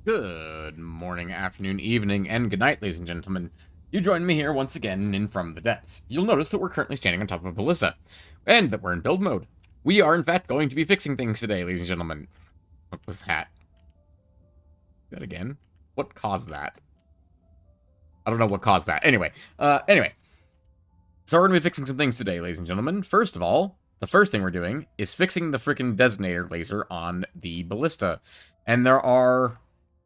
Good morning, afternoon, evening, and good night, ladies and gentlemen. You join me here once again in From the Depths. You'll notice that we're currently standing on top of a ballista, and that we're in build mode. We are, in fact, going to be fixing things today, ladies and gentlemen. What was that? That again? What caused that? I don't know what caused that. Anyway. So we're going to be fixing some things today, ladies and gentlemen. First of all, the first thing we're doing is fixing the freaking designator laser on the ballista. And there are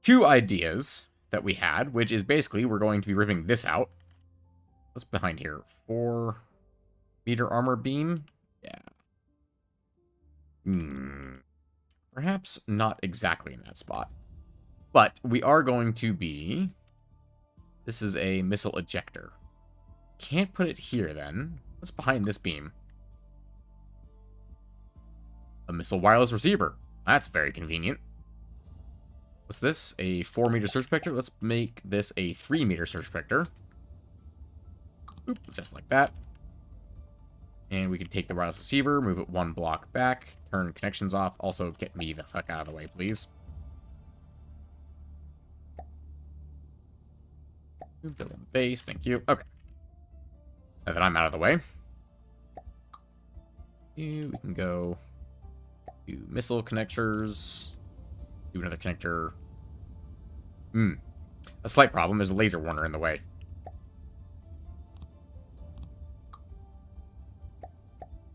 two ideas that we had, which is basically we're going to be ripping this out. What's behind here? 4-meter armor beam? Yeah. Perhaps not exactly in that spot. But we are going to be... This is a missile ejector. Can't put it here, then. What's behind this beam? A missile wireless receiver. That's very convenient. What's this? A 4-meter surge vector? Let's make this a 3-meter surge vector. Oop, just like that. And we can take the wireless receiver, move it 1 block back, turn connections off. Also, get me the fuck out of the way, please. Build on the base, thank you. Okay. Now that I'm out of the way, we can go do missile connectors, do another connector. A slight problem, there's a laser warner in the way.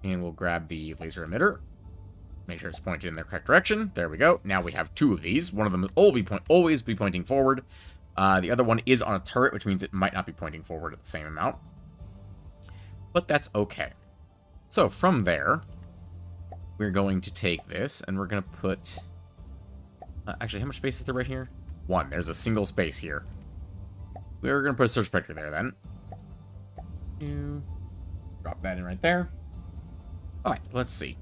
And we'll grab the laser emitter. Make sure it's pointed in the correct direction. There we go. Now we have 2 of these. One of them will always be pointing forward. The other one is on a turret, which means it might not be pointing forward at the same amount. But that's okay. So from there, we're going to take this and we're going to put... actually, how much space is there right here? 1. There's a single space here. We're going to put a surge vector there then. Drop that in right there. Alright, let's see.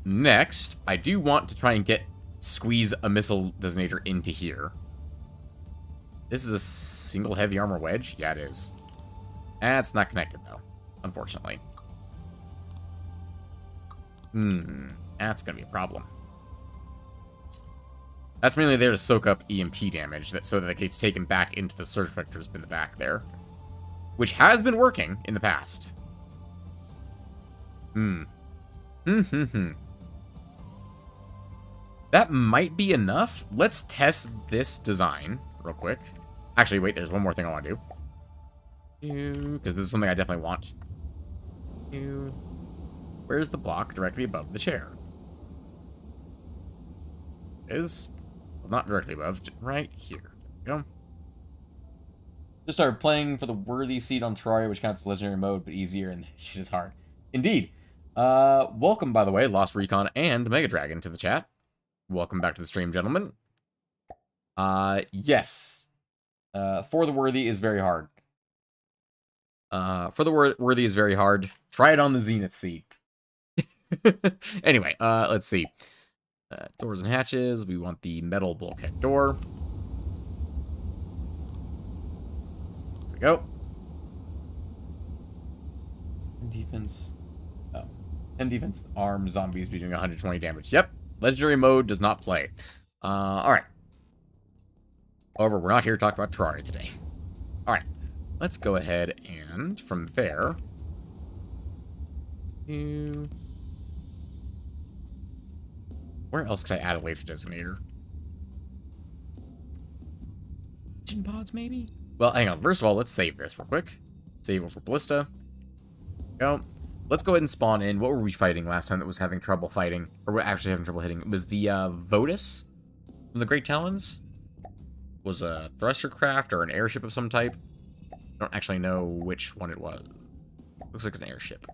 Next, I do want to try and squeeze a missile designator into here. This is a single heavy armor wedge. Yeah, it is. It's not connected, though, unfortunately. That's going to be a problem. That's mainly there to soak up EMP damage, so that it gets taken back into the surge vectors in the back there. Which has been working in the past. That might be enough. Let's test this design real quick. Actually, wait, there's one more thing I want to do. Because this is something I definitely want. Where's the block directly above the chair? Is well, not directly above, right here. There we go. Just started playing for the worthy seat on Terraria, which counts as legendary mode, but easier and shit is hard. Indeed. Welcome, by the way, Lost Recon and Mega Dragon to the chat. Welcome back to the stream, gentlemen. Yes. For the worthy is very hard. For the worthy is very hard. Try it on the Zenith seat. Anyway, let's see. Doors and hatches. We want the metal bulkhead door. There we go. Defense. Oh. 10 defense arm zombies be doing 120 damage. Yep. Legendary mode does not play. Alright. However, we're not here to talk about Terraria today. Alright. Let's go ahead and, from there... Where else could I add a laser designator? Engine pods, maybe? Well, hang on. First of all, let's save this real quick. Save over Ballista. Go. Let's go ahead and spawn in. What were we fighting last time that was having trouble fighting? Or we're actually having trouble hitting? It was the Votus from the Great Talons? Was a thruster craft or an airship of some type? I don't actually know which one it was. Looks like it's an airship.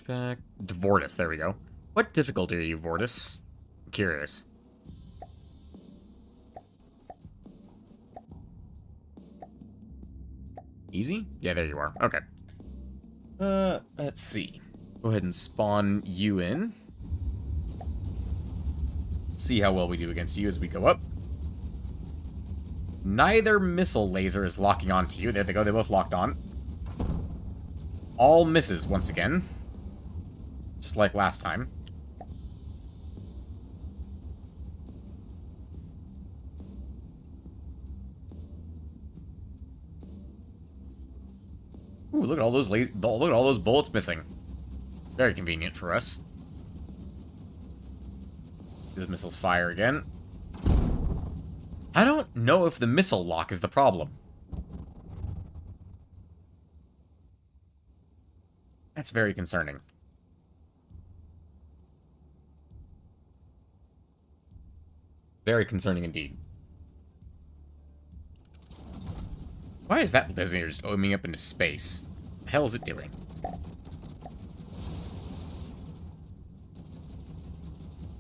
Back. Vortis, there we go. What difficulty are you, Vortis? I'm curious. Easy? Yeah, there you are. Okay. Let's see. Go ahead and spawn you in. See how well we do against you as we go up. Neither missile laser is locking onto you. There they go. They both locked on. All misses once again. Just like last time. Ooh, look at all those bullets missing. Very convenient for us. Those missiles fire again. I don't know if the missile lock is the problem. That's very concerning. Very concerning indeed. Why is that designator just opening up into space? What the hell is it doing?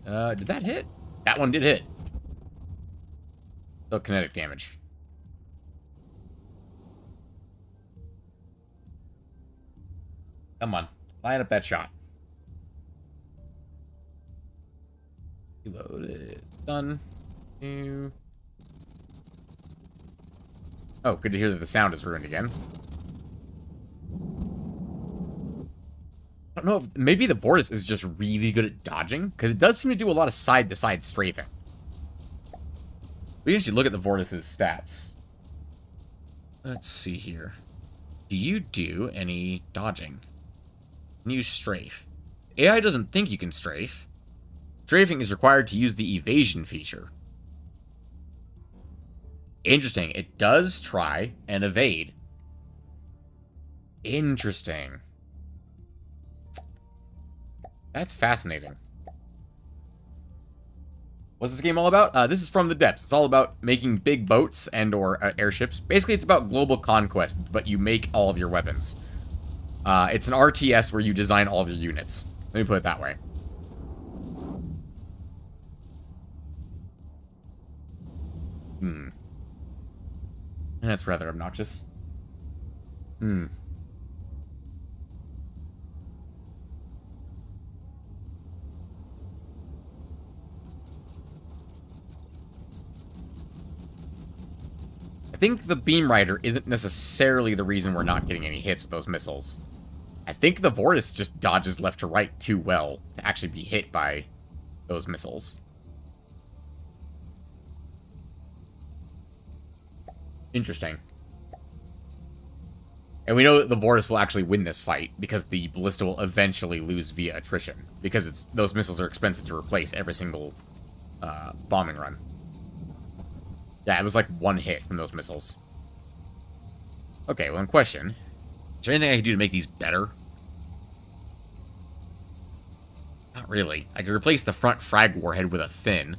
Did that hit? That one did hit. Still kinetic damage. Come on. Line up that shot. Reload it. Done. Oh, good to hear that the sound is ruined again. I don't know if... Maybe the Vortis is just really good at dodging, because it does seem to do a lot of side-to-side strafing. We should look at the Vortis' stats. Let's see here. Do you do any dodging? Can you strafe? AI doesn't think you can strafe. Strafing is required to use the evasion feature. Interesting. It does try and evade. Interesting. That's fascinating. What's this game all about? This is From the Depths. It's all about making big boats and or airships. Basically, it's about global conquest, but you make all of your weapons. It's an RTS where you design all of your units. Let me put it that way. That's rather obnoxious. I think the Beam Rider isn't necessarily the reason we're not getting any hits with those missiles. I think the Vortis just dodges left to right too well to actually be hit by those missiles. Interesting. And we know that the Vortis will actually win this fight because the Ballista will eventually lose via attrition, because those missiles are expensive to replace every single bombing run. Yeah, it was like one hit from those missiles. Okay, well, in question, is there anything I can do to make these better? Not really. I could replace the front frag warhead with a fin.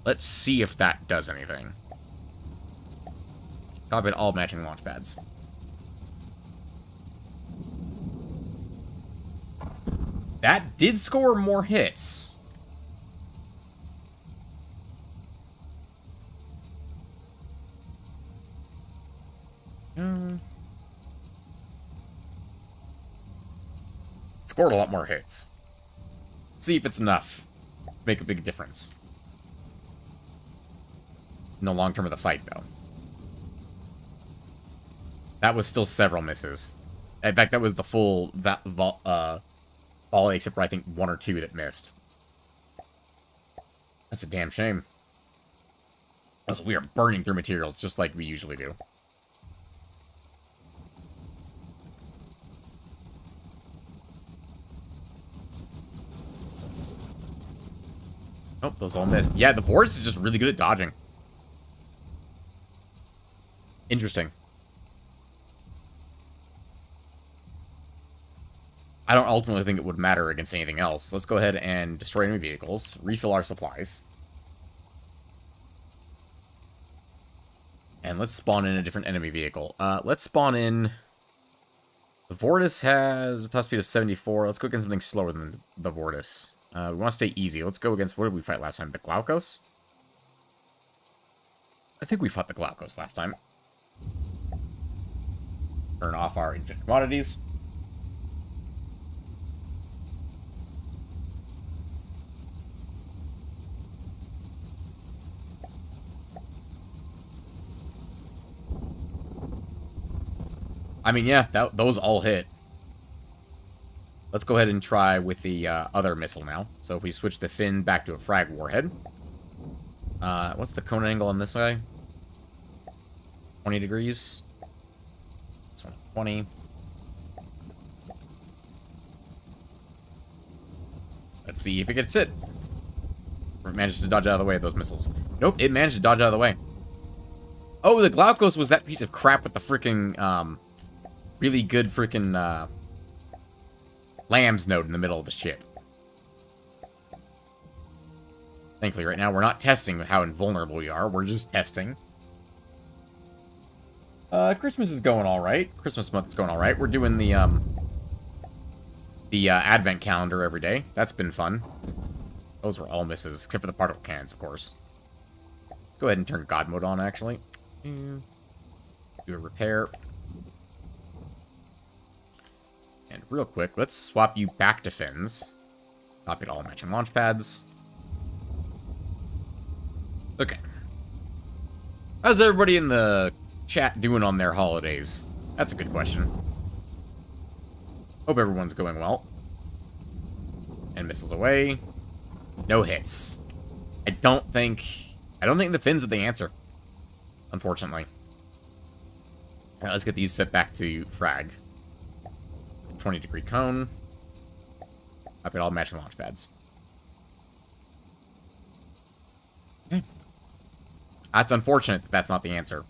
Let's see if that does anything. Copy all matching launch pads. That did score more hits. Scored a lot more hits. Let's see if it's enough to make a big difference. In the long term of the fight, though. That was still several misses. In fact, that was the full volley, except for I think one or two that missed. That's a damn shame. Also, we are burning through materials just like we usually do. Oh, those all missed. Yeah, the Vortis is just really good at dodging. Interesting. I don't ultimately think it would matter against anything else. Let's go ahead and destroy enemy vehicles, refill our supplies. And let's spawn in a different enemy vehicle. Let's spawn in... The Vortis has a top speed of 74. Let's go against something slower than the Vortis. We want to stay easy. Let's go against... What did we fight last time? The Glaukos? I think we fought the Glaukos last time. Turn off our infinite commodities. I mean, yeah, those all hit. Let's go ahead and try with the other missile now. So if we switch the fin back to a frag warhead. What's the cone angle on this guy? 20 degrees. This one, 20. Let's see if it gets hit. Or it manages to dodge out of the way of those missiles. Nope, it managed to dodge out of the way. Oh, the Glaukos was that piece of crap with the freaking, really good freaking, Lambs node in the middle of the ship. Thankfully, right now, we're not testing how invulnerable we are. We're just testing. Christmas is going alright. Christmas month is going alright. We're doing the advent calendar every day. That's been fun. Those were all misses, except for the particle cannons, of course. Let's go ahead and turn God mode on, actually. Do a repair. And real quick, let's swap you back to fins. Copy all matching launch pads. Okay. How's everybody in the chat doing on their holidays? That's a good question. Hope everyone's going well. And missiles away. No hits. I don't think the fins are the answer. Unfortunately. Alright, let's get these set back to frag. 20-degree cone. Up at all matching launch pads. Okay. That's unfortunate that that's not the answer.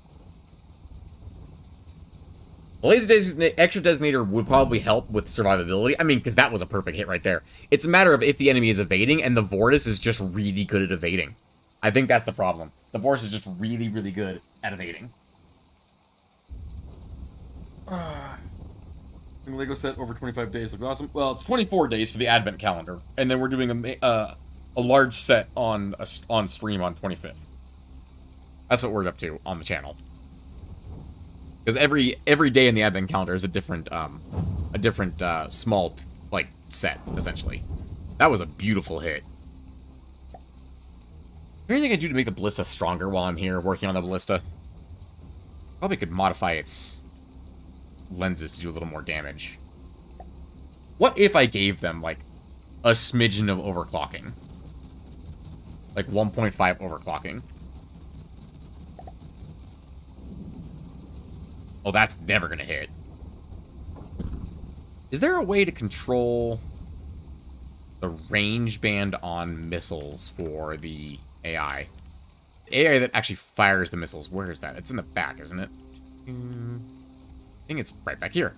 The laser extra designator would probably help with survivability. I mean, because that was a perfect hit right there. It's a matter of if the enemy is evading, and the Vortis is just really good at evading. I think that's the problem. The Vortis is just really, really good at evading. Lego set over 25 days looks awesome. Well, it's 24 days for the advent calendar, and then we're doing a large set on stream on 25th. That's what we're up to on the channel. Because every day in the advent calendar is a different small like set essentially. That was a beautiful hit. Is there anything I can do to make the ballista stronger while I'm here working on the ballista? Probably could modify its lenses to do a little more damage. What if I gave them like a smidgen of overclocking? Like 1.5 overclocking. Oh, that's never gonna hit. Is there a way to control the range band on missiles for the AI? The AI that actually fires the missiles. Where is that? It's in the back, isn't it? I think it's right back here.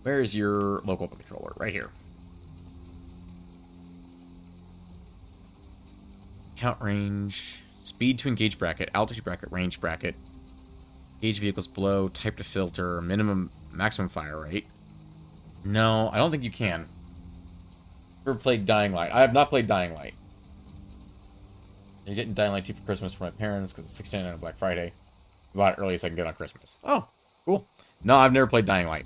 Where is your local controller? Right here. Count range. Speed to engage bracket. Altitude bracket. Range bracket. Gauge vehicles below, type to filter, maximum fire rate. No, I don't think you can. Ever played Dying Light? I have not played Dying Light. You're getting Dying Light 2 for Christmas from my parents because it's $6.99 on Black Friday. I bought it early so I can get it on Christmas. Oh, cool. No, I've never played Dying Light.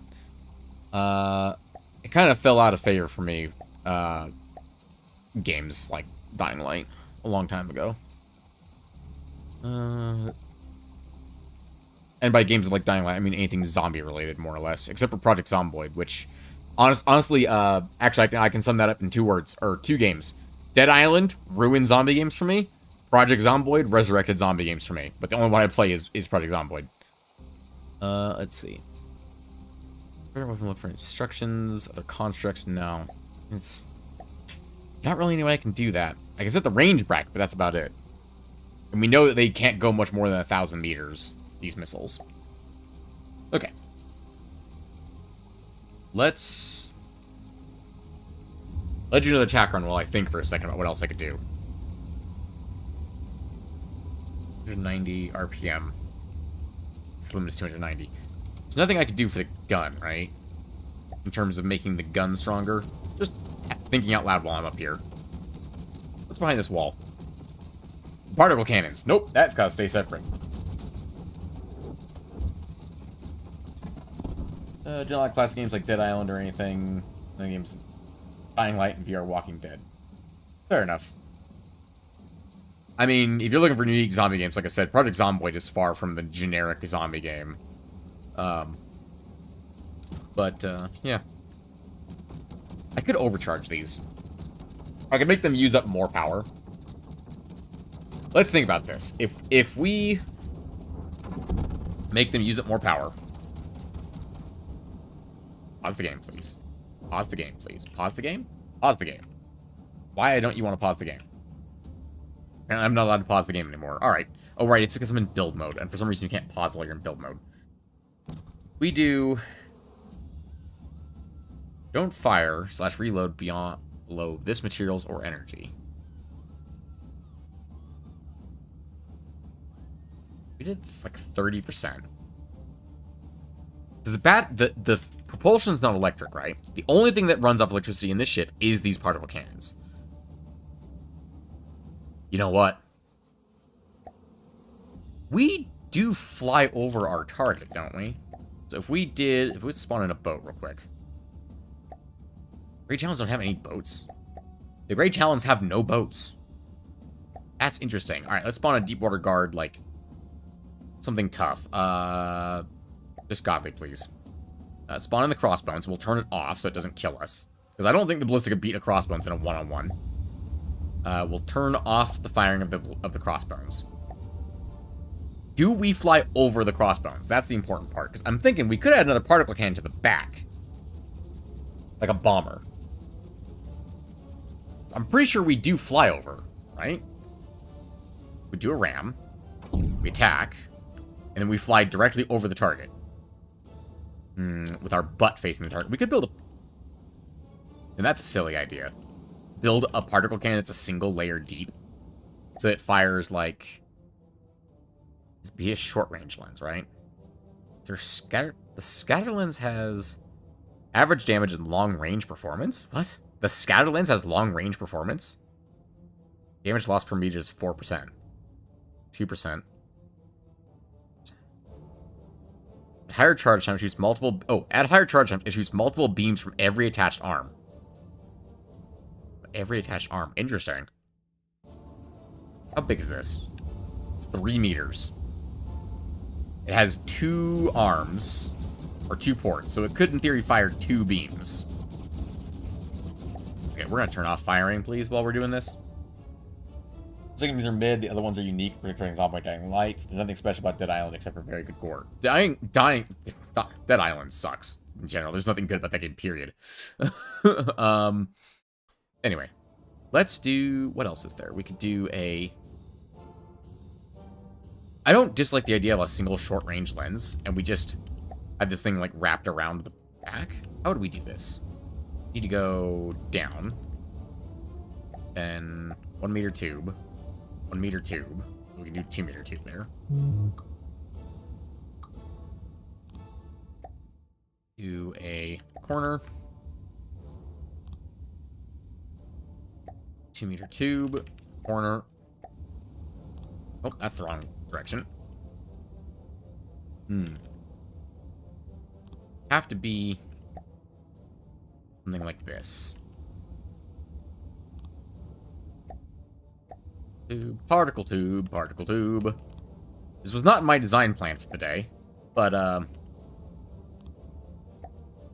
It kind of fell out of favor for me. Games like Dying Light a long time ago. And by games like Dying Light, I mean anything zombie-related, more or less. Except for Project Zomboid, which, honestly, actually, I can sum that up in 2 words, or 2 games. Dead Island, ruined zombie games for me. Project Zomboid, resurrected zombie games for me. But the only one I play is Project Zomboid. Let's see. Where we can look for instructions, other constructs, no. It's not really any way I can do that. I can set the range bracket, but that's about it. And we know that they can't go much more than 1,000 meters. These missiles. Okay. Let's let you know the attack run while I think for a second about what else I could do. 190 RPM. It's limited to 290. There's nothing I could do for the gun, right? In terms of making the gun stronger. Just thinking out loud while I'm up here. What's behind this wall? Particle cannons. Nope, that's gotta stay separate. Do not like classic games like Dead Island or anything. The games Dying Light and VR Walking Dead. Fair enough. I mean, if you're looking for unique zombie games, like I said, Project Zomboid is far from the generic zombie game. Yeah. I could overcharge these. I could make them use up more power. Let's think about this. If we make them use up more power. Pause the game, please. Pause the game, please. Pause the game? Pause the game. Why don't you want to pause the game? I'm not allowed to pause the game anymore. Alright. Oh, right. It's because I'm in build mode. And for some reason, you can't pause while you're in build mode. We do... Don't fire / reload below this materials or energy. We did like 30%. Because the propulsion's not electric, right? The only thing that runs off electricity in this ship is these particle cannons. You know what? We do fly over our target, don't we? So if we spawn in a boat real quick. Grey Talons don't have any boats. The Grey Talons have no boats. That's interesting. Alright, let's spawn a deep water guard, like, something tough. Just godly, please. Spawn in the crossbones. We'll turn it off so it doesn't kill us. Because I don't think the ballista could beat a crossbones in a one-on-one. We'll turn off the firing of the crossbones. Do we fly over the crossbones? That's the important part. Because I'm thinking we could add another particle cannon to the back. Like a bomber. I'm pretty sure we do fly over, right? We do a ram. We attack. And then we fly directly over the target. With our butt facing the target. We could build a... And that's a silly idea. Build a particle cannon that's a single layer deep. So it fires like... It'd be a short range lens, right? Is there scatter... The scatter lens has... Average damage and long range performance? What? The scatter lens has long range performance? Damage loss per meter is 4%. 2%. Higher charge time, shoots multiple... Oh, at higher charge time, it shoots multiple beams from every attached arm. Every attached arm. Interesting. How big is this? It's 3 meters. It has 2 arms. Or 2 ports, so it could, in theory, fire 2 beams. Okay, we're gonna turn off firing, please, while we're doing this. The second beams are mid, the other ones are unique, particularly example by Dying Light. There's nothing special about Dead Island except for very good gore. Dead Island sucks, in general. There's nothing good about that game, period. Anyway. Let's do... What else is there? We could do a... I don't dislike the idea of a single short-range lens, and we just... have this thing, like, wrapped around the back. How would we do this? Need to go down. Then 1 meter tube. 1 meter tube. We can do 2 meter tube there. Do a corner. 2 meter tube. Corner. Oh, that's the wrong direction. Have to be something like this. Tube, particle tube, particle tube. This was not in my design plan for the day, but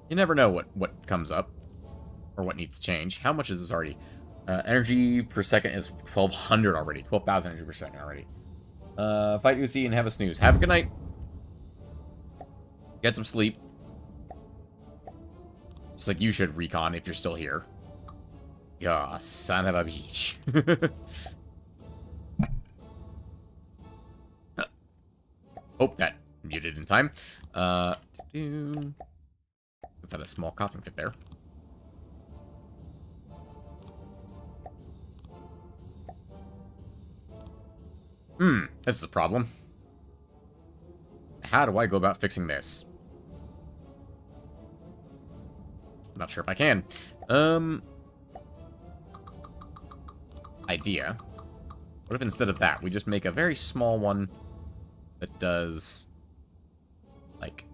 you never know what comes up or what needs to change. How much is this already? Energy per second is 1,200 already. 12,000 energy per second already. Fight UC and have a snooze. Have a good night. Get some sleep. Just like you should, Recon, if you're still here. Yeah, son of a bitch. Hope that muted in time. Let's add a small coffin fit there. This is a problem. How do I go about fixing this? Not sure if I can. Idea. What if instead of that, we just make a very small one that does, like...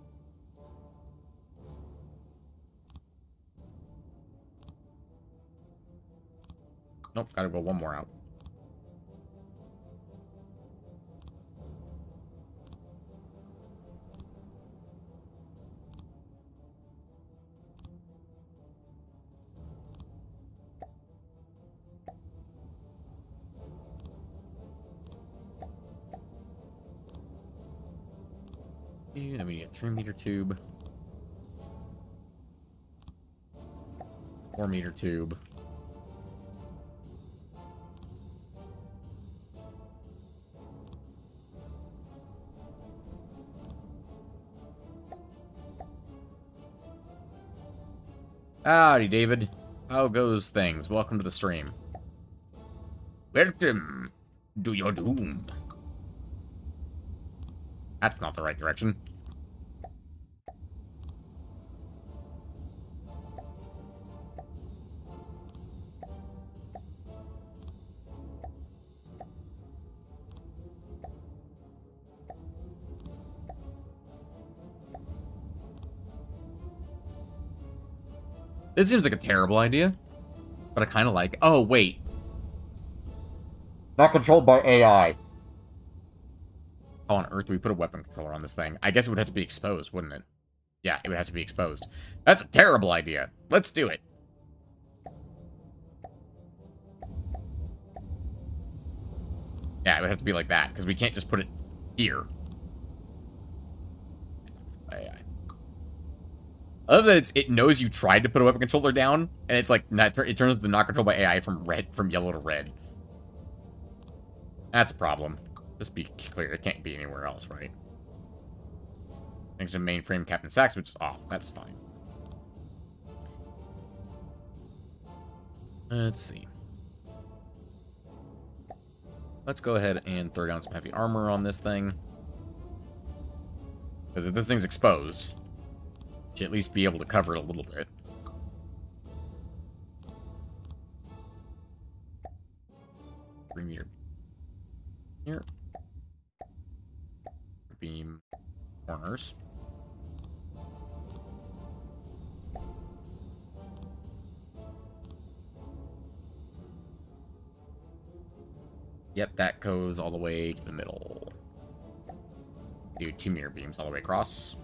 Nope, gotta go one more out. Then we need a 3-meter tube. 4-meter tube. Howdy, David. How goes things? Welcome to the stream. Welcome to your doom. That's not the right direction. It seems like a terrible idea, but I kind of like... Oh, wait. Not controlled by AI. How on earth do we put a weapon controller on this thing? I guess it would have to be exposed, wouldn't it? Yeah, it would have to be exposed. That's a terrible idea. Let's do it. Yeah, it would have to be like that, because we can't just put it here. AI. I love that it knows you tried to put a weapon controller down, and it's like, it turns the not controlled by AI from yellow to red. That's a problem. Just be clear, it can't be anywhere else, right? Thanks to mainframe Captain Sachs, which is off. That's fine. Let's see. Let's go ahead and throw down some heavy armor on this thing. Because if this thing's exposed, you should at least be able to cover it a little bit. Three-meter here. Beam corners. Yep, that goes all the way to the middle. Do 2 mirror beams all the way across.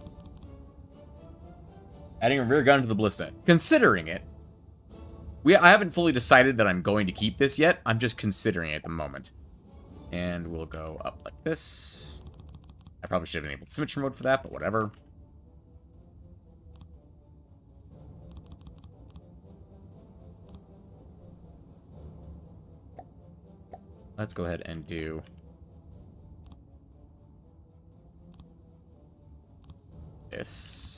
Adding a rear gun to the ballista. Considering it. I haven't fully decided that I'm going to keep this yet. I'm just considering it at the moment. And we'll go up like this. I probably should have enabled symmetry mode for that, but whatever. Let's go ahead and do this.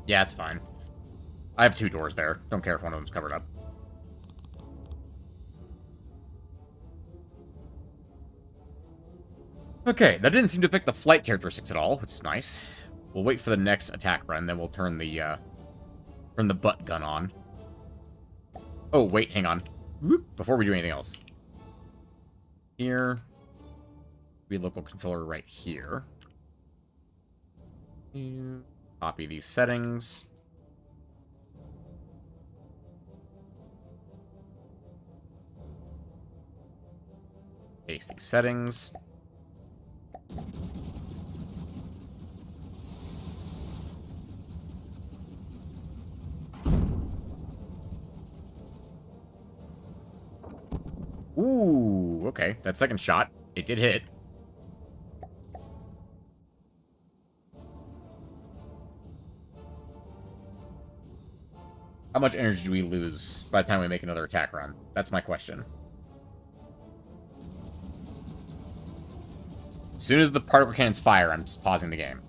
Yeah, it's fine. I have 2 doors there. Don't care if one of them's covered up. Okay, that didn't seem to affect the flight characteristics at all, which is nice. We'll wait for the next attack run, then we'll turn the butt gun on. Oh, wait, hang on. Before we do anything else. Here. Be local controller right here. Copy these settings. Paste these settings. Ooh, okay. That second shot, it did hit. How much energy do we lose by the time we make another attack run? That's my question. As soon as the particle cannons fire, I'm just pausing the game.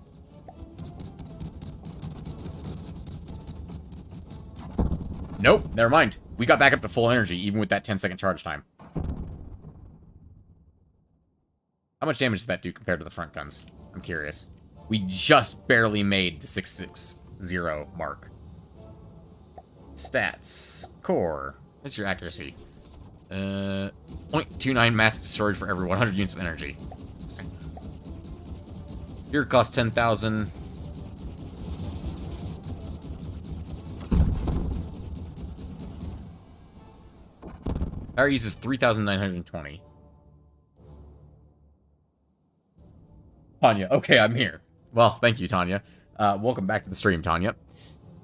Nope, never mind. We got back up to full energy, even with that 10-second charge time. How much damage does that do compared to the front guns? I'm curious. We just barely made the 6.6 0 mark. Stats. Core. What's your accuracy? 0.29 mass destroyed for every 100 units of energy. Okay. Here costs 10,000. Power uses 3,920. Tanya. Okay, I'm here. Well, thank you, Tanya. Welcome back to the stream, Tanya.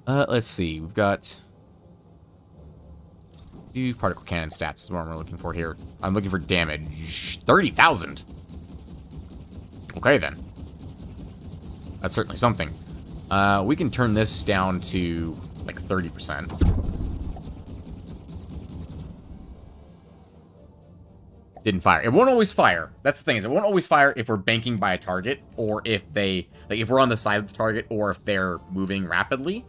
Let's see. We've got... particle cannon stats is what we're looking for here. I'm looking for damage. 30,000. Okay, then. That's certainly something. We can turn this down to, like, 30%. Didn't fire. It won't always fire. That's the thing, is it won't always fire if we're banking by a target, or if they, like, if we're on the side of the target, or if they're moving rapidly.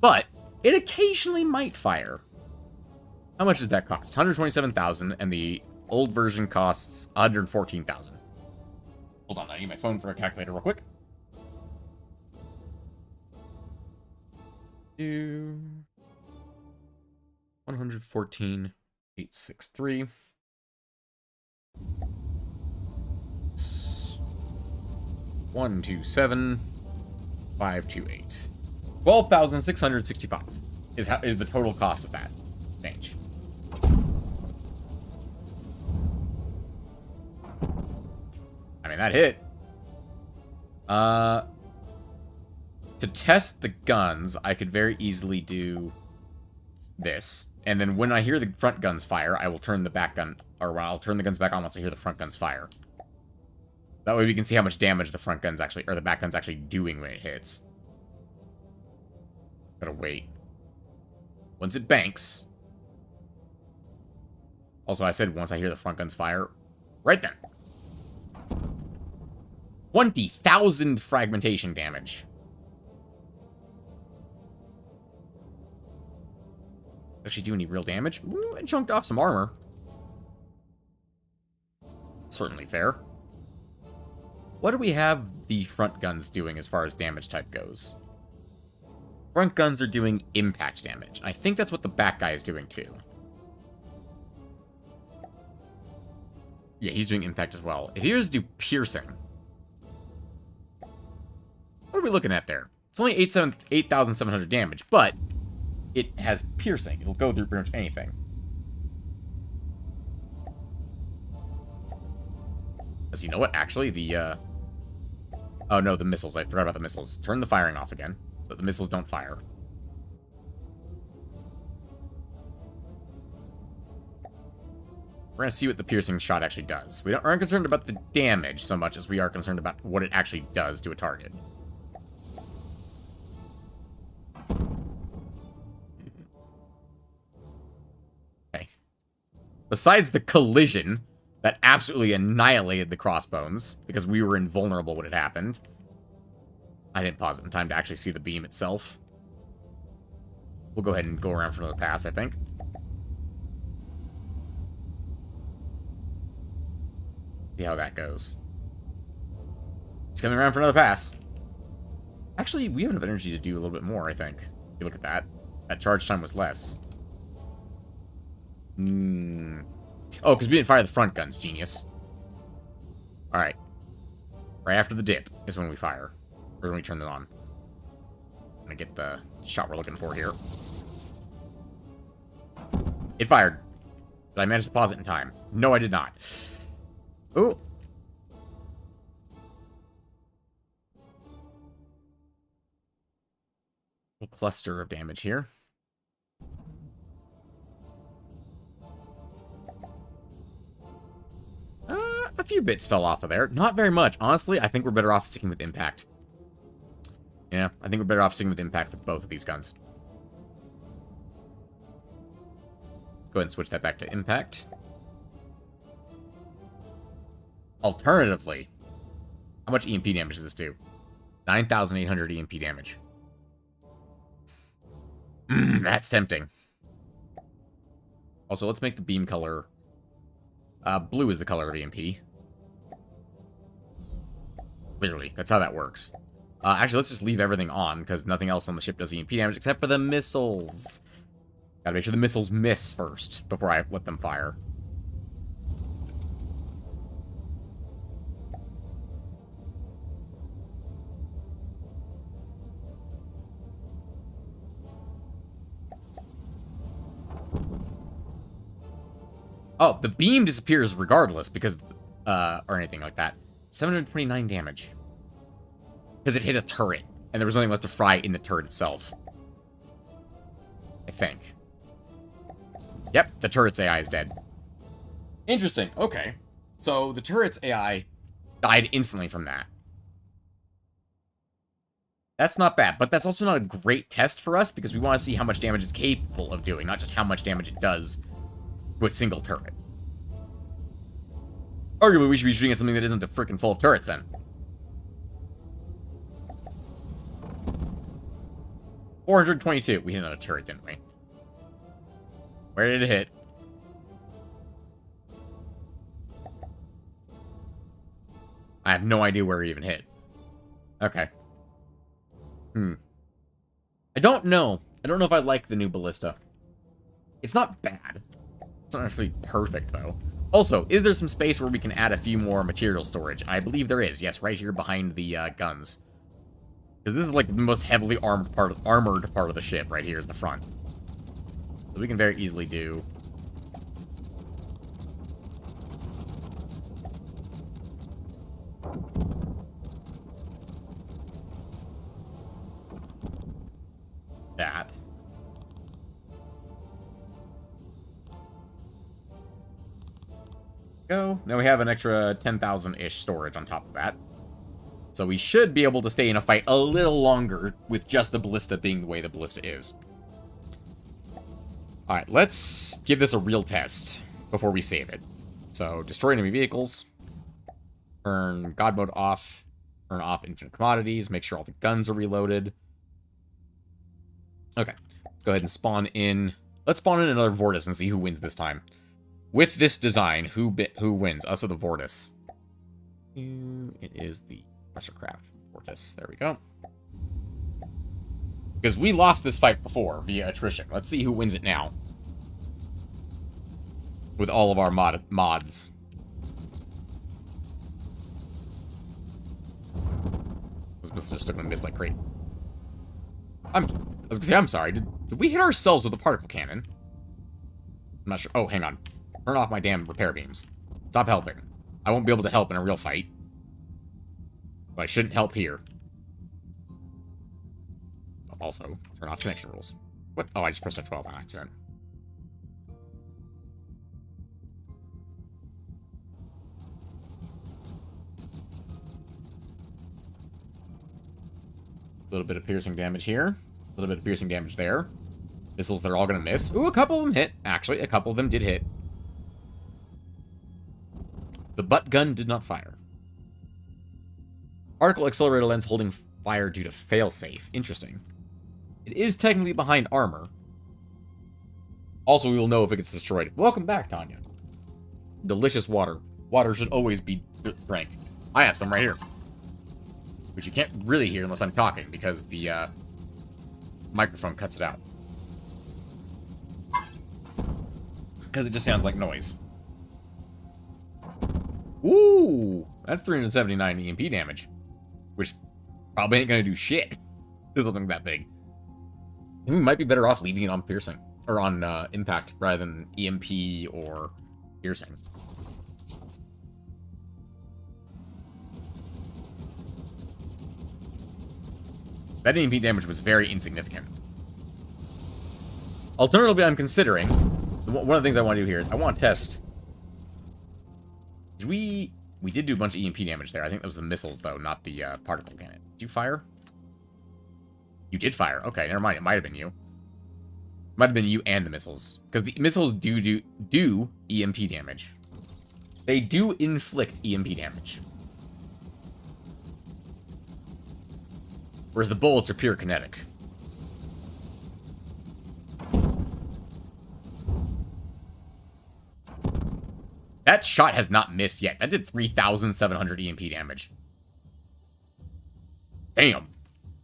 But it occasionally might fire. How much did that cost? 127,000, and the old version costs 114,000. Hold on, I need my phone for a calculator real quick. 114,863. 127,528. 12,665 is the total cost of that change. I mean, that hit. To test the guns, I could very easily do this. And then when I hear the front guns fire, I will turn the back gun, or I'll turn the guns back on once I hear the front guns fire. That way we can see how much damage the front guns actually, or the back guns actually doing when it hits. Gotta wait. Once it banks. Also, I said once I hear the front guns fire. Right then. 20,000 fragmentation damage. Does she do any real damage? Ooh, it chunked off some armor. Certainly fair. What do we have the front guns doing as far as damage type goes? Front guns are doing impact damage. I think that's what the back guy is doing too. Yeah, he's doing impact as well. If he was to do piercing... What are we looking at there? It's only 8,700 damage, but it has piercing. It'll go through pretty much anything. Because you know what? Actually, the... Oh, no, the missiles. I forgot about the missiles. Turn the firing off again, so that the missiles don't fire. We're going to see what the piercing shot actually does. We aren't concerned about the damage so much as we are concerned about what it actually does to a target. Okay. Besides the collision that absolutely annihilated the crossbones, because we were invulnerable when it happened. I didn't pause it in time to actually see the beam itself. We'll go ahead and go around for another pass, I think. See how that goes. It's coming around for another pass. Actually, we have enough energy to do a little bit more, I think. If you look at that. That charge time was less. Oh, because we didn't fire the front guns, genius. Alright. Right after the dip is when we fire. Or when we turn it on. I'm gonna get the shot we're looking for here. It fired. Did I manage to pause it in time? No, I did not. Ooh. A cluster of damage here. A few bits fell off of there. Not very much. Honestly, I think we're better off sticking with impact. Yeah, I think we're better off sticking with impact with both of these guns. Let's go ahead and switch that back to impact. Alternatively, how much EMP damage does this do? 9,800 EMP damage. That's tempting. Also, let's make the beam color... blue is the color of EMP. Clearly, that's how that works. Actually, let's just leave everything on, because nothing else on the ship does EMP damage except for the missiles. Gotta make sure the missiles miss first, before I let them fire. Oh, the beam disappears regardless, because, or anything like that. 729 damage. Because it hit a turret, and there was nothing left to fry in the turret itself. I think. Yep, the turret's AI is dead. Interesting, okay. So, the turret's AI died instantly from that. That's not bad, but that's also not a great test for us, because we want to see how much damage it's capable of doing, not just how much damage it does with single turret. Arguably, we should be shooting at something that isn't a freaking full of turrets, then. $422. We hit another turret, didn't we? Where did it hit? I have no idea where it even hit. Okay. I don't know. I don't know if I like the new ballista. It's not bad. It's not necessarily perfect, though. Also, is there some space where we can add a few more material storage? I believe there is. Yes, right here behind the guns. Because this is like the most heavily armored part of the ship. Right here is the front. So we can very easily do... that. Go. Now we have an extra 10,000-ish storage on top of that. So we should be able to stay in a fight a little longer with just the ballista being the way the ballista is. Alright, let's give this a real test before we save it. So, destroy enemy vehicles. Turn God mode off. Turn off infinite commodities. Make sure all the guns are reloaded. Okay. Let's go ahead and spawn in... Let's spawn in another Vortis and see who wins this time. With this design, who wins? Us or the Vortis? It is the Craft Vortis. There we go. Because we lost this fight before via attrition. Let's see who wins it now. With all of our mods. This is just gonna miss like crazy. I was gonna say, I'm sorry. Did we hit ourselves with a particle cannon? I'm not sure. Oh, hang on. Turn off my damn repair beams. Stop helping. I won't be able to help in a real fight. But I shouldn't help here. Also, turn off connection rules. What? Oh, I just pressed F12 on accident. A little bit of piercing damage here. A little bit of piercing damage there. Missiles that are all going to miss. Ooh, a couple of them hit. Actually, a couple of them did hit. The butt gun did not fire. Particle accelerator lens holding fire due to failsafe. Interesting. It is technically behind armor. Also, we will know if it gets destroyed. Welcome back, Tanya. Delicious water. Water should always be drank. I have some right here. Which you can't really hear unless I'm talking, because the microphone cuts it out. Because it just sounds like noise. Ooh! That's 379 EMP damage. Which probably ain't gonna do shit. There's nothing that big. And we might be better off leaving it on piercing. Or on impact, rather than EMP or piercing. That EMP damage was very insignificant. Alternatively, I'm considering... One of the things I want to do here is I want to test... We did do a bunch of EMP damage there. I think that was the missiles, though, not the particle cannon. Did you fire? You did fire. Okay, never mind. It might have been you. Might have been you and the missiles. Because the missiles do EMP damage. They do inflict EMP damage. Whereas the bullets are pure kinetic. That shot has not missed yet. That did 3,700 EMP damage. Damn.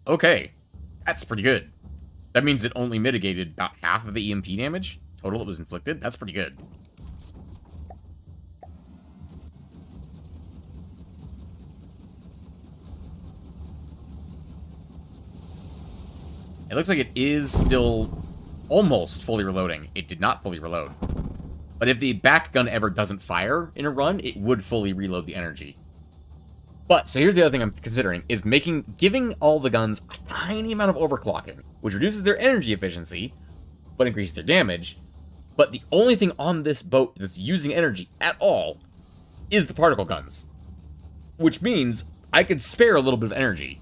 Okay. That's pretty good. That means it only mitigated about half of the EMP damage total that was inflicted. That's pretty good. It looks like it is still almost fully reloading. It did not fully reload. But if the back gun ever doesn't fire in a run, it would fully reload the energy. But, so here's the other thing I'm considering, is giving all the guns a tiny amount of overclocking, which reduces their energy efficiency, but increases their damage. But the only thing on this boat that's using energy at all is the particle guns. Which means I could spare a little bit of energy,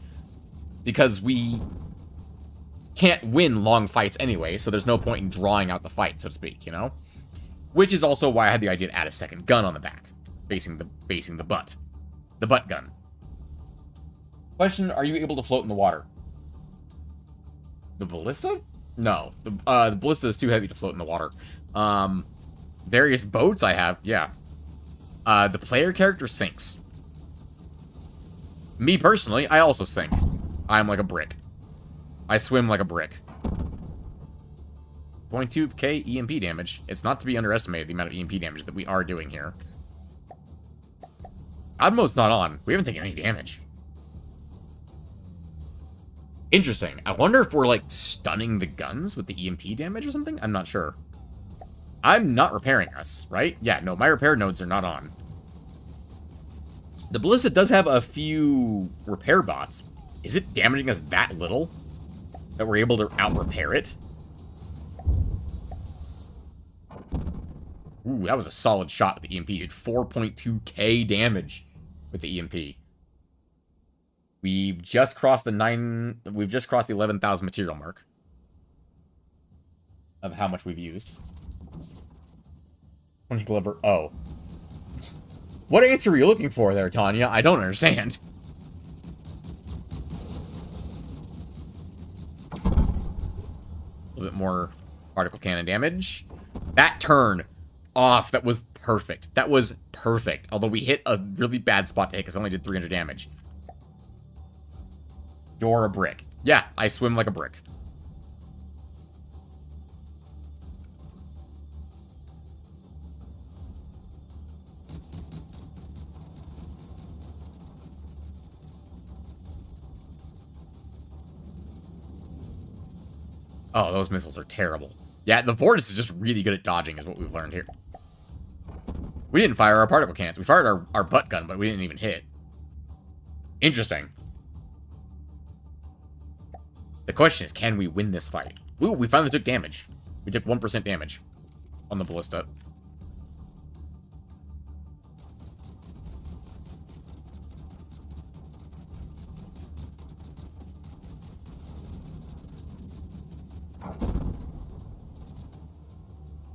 because we can't win long fights anyway, so there's no point in drawing out the fight, so to speak, you know? Which is also why I had the idea to add a second gun on the back, facing the butt. The butt gun. Question, are you able to float in the water? The ballista? No. The ballista is too heavy to float in the water. Various boats I have, yeah. The player character sinks. Me personally, I also sink. I'm like a brick. I swim like a brick. 0.2k EMP damage. It's not to be underestimated, the amount of EMP damage that we are doing here. God mode's not on. We haven't taken any damage. Interesting. I wonder if we're, like, stunning the guns with the EMP damage or something? I'm not sure. I'm not repairing us, right? Yeah, no, my repair nodes are not on. The ballista does have a few repair bots. Is it damaging us that little that we're able to out-repair it? Ooh, that was a solid shot with the EMP. It did 4.2k damage with the EMP. We've just crossed the 11,000 material mark of how much we've used. 20 deliver. Oh. What answer were you looking for there, Tanya? I don't understand. A little bit more particle cannon damage. That turn off, that was perfect. That was perfect. Although we hit a really bad spot to hit because I only did 300 damage. You're a brick. Yeah, I swim like a brick. Oh, those missiles are terrible. Yeah, the Vortis is just really good at dodging, is what we've learned here. We didn't fire our particle cannons. We fired our butt gun, but we didn't even hit. Interesting. The question is, can we win this fight? Ooh, we finally took damage. We took 1% damage on the ballista.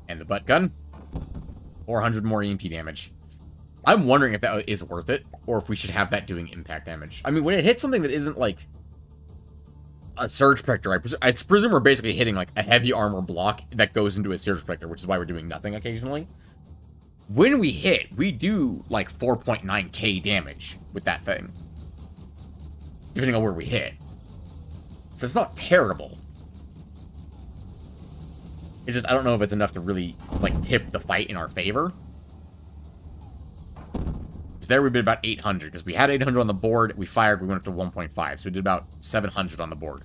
And the butt gun. 400 more EMP damage. I'm wondering if that is worth it, or if we should have that doing impact damage. I mean, when it hits something that isn't, like, a surge protector, I presume we're basically hitting, like, a heavy armor block that goes into a surge protector, which is why we're doing nothing occasionally. When we hit, we do, like, 4.9k damage with that thing. Depending on where we hit. So it's not terrible. It's just, I don't know if it's enough to really, like, tip the fight in our favor. So there we did about 800, because we had 800 on the board, we fired, we went up to 1.5, so we did about 700 on the board.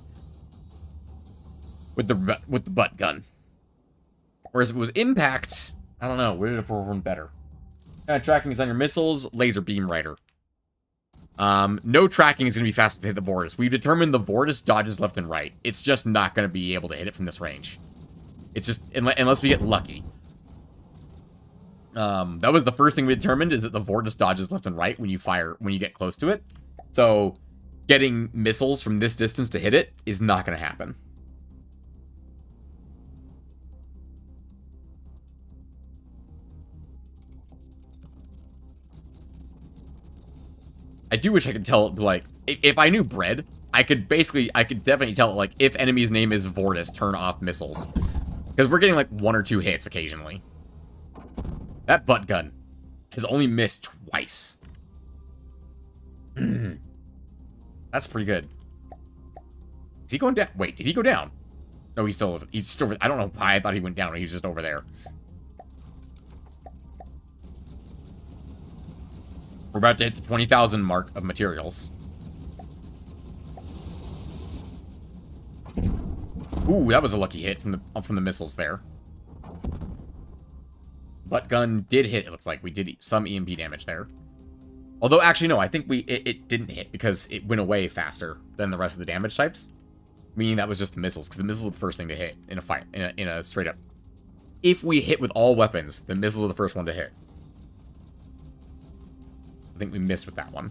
With the butt gun. Whereas if it was impact, I don't know, where did it perform better? Tracking is on your missiles, laser beam rider. No tracking is going to be fast to hit the Vortis. We've determined the Vortis dodges left and right. It's just not going to be able to hit it from this range. It's just, unless we get lucky. That was the first thing we determined, is that the Vortis dodges left and right when you get close to it. So, getting missiles from this distance to hit it is not going to happen. I do wish I could tell, like, if I knew bread, I could definitely tell, like, if enemy's name is Vortis, turn off missiles. Because we're getting, like, 1 or 2 hits occasionally. That butt gun has only missed twice. That's pretty good. Is he going down? Wait, did he go down? No, he's still I don't know why I thought he went down. He was just over there. We're about to hit the 20,000 mark of materials. Ooh, that was a lucky hit from the missiles there. Butt gun did hit, it looks like. We did some EMP damage there. Although, actually, no, I think it didn't hit because it went away faster than the rest of the damage types. Meaning that was just the missiles, because the missiles are the first thing to hit in a fight, in a straight up. If we hit with all weapons, the missiles are the first one to hit. I think we missed with that one.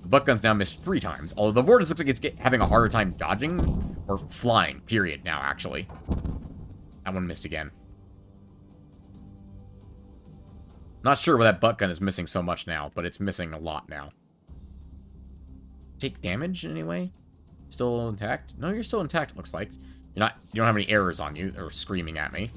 The butt gun's now missed 3 times, although the Vortex looks like it's having a harder time dodging, or flying, period, now, actually. That one missed again. Not sure why that butt gun is missing so much now, but it's missing a lot now. Take damage in any way? Still intact? No, you're still intact, it looks like. You don't have any errors on you, or screaming at me.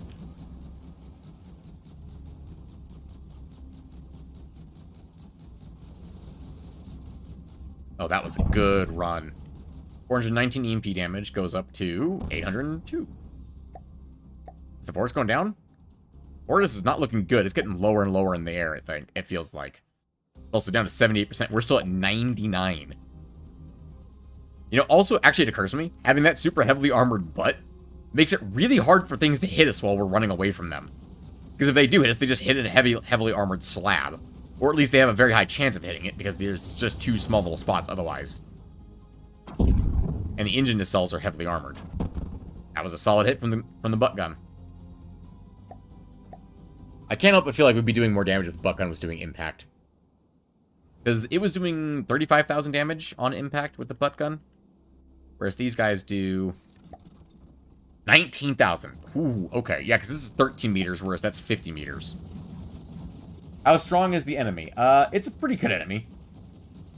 Oh, that was a good run. 419 EMP damage goes up to 802. Is the Vortex going down? Vortex is not looking good. It's getting lower and lower in the air, I think. It feels like. Also down to 78%. We're still at 99. You know, also, actually, it occurs to me, having that super heavily armored butt makes it really hard for things to hit us while we're running away from them. Because if they do hit us, they just hit a heavily armored slab. Or at least they have a very high chance of hitting it, because there's just 2 small little spots otherwise. And the engine nacelles are heavily armored. That was a solid hit from the butt gun. I can't help but feel like we'd be doing more damage if the butt gun was doing impact. Because it was doing 35,000 damage on impact with the butt gun. Whereas these guys do 19,000. Ooh, okay. Yeah, because this is 13 meters, whereas that's 50 meters. How strong is the enemy? It's a pretty good enemy.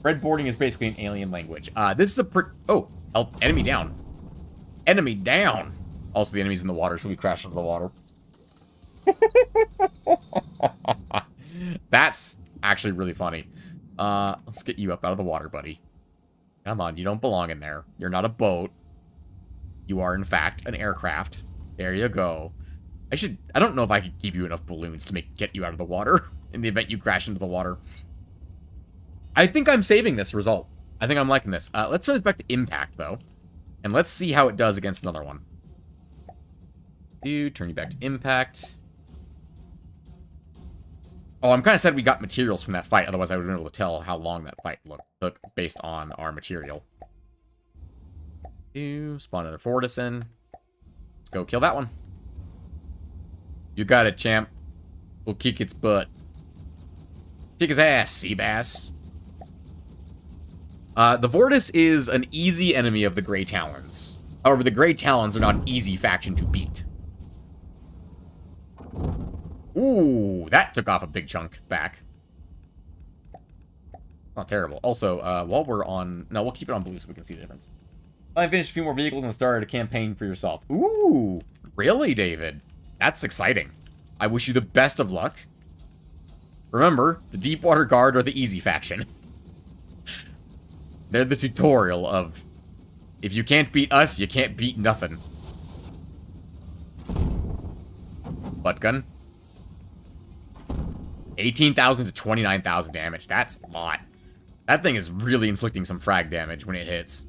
Breadboarding is basically an alien language. This is a oh, enemy down. Enemy down. Also, the enemy's in the water, so we crash into the water. That's actually really funny. Let's get you up out of the water, buddy. Come on, you don't belong in there. You're not a boat. You are, in fact, an aircraft. There you go. I don't know if I could give you enough balloons to get you out of the water in the event you crash into the water. I think I'm saving this result. I think I'm liking this. Let's turn this back to impact, though. And let's see how it does against another one. Turn you back to impact. Oh, I'm kind of sad we got materials from that fight. Otherwise, I would have been able to tell how long that fight took based on our material. Spawn another Fortis in. Let's go kill that one. You got it, champ. We'll kick its butt. Kick his ass, sea bass. The Vortis is an easy enemy of the Grey Talons. However, the Grey Talons are not an easy faction to beat. Ooh, that took off a big chunk back. Not terrible. Also, while we're on... No, we'll keep it on blue so we can see the difference. I finished a few more vehicles and started a campaign for yourself. Ooh, really, David? That's exciting. I wish you the best of luck. Remember, the Deepwater Guard are the easy faction. They're the tutorial of... If you can't beat us, you can't beat nothing. Butt gun. 18,000 to 29,000 damage. That's a lot. That thing is really inflicting some frag damage when it hits.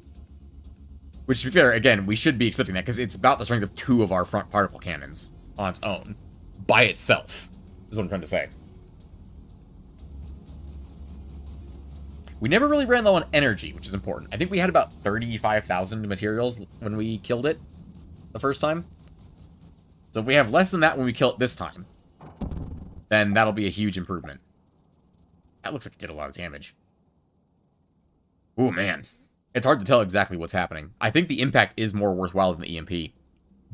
Which, to be fair, again, we should be expecting that, because it's about the strength of 2 of our front particle cannons on its own. By itself, is what I'm trying to say. We never really ran low on energy, which is important. I think we had about 35,000 materials when we killed it the first time. So if we have less than that when we kill it this time, then that'll be a huge improvement. That looks like it did a lot of damage. Ooh, man. It's hard to tell exactly what's happening. I think the impact is more worthwhile than the EMP.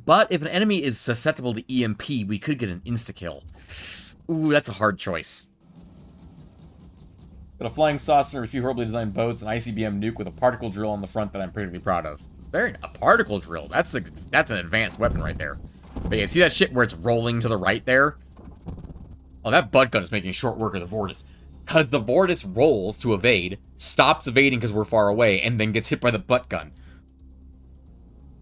But if an enemy is susceptible to EMP, we could get an insta-kill. Ooh, that's a hard choice. Got a flying saucer, a few horribly designed boats, an ICBM nuke with a particle drill on the front that I'm particularly proud of. A particle drill. That's an advanced weapon right there. But yeah, see that shit where it's rolling to the right there? Oh, that butt gun is making short work of the Vortis. Because the Vortis rolls to evade, stops evading because we're far away, and then gets hit by the butt gun.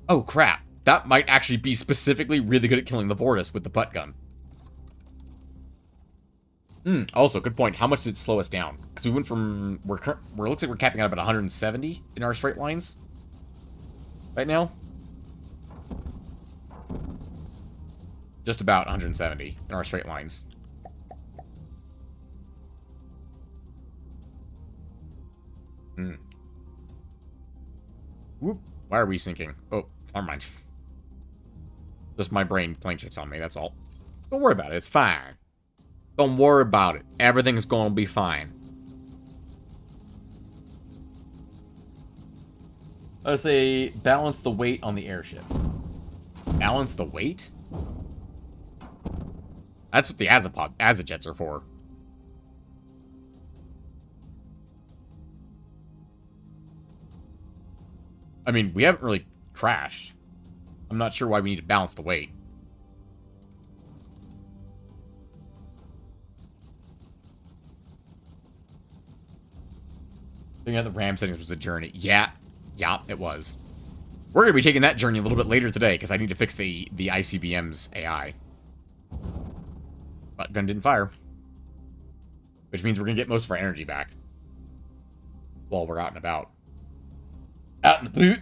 Oh, crap. That might actually be specifically really good at killing the Vortis with the butt gun. Also, good point. How much did it slow us down? Because we went from... We're looks like we're capping out about 170 in our straight lines right now. Just about 170 in our straight lines. Whoop. Why are we sinking? Oh, never mind. Just my brain playing tricks on me, that's all. Don't worry about it, it's fine. Don't worry about it. Everything's gonna be fine. Let's say, balance the weight on the airship. Balance the weight? That's what the Azajets are for. I mean, we haven't really crashed. I'm not sure why we need to balance the weight. Thinking out the RAM settings was a journey. Yeah, it was. We're going to be taking that journey a little bit later today, because I need to fix the ICBM's AI. But gun didn't fire. Which means we're going to get most of our energy back. While we're out and about. Out in the boot.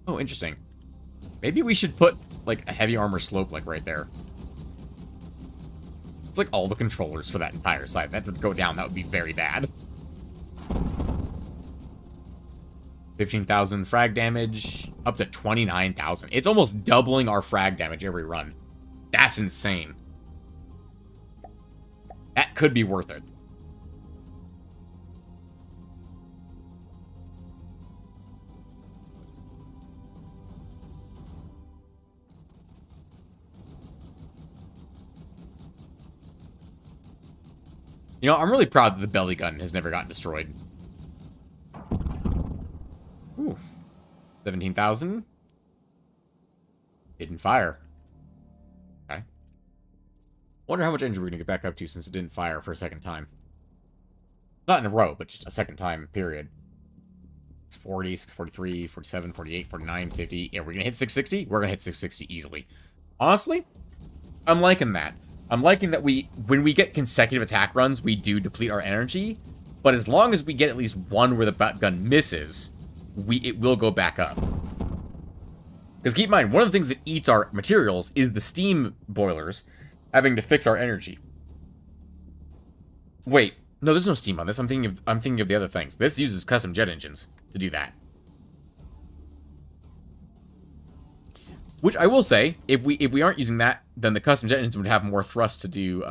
Oh, interesting. Maybe we should put, like, a heavy armor slope, like, right there. It's like all the controllers for that entire side. That would go down. That would be very bad. 15,000 frag damage. Up to 29,000. It's almost doubling our frag damage every run. That's insane. That could be worth it. You know, I'm really proud that the belly gun has never gotten destroyed. Ooh. 17,000. Didn't fire. Okay. Wonder how much energy we're going to get back up to since it didn't fire for a second time. Not in a row, but just a second time, period. 640, 643, 47, 48, 49, 50. Yeah, we're going to hit 660? We're going to hit 660 easily. Honestly, I'm liking that. I'm liking that when we get consecutive attack runs, we do deplete our energy. But as long as we get at least one where the butt gun misses, it will go back up. Because keep in mind, one of the things that eats our materials is the steam boilers having to fix our energy. Wait, no, there's no steam on this. I'm thinking of the other things. This uses custom jet engines to do that. Which I will say, if we aren't using that, then the custom jet engines would have more thrust to do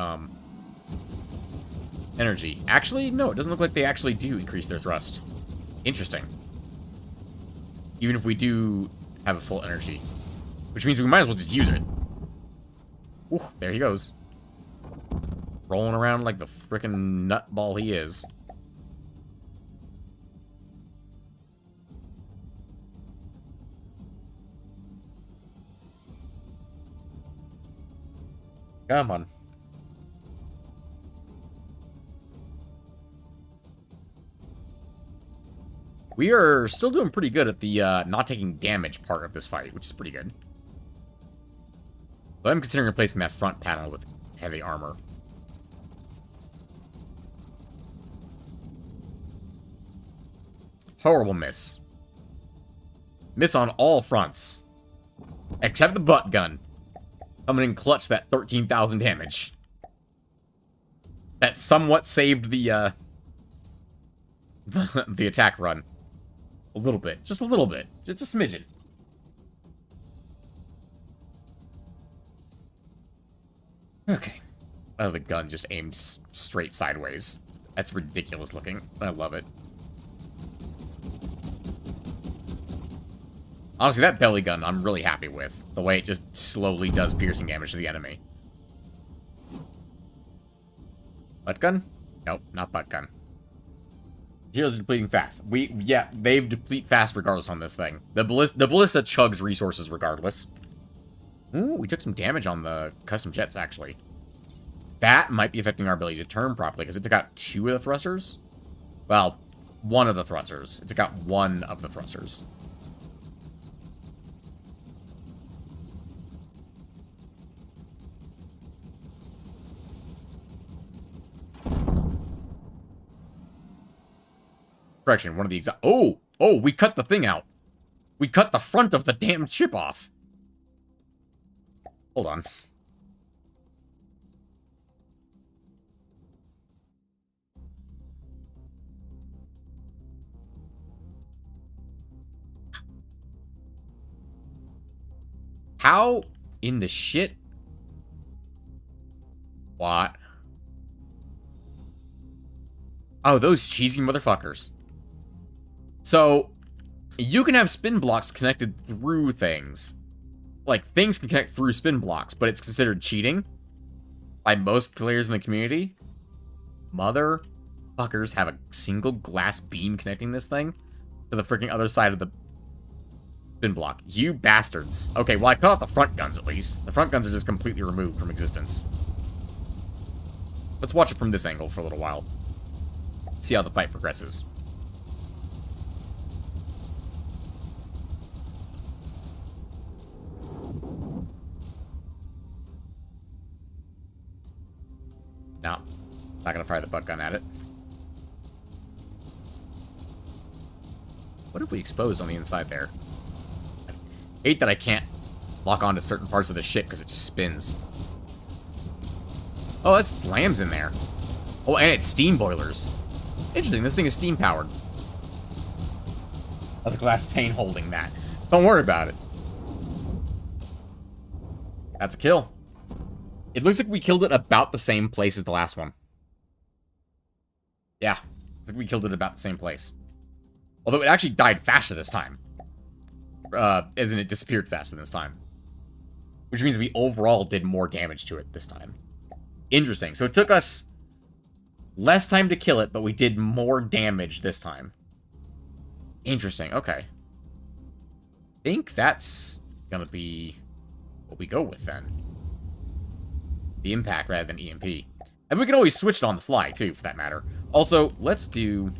energy. Actually, no, it doesn't look like they actually do increase their thrust. Interesting. Even if we do have a full energy. Which means we might as well just use it. Ooh, there he goes. Rolling around like the frickin' nutball he is. Come on. We are still doing pretty good at the not taking damage part of this fight, which is pretty good. But I'm considering replacing that front panel with heavy armor. Horrible miss. Miss on all fronts. Except the butt gun. Coming in clutch for that 13,000 damage. That somewhat saved the the attack run. A little bit. Just a little bit. Just a smidgen. Okay. Oh, the gun just aimed straight sideways. That's ridiculous looking. I love it. Honestly, that belly gun I'm really happy with. The way it just slowly does piercing damage to the enemy. Butt gun? Nope, not butt gun. Geo's depleting fast. Yeah, they deplete fast regardless on this thing. The ballista chugs resources regardless. Ooh, we took some damage on the custom jets, actually. That might be affecting our ability to turn properly, because it took out 2 of the thrusters. Well, one of the thrusters. It's got one of the thrusters. Correction, one of the exact... Oh! Oh, we cut the thing out. We cut the front of the damn chip off. Hold on. How in the shit? What? Oh, those cheesy motherfuckers. So, you can have spin blocks connected through things. Like, things can connect through spin blocks, but it's considered cheating by most players in the community. Motherfuckers have a single glass beam connecting this thing to the freaking other side of the spin block. You bastards. Okay, well, I cut off the front guns, at least. The front guns are just completely removed from existence. Let's watch it from this angle for a little while. See how the fight progresses. No. Not gonna fire the butt gun at it. What have we exposed on the inside there? I hate that I can't lock onto certain parts of the ship because it just spins. Oh, that's lambs in there. Oh, and it's steam boilers. Interesting, this thing is steam powered. That's a glass pane holding that. Don't worry about it. That's a kill. It looks like we killed it about the same place as the last one. Yeah, looks like we killed it about the same place. Although it actually died faster this time. As in it disappeared faster this time. Which means we overall did more damage to it this time. Interesting. So it took us less time to kill it, but we did more damage this time. Interesting. Okay. I think that's gonna be what we go with then. The impact rather than EMP. And we can always switch it on the fly, too, for that matter. Also, let's do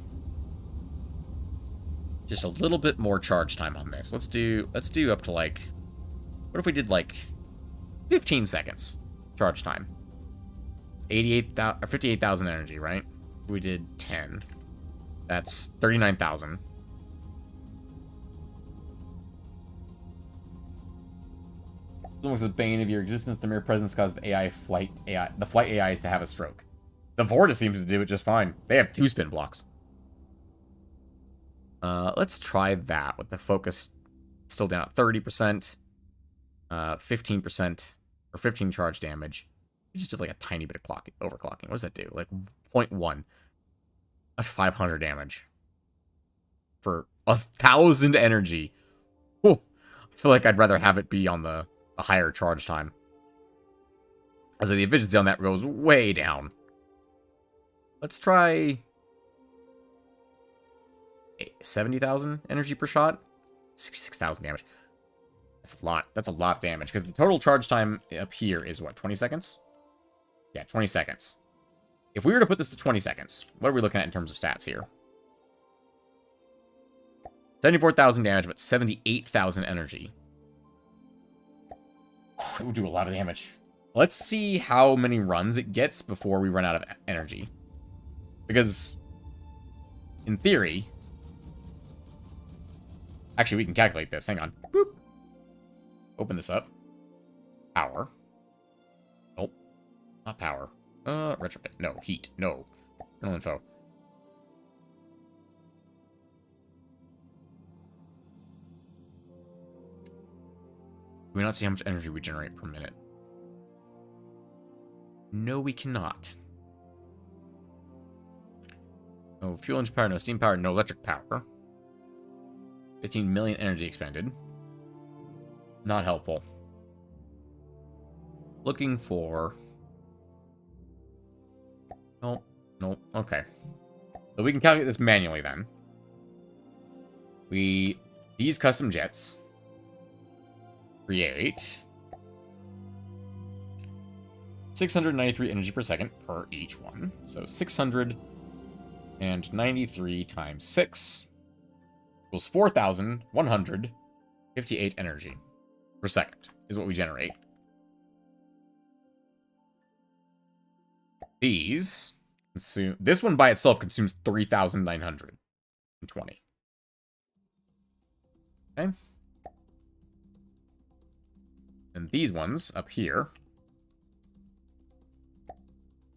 just a little bit more charge time on this. Let's do up to, like, what if we did, like, 15 seconds charge time? 58,000 energy, right? We did 10. That's 39,000. Almost the bane of your existence. The mere presence caused the flight AI to have a stroke. The Vorta seems to do it just fine. They have 2 spin blocks. Let's try that with the focus still down at 30%, 15%, or 15 charge damage. We just did like a tiny bit of overclocking. What does that do? Like 0.1. That's 500 damage. For 1,000 energy. Whew. I feel like I'd rather have it be on the higher charge time. As the efficiency on that goes way down. Let's try 70,000 energy per shot. 66,000 damage. That's a lot. That's a lot of damage. Because the total charge time up here is what, 20 seconds? Yeah, 20 seconds. If we were to put this to 20 seconds, what are we looking at in terms of stats here? 74,000 damage, but 78,000 energy. It would do a lot of damage. Let's see how many runs it gets before we run out of energy. Because, in theory... Actually, we can calculate this. Hang on. Boop. Open this up. Power. Nope. Not power. Retrofit. No. Heat. No. No info. Do we not see how much energy we generate per minute? No, we cannot. No fuel engine power, no steam power, no electric power. 15 million energy expended. Not helpful. Looking for... Nope. Nope. Okay. So we can calculate this manually then. These custom jets create 693 energy per second per each one. So 600 And 93 times 6 equals 4,158 energy per second is what we generate. These consume... This one by itself consumes 3,920. Okay. And these ones up here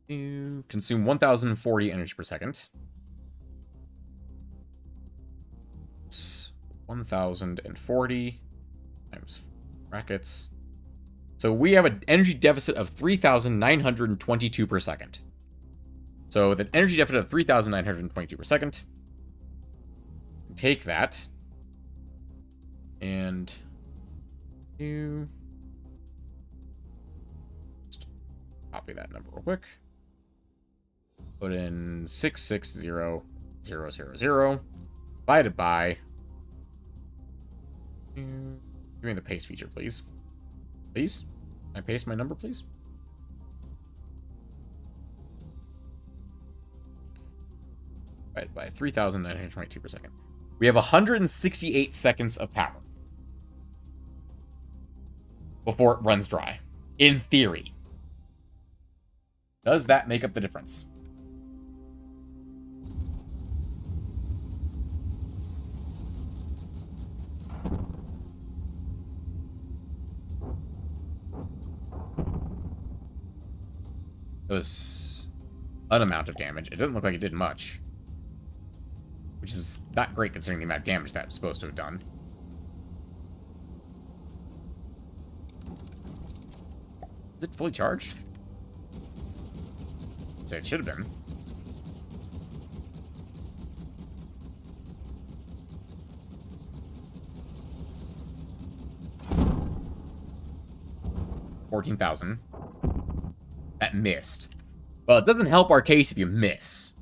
consume 1,040 energy per second. 1,040 times brackets. So we have an energy deficit of 3,922 per second. So with an energy deficit of 3,922 per second, take that and just copy that number real quick. Put in 660,000 divided by... Give me the paste feature, please. Please? Can I paste my number, please? Divided by 3,922 per second. We have 168 seconds of power before it runs dry. In theory. Does that make up the difference? It was an amount of damage. It doesn't look like it did much. Which is not great considering the amount of damage that was supposed to have done. Is it fully charged? It should have been. $14,000. That missed. Well, it doesn't help our case if you miss.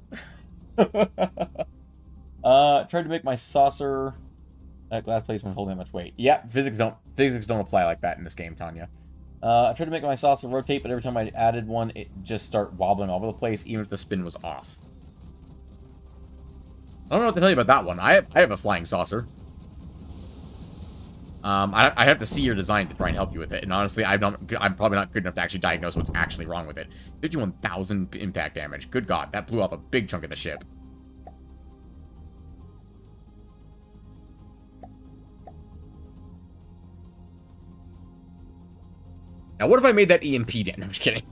Tried to make my saucer... That glass placement holding that much weight. Yeah, physics don't apply like that in this game, Tanya. I tried to make my saucer rotate, but every time I added one, it just started wobbling all over the place, even if the spin was off. I don't know what to tell you about that one. I have a flying saucer. I have to see your design to try and help you with it. And honestly, I'm probably not good enough to actually diagnose what's actually wrong with it. 51,000 impact damage. Good God, that blew off a big chunk of the ship. Now, what if I made that EMP damage? I'm just kidding.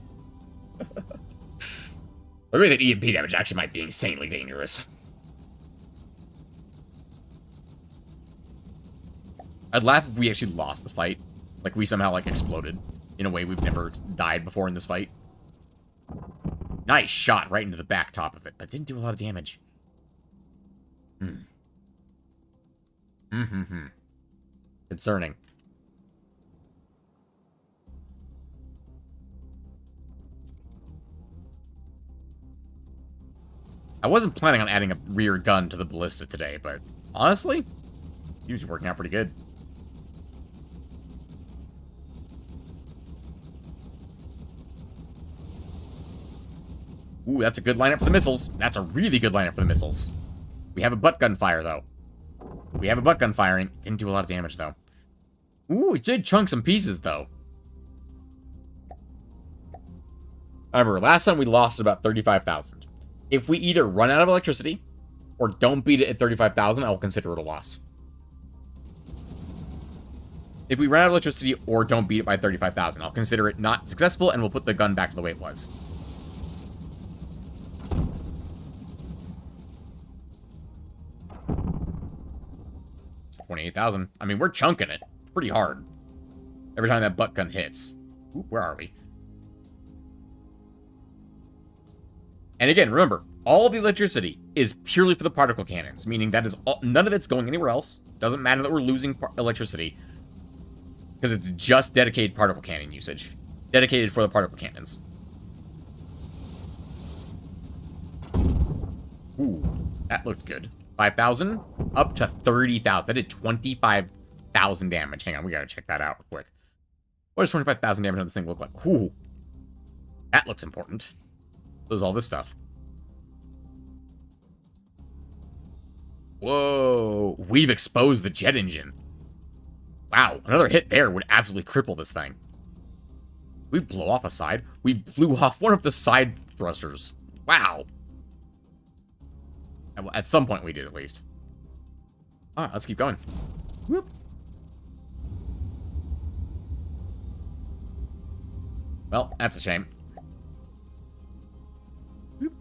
I made that EMP damage actually might be insanely dangerous. I'd laugh if we actually lost the fight. Like, we somehow, like, exploded in a way we've never died before in this fight. Nice shot right into the back top of it, but didn't do a lot of damage. Concerning. I wasn't planning on adding a rear gun to the ballista today, but honestly, he was working out pretty good. Ooh, that's a good lineup for the missiles. That's a really good lineup for the missiles. We have a butt gun fire, though. We have a butt gun firing. Didn't do a lot of damage, though. Ooh, it did chunk some pieces, though. I remember, last time we lost about 35,000. If we either run out of electricity or don't beat it at 35,000, I will consider it a loss. If we run out of electricity or don't beat it by 35,000, I'll consider it not successful and we'll put the gun back to the way it was. $28,000. I mean, we're chunking it pretty hard every time that butt gun hits. Ooh, where are we? And again, remember, all of the electricity is purely for the particle cannons, meaning that is none of it's going anywhere else. Doesn't matter that we're losing electricity, because it's just dedicated particle cannon usage. Dedicated for the particle cannons. Ooh, that looked good. 5,000 up to 30,000. That did 25,000 damage. Hang on, we gotta check that out real quick. What does 25,000 damage on this thing look like? Ooh, that looks important. So does all this stuff. Whoa. We've exposed the jet engine. Wow. Another hit there would absolutely cripple this thing. We blow off a side? We blew off one of the side thrusters. Wow. At some point we did, at least. Alright, let's keep going. Whoop. Well, that's a shame. Whoop.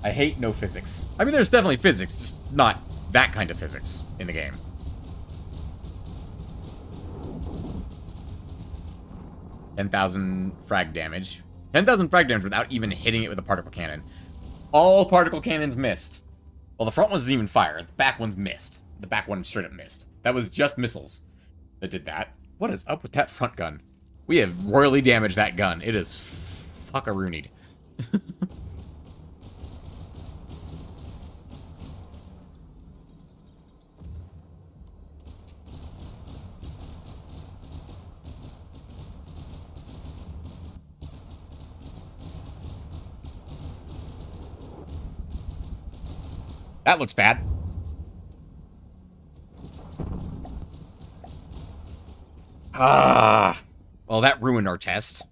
I hate no physics. I mean, there's definitely physics, just not that kind of physics in the game. $10,000 frag damage. 10,000 frag damage without even hitting it with a particle cannon. All particle cannons missed. Well, the front ones didn't even fire. The back ones missed. The back one straight up missed. That was just missiles that did that. What is up with that front gun? We have royally damaged that gun. It is fuckaroonied. That looks bad. Ah. Well, that ruined our test.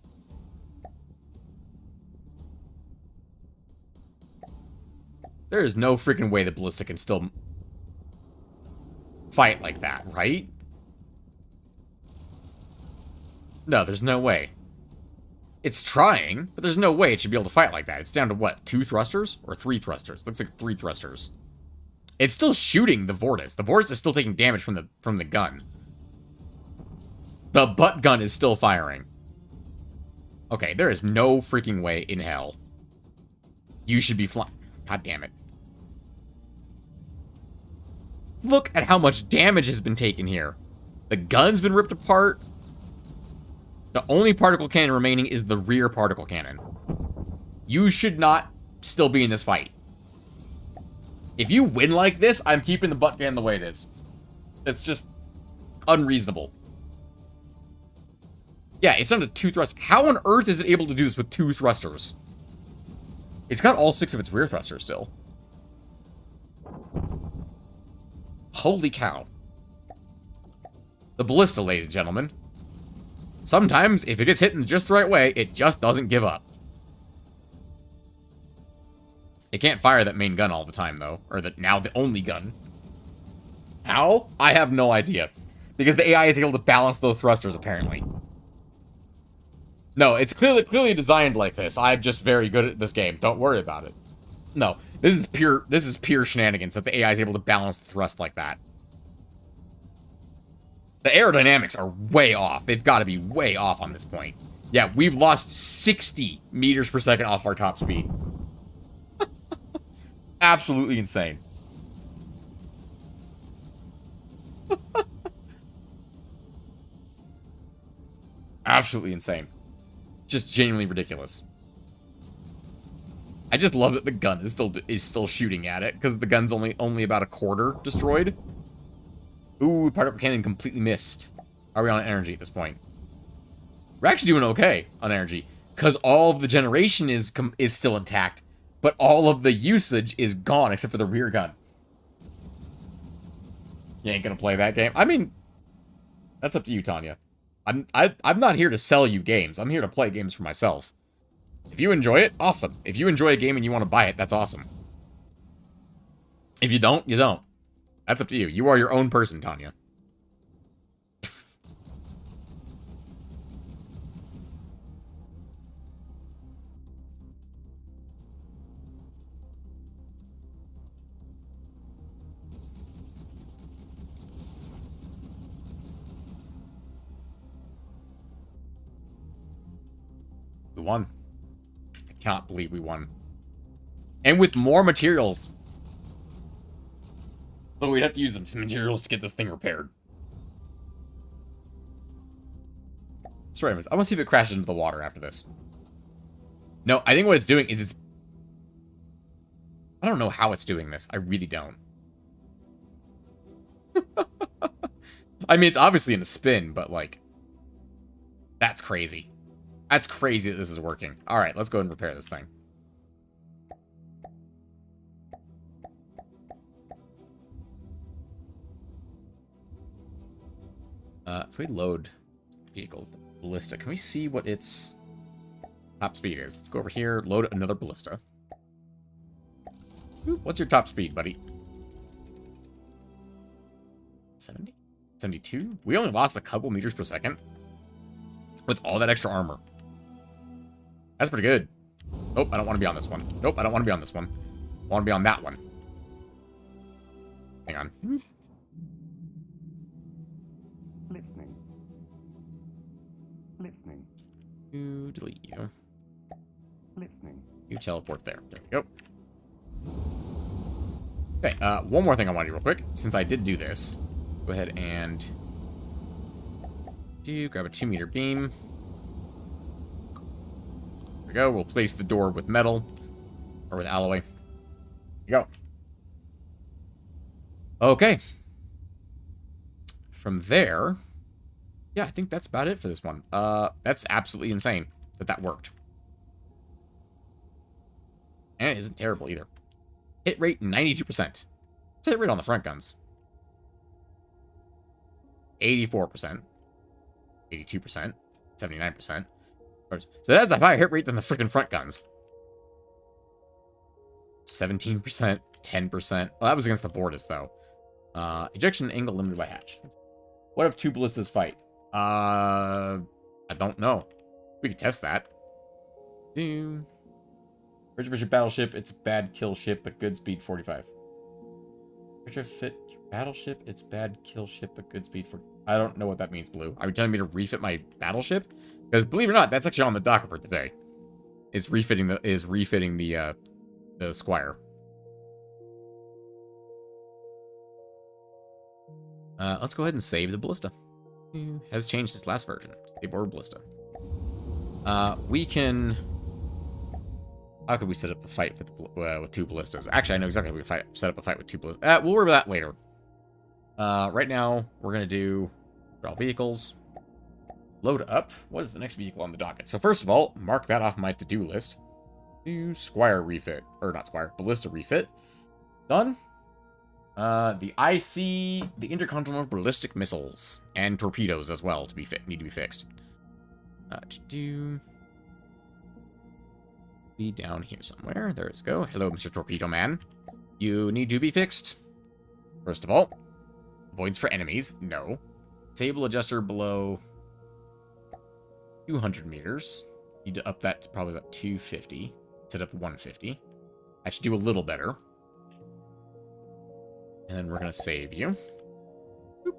There is no freaking way the ballista can still fight like that, right? No, there's no way. It's trying, but there's no way it should be able to fight like that. It's down to what? 2 thrusters? Or 3 thrusters? Looks like 3 thrusters. It's still shooting the Vortis. The Vortis is still taking damage from the gun. The butt gun is still firing. Okay, there is no freaking way in hell you should be flying. God damn it. Look at how much damage has been taken here. The gun's been ripped apart. The only particle cannon remaining is the rear particle cannon. You should not still be in this fight. If you win like this, I'm keeping the butt gun the way it is. It's just unreasonable. Yeah, it's down to 2 thrusters. How on earth is it able to do this with 2 thrusters? It's got all 6 of its rear thrusters still. Holy cow. The ballista, ladies and gentlemen. Sometimes, if it gets hit in just the right way, it just doesn't give up. It can't fire that main gun all the time, though. Or now the only gun. How? I have no idea. Because the AI is able to balance those thrusters, apparently. No, it's clearly designed like this. I'm just very good at this game. Don't worry about it. No, this is pure shenanigans that the AI is able to balance the thrust like that. The aerodynamics are way off. They've got to be way off on this point. Yeah, we've lost 60 meters per second off our top speed. Absolutely insane. Absolutely insane. Just genuinely ridiculous. I just love that the gun is still shooting at it, because the gun's only about a quarter destroyed. Ooh, particle cannon completely missed. Are we on energy at this point? We're actually doing okay on energy, because all of the generation is still intact, but all of the usage is gone except for the rear gun. You ain't gonna play that game? I mean, that's up to you, Tanya. I'm not here to sell you games. I'm here to play games for myself. If you enjoy it, awesome. If you enjoy a game and you want to buy it, that's awesome. If you don't, you don't. That's up to you. You are your own person, Tanya. We won. I cannot believe we won. And with more materials. But we'd have to use some materials to get this thing repaired. Sorry, I want to see if it crashes into the water after this. No, I think what it's doing is it's... I don't know how it's doing this. I really don't. I mean, it's obviously in a spin, but, like... That's crazy. That's crazy that this is working. All right, let's go ahead and repair this thing. If we load vehicle ballista, can we see what its top speed is? Let's go over here, load another ballista. Ooh, what's your top speed, buddy? 70? 72? We only lost a couple meters per second with all that extra armor. That's pretty good. Nope, I don't want to be on this one. Nope, I don't want to be on this one. I want to be on that one. Hang on. Listening. You delete you. Listening. You teleport there. There we go. Okay, one more thing I want to do real quick. Since I did do this, go ahead and grab a 2-meter beam. There we go. We'll place the door with metal or with alloy. There you go. Okay. From there, yeah, I think that's about it for this one. That's absolutely insane that that worked. And it isn't terrible either. Hit rate 92%. What's hit rate on the front guns? 84%. 82%. 79%. So that's a higher hit rate than the freaking front guns. 17%. 10%. Well, that was against the Vortis, though. Ejection angle limited by hatch. What if 2 ballistas fight? I don't know. We could test that. Retrofit battleship, it's a bad kill ship, but good speed 45. Retrofit battleship, it's bad kill ship, but good speed 45. I don't know what that means, Blue. Are you telling me to refit my battleship? Because believe it or not, that's actually on the docket for today. Is refitting the Squire. Let's go ahead and save the ballista. Has changed since last version. Save or ballista. We can. How could we set up a fight with 2 ballistas? Actually, I know exactly how we set up a fight with 2 ballistas. We'll worry about that later. Right now, we're gonna do draw vehicles. Load up. What is the next vehicle on the docket? So first of all, mark that off my to-do list. Do Squire refit. Or not Squire, Ballista refit. Done. The IC, the intercontinental ballistic missiles, and torpedoes as well need to be fixed. Be down here somewhere. There we go. Hello, Mr. Torpedo Man. You need to be fixed. First of all, voids for enemies. No. Table adjuster below 200 meters. Need to up that to probably about 250. Set up 150. I should do a little better. And then we're going to save you. Boop.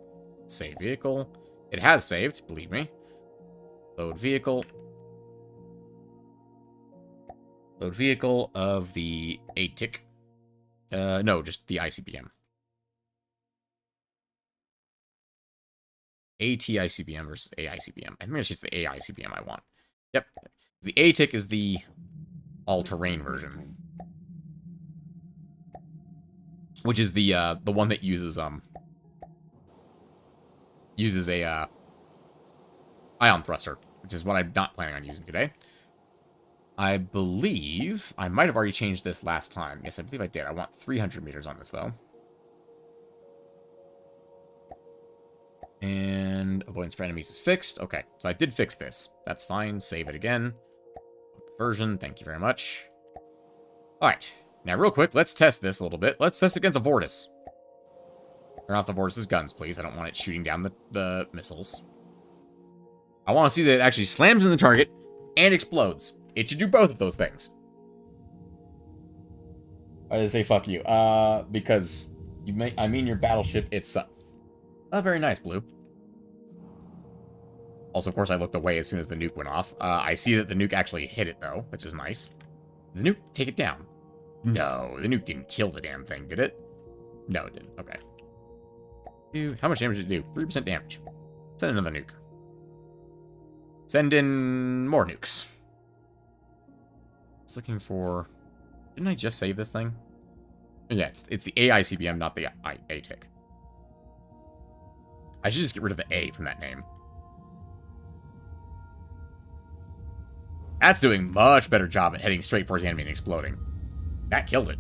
Save vehicle. It has saved, believe me. Load vehicle. Load vehicle of the ATIC. No, just the ICBM. ATICBM versus AICBM. I think it's just the AICBM I want. Yep. The ATIC is the all-terrain version. Which is the one that uses a ion thruster, which is what I'm not planning on using today. I believe I might have already changed this last time. Yes, I believe I did. I want 300 meters on this though. And avoidance for enemies is fixed. Okay, so I did fix this. That's fine. Save it again. Version. Thank you very much. All right. Now, real quick, let's test this a little bit. Let's test against a Vortis. Turn off the Vortis' guns, please. I don't want it shooting down the missiles. I want to see that it actually slams in the target and explodes. It should do both of those things. Why did I say fuck you? Because I mean your battleship itself. Not very nice, Blue. Also, of course, I looked away as soon as the nuke went off. I see that the nuke actually hit it, though, which is nice. Did the nuke take it down? No, the nuke didn't kill the damn thing, did it? No, it didn't. Okay. How much damage did it do? 3% damage. Send another nuke. Send in more nukes. I was looking for... Didn't I just save this thing? Yeah, it's the AICBM, not the ATIC. I should just get rid of the A from that name. That's doing much better job at heading straight for his enemy and exploding. That killed it.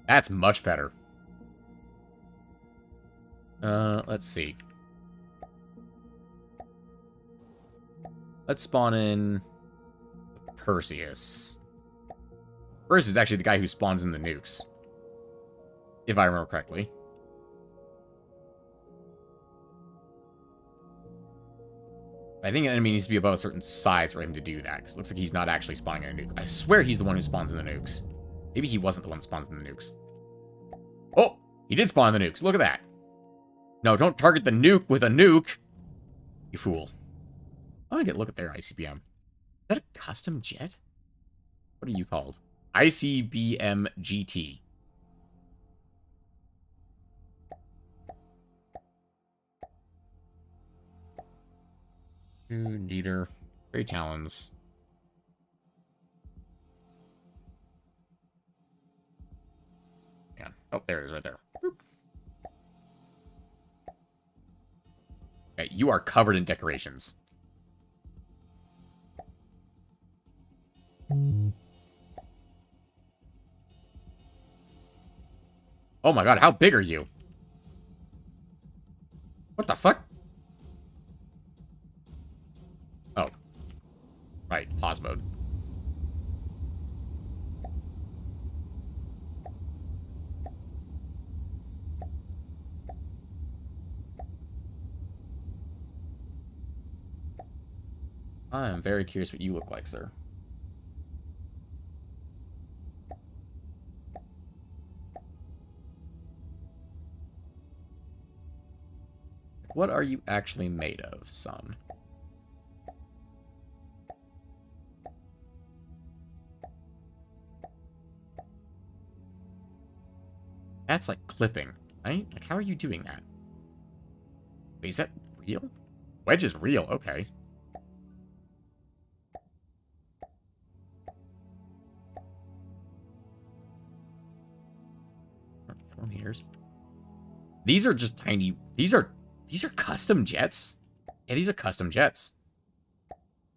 That's much better. Let's see. Let's spawn in Perseus. Perseus is actually the guy who spawns in the nukes. If I remember correctly. I think an enemy needs to be above a certain size for him to do that, because it looks like he's not actually spawning in a nuke. I swear he's the one who spawns in the nukes. Maybe he wasn't the one that spawns in the nukes. Oh! He did spawn in the nukes. Look at that. No, don't target the nuke with a nuke. You fool. I want to get a look at their ICBM. Is that a custom jet? What are you called? ICBM GT. Leader. Great talons. Yeah. Oh, there it is right there. Boop. Okay, you are covered in decorations. Oh my god, how big are you? What the fuck? Oh. Right, pause mode. I am very curious what you look like, sir. What are you actually made of, son? That's like clipping, right? Like, how are you doing that? Wait, is that real? Wedge is real, okay. 4 meters. These are just tiny. These are custom jets? Yeah, these are custom jets.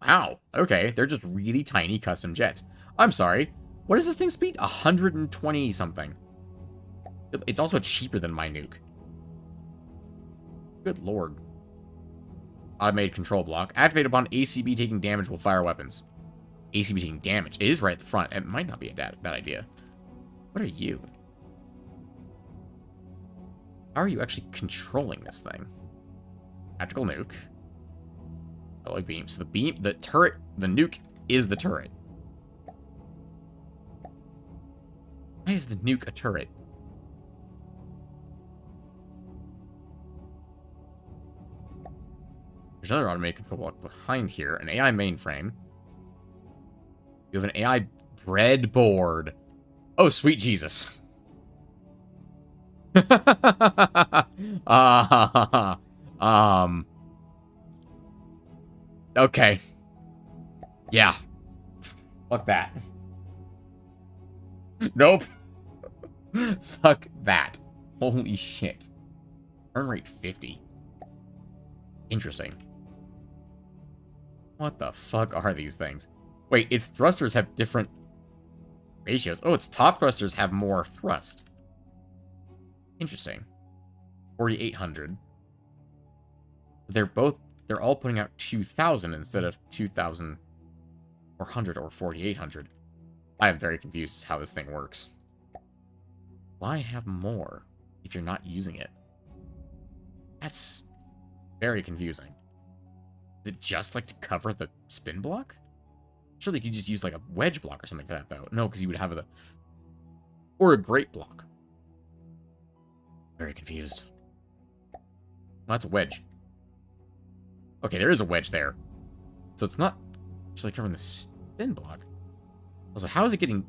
Wow. Okay, they're just really tiny custom jets. I'm sorry. What does this thing speed? 120 something. It's also cheaper than my nuke. Good lord. Automated control block. Activate upon ACB taking damage will fire weapons. ACB taking damage. It is right at the front. It might not be a bad idea. What are you? How are you actually controlling this thing? Tactical nuke. Alloy beam. So the turret, the nuke is the turret. Why is the nuke a turret? There's another automated control block behind here. An AI mainframe. You have an AI breadboard. Oh, sweet Jesus. Okay. Yeah. Fuck that. Nope. Fuck that. Holy shit. Burn rate 50. Interesting. What the fuck are these things? Wait, its thrusters have different ratios. Oh, its top thrusters have more thrust. Interesting. 4,800. They're all putting out 2,000 instead of 2,400 or 4,800. I am very confused as to how this thing works. Why have more if you're not using it? That's very confusing. Is it just like to cover the spin block? Surely you could just use like a wedge block or something like that, though. No, because you would have or a great block. Very confused. Well, that's a wedge. Okay, there is a wedge there. So it's not actually covering the spin block. Also, how is it getting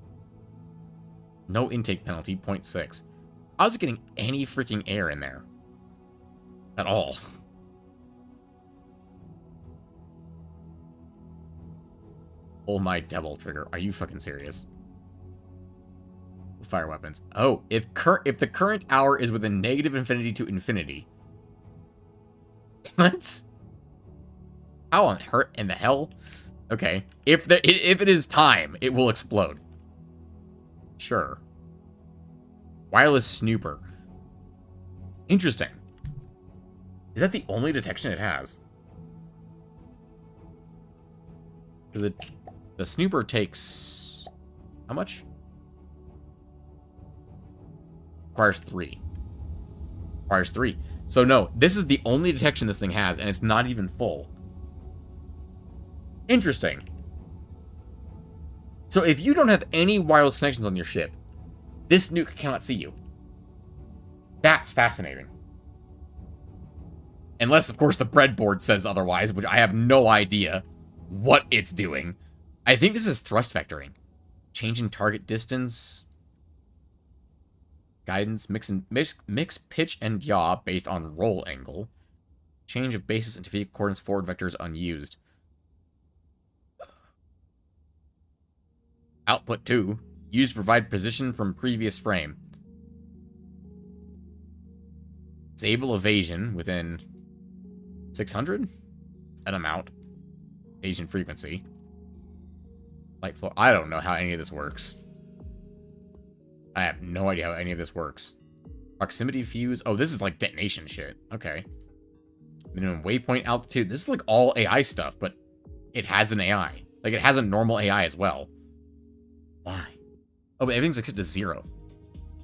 no intake penalty, 0.6? How is it getting any freaking air in there? At all. Oh my devil trigger. Are you fucking serious? Fire weapons. Oh, if the current hour is within negative infinity to infinity. What? How on hurt in the hell? Okay. If it is time, it will explode. Sure. Wireless snooper. Interesting. Is that the only detection it has? Because the snooper takes... How much? Requires 3. Requires 3. So no, this is the only detection this thing has, and it's not even full. Interesting. So if you don't have any wireless connections on your ship, this nuke cannot see you. That's fascinating. Unless, of course, the breadboard says otherwise, which I have no idea what it's doing. I think this is thrust vectoring. Changing target distance. Guidance, mix pitch and yaw based on roll angle. Change of basis into vehicle coordinates forward vectors unused. Output 2. Used to provide position from previous frame. Disable evasion within 600? An amount. Evasion frequency. Light flow. I don't know how any of this works. I have no idea how any of this works. Proximity fuse. Oh, this is like detonation shit. Okay. Minimum waypoint altitude. This is like all AI stuff, but it has an AI. Like, it has a normal AI as well. Why? Oh, but everything's set to 0.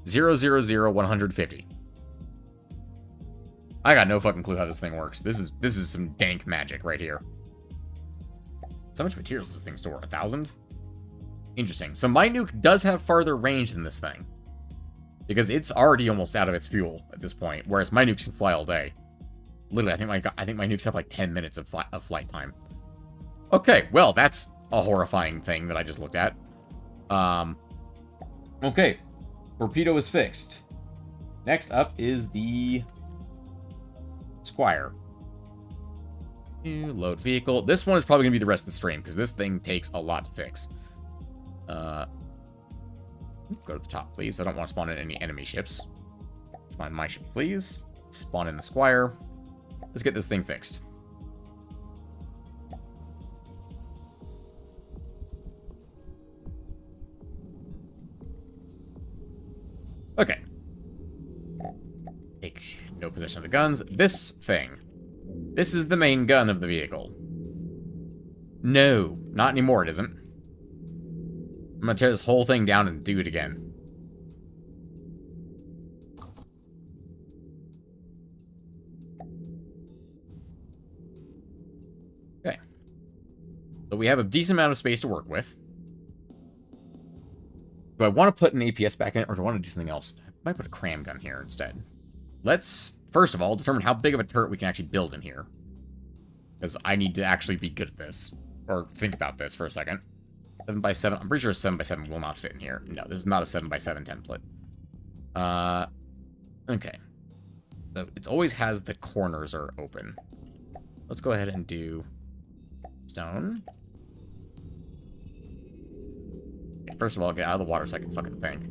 0, 0, 0, 150. I got no fucking clue how this thing works. This is some dank magic right here. So how much materials does this thing store? 1,000? Interesting. So my nuke does have farther range than this thing. Because it's already almost out of its fuel at this point, whereas my nukes can fly all day. Literally, I think my nukes have like 10 minutes of flight time. Okay, well, that's a horrifying thing that I just looked at. Okay. Torpedo is fixed. Next up is the Squire. Load vehicle. This one is probably going to be the rest of the stream, because this thing takes a lot to fix. Go to the top, please. I don't want to spawn in any enemy ships. Spawn in my ship, please. Spawn in the Squire. Let's get this thing fixed. Okay. Take no possession of the guns. This thing. This is the main gun of the vehicle. No, not anymore, it isn't. I'm gonna tear this whole thing down and do it again. Okay. So we have a decent amount of space to work with. Do I want to put an APS back in it, or do I want to do something else? I might put a cram gun here instead. Let's, first of all, determine how big of a turret we can actually build in here. Because I need to actually be good at this. Or think about this for a second. 7x7. I'm pretty sure a 7x7 will not fit in here. No, this is not a 7x7 template. Okay. So it always has the corners are open. Let's go ahead and do stone. Okay, first of all, get out of the water so I can fucking think.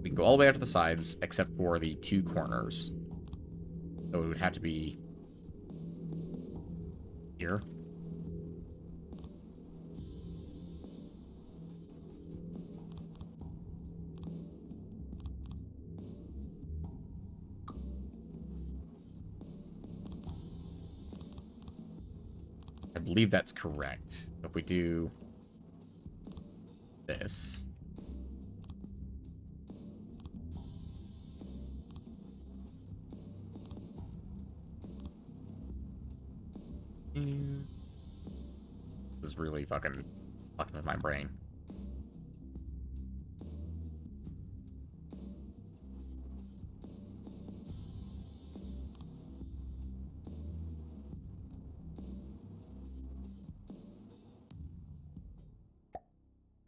We can go all the way out to the sides, except for the 2 corners. So it would have to be here. I believe that's correct. If we do this. This is really fucking with my brain.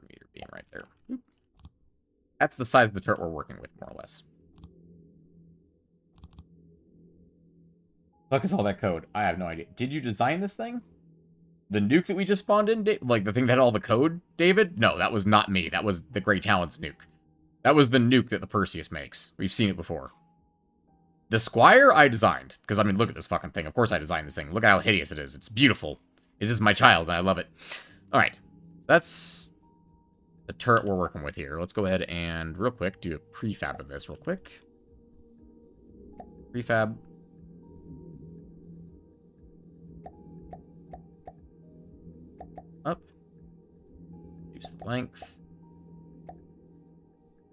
Meter beam right there. Oop. That's the size of the turret we're working with, more or less. Fuck is all that code? I have no idea. Did you design this thing? The nuke that we just spawned in? Like, the thing that had all the code, David? No, that was not me. That was the Grey Talon's nuke. That was the nuke that the Perseus makes. We've seen it before. The Squire I designed. Because, I mean, look at this fucking thing. Of course I designed this thing. Look at how hideous it is. It's beautiful. It is my child, and I love it. Alright. So that's the turret we're working with here. Let's go ahead and, real quick, do a prefab of this real quick. Prefab. Up. Reduce the length.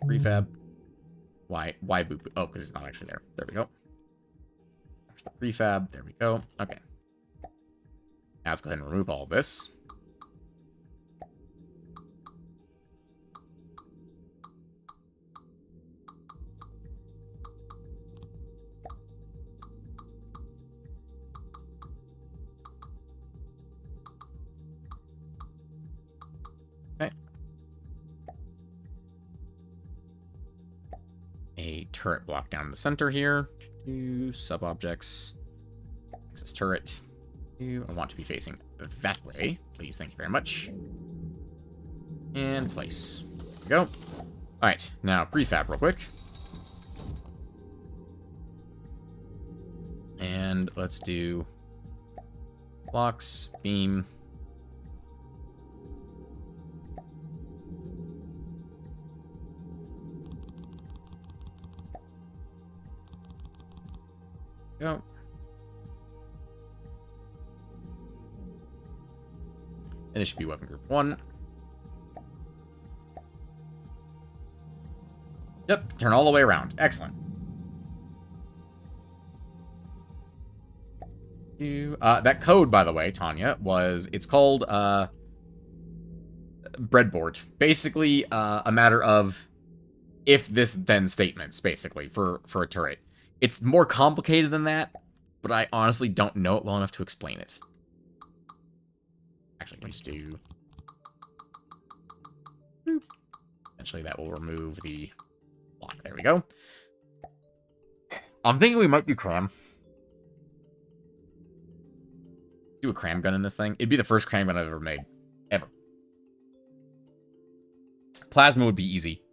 Prefab. Why boop? Oh, because it's not actually there. There we go. There's the prefab. There we go. Okay. Now let's go ahead and remove all of this. Okay. A turret block down in the center here. Two sub-objects. Access turret. I want to be facing that way. Please, thank you very much. And place. There we go. Alright, now prefab real quick. And let's do blocks, beam. Go. And this should be weapon group 1. Yep, turn all the way around. Excellent. That code, by the way, Tanya, it's called breadboard. Basically, a matter of if this then statements, basically, for a turret. It's more complicated than that, but I honestly don't know it well enough to explain it. Actually, let's do... Boop. Eventually that will remove the block. There we go. I'm thinking we might do cram. Do a cram gun in this thing. It'd be the first cram gun I've ever made. Ever. Plasma would be easy.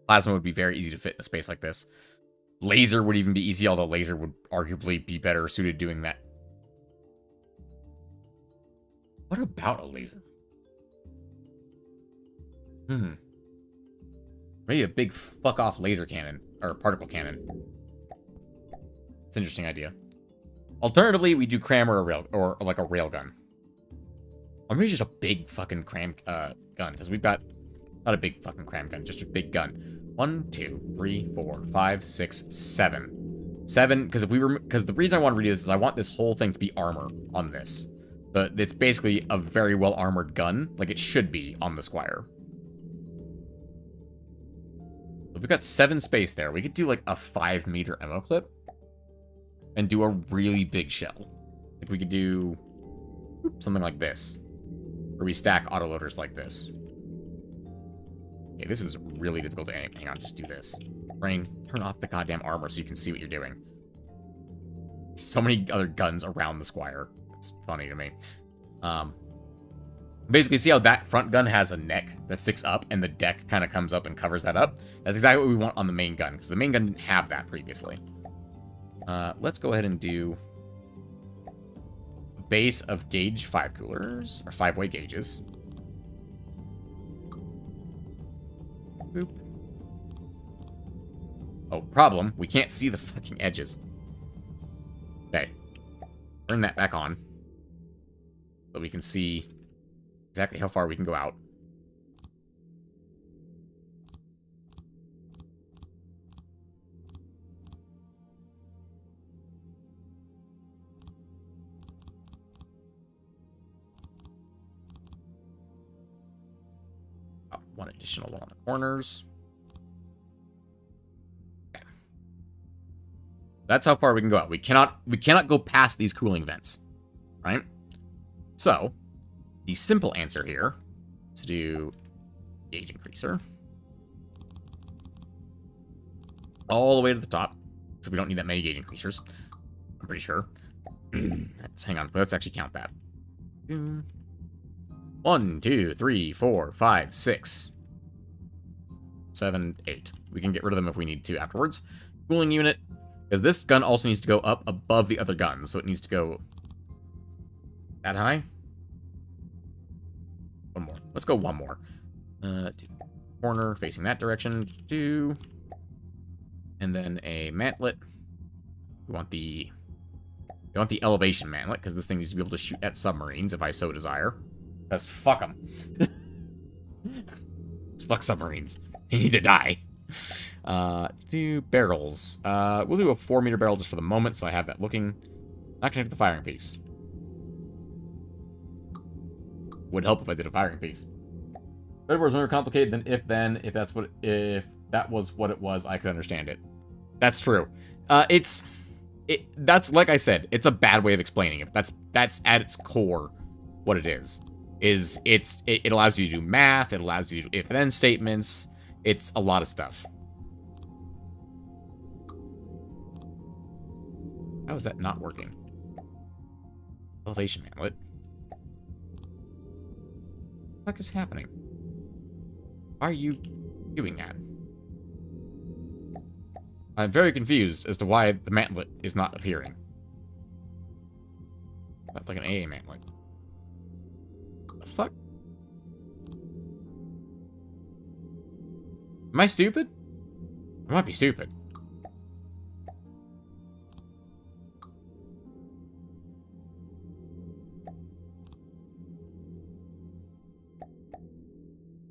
Plasma would be very easy to fit in a space like this. Laser would even be easy, although laser would arguably be better suited doing that. What about a laser? Maybe a big fuck-off laser cannon. Or particle cannon. It's an interesting idea. Alternatively, we do cram or a rail, or like a rail gun. Or maybe just a big fucking cram gun, because we've got not a big fucking cram gun, just a big gun. 1, 2, 3, 4, 5, 6, 7. 7, because the reason I want to redo this is I want this whole thing to be armor on this. But it's basically a very well armored gun, like it should be on the Squire. If we've got 7 space there, we could do like a 5-meter ammo clip and do a really big shell. Like we could do something like this, where we stack autoloaders like this. Okay, this is really difficult to aim. Hang on, just do this. Brain, turn off the goddamn armor so you can see what you're doing. So many other guns around the Squire. It's funny to me. Basically, see how that front gun has a neck that sticks up, and the deck kind of comes up and covers that up? That's exactly what we want on the main gun, because the main gun didn't have that previously. Let's go ahead and do a base of gauge 5 coolers, or 5-way gauges. Boop. Oh, problem. We can't see the fucking edges. Okay. Turn that back on. So we can see exactly how far we can go out. One additional one on the corners. Okay. That's how far we can go out. We cannot go past these cooling vents, right? So, the simple answer here is to do gauge increaser all the way to the top, so we don't need that many gauge increasers. I'm pretty sure. Hang on, let's actually count that. 1, 2, 3, 4, 5, 6, 7, 8. We can get rid of them if we need to afterwards. Cooling unit. Because this gun also needs to go up above the other guns, so it needs to go that high. One more. Let's go one more. Corner facing that direction. 2. And then a mantlet. We want the elevation mantlet, because this thing needs to be able to shoot at submarines if I so desire. Because fuck them. Fuck submarines. They need to die. Do barrels. We'll do a 4-meter barrel just for the moment, so I have that looking. Not connected to the firing piece. Would help if I did a firing piece. Metaphor is more complicated than if then. If that was what it was, I could understand it. That's true. That's like I said, it's a bad way of explaining it. That's at its core what it is. It allows you to do math, it allows you to do if-then statements. It's a lot of stuff. How is that not working? Elevation mantlet. What the fuck is happening? Why are you doing that? I'm very confused as to why the mantlet is not appearing. Not like an AA mantlet. What the fuck? Am I stupid? I might be stupid.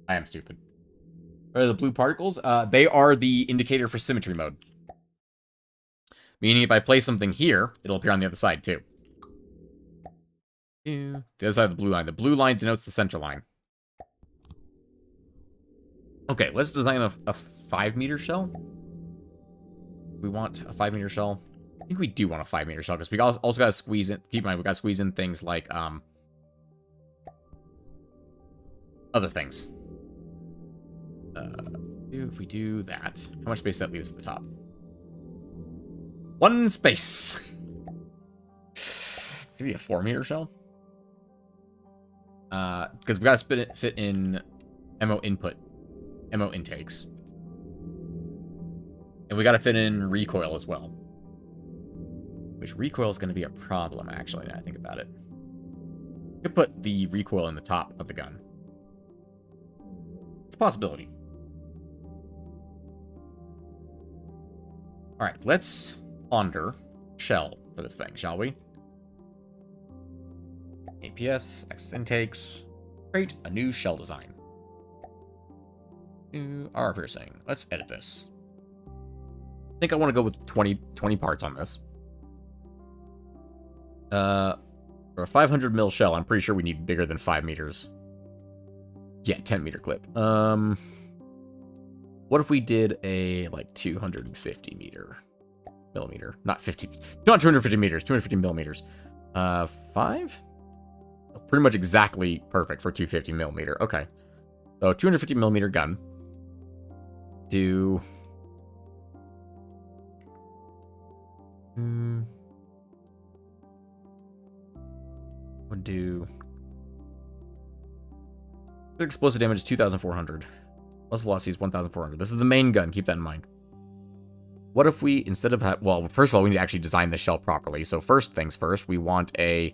I am stupid. What are the blue particles? They are the indicator for symmetry mode. Meaning if I place something here, it'll appear on the other side too. The other side of the blue line. The blue line denotes the center line. Okay, let's design a 5-meter shell. We want a 5-meter shell. I think we do want a 5-meter shell, because we also got to squeeze in. Keep in mind, we got to squeeze in things like other things. If we do that, how much space does that leave us at the top? 1 space. Maybe a 4-meter shell. Because we got to fit in MO intakes, and we got to fit in recoil as well. Which recoil is going to be a problem, actually. Now I think about it. We could put the recoil in the top of the gun. It's a possibility. All right, let's ponder shell for this thing, shall we? APS, access intakes, create a new shell design. New R piercing. Let's edit this. I think I want to go with 20 parts on this. For a 500 mil shell, I'm pretty sure we need bigger than 5 meters. Yeah, 10-meter clip. What if we did a, like, 250 millimeter? Not 50, not 250 meters, 250 millimeters. 5? Pretty much exactly perfect for 250 millimeter. Okay. So, 250 millimeter gun. Do... Would do... Explosive damage is 2,400. Muzzle velocity is 1,400. This is the main gun. Keep that in mind. What if we, instead of... well, first of all, we need to actually design the shell properly. So first things first, we want a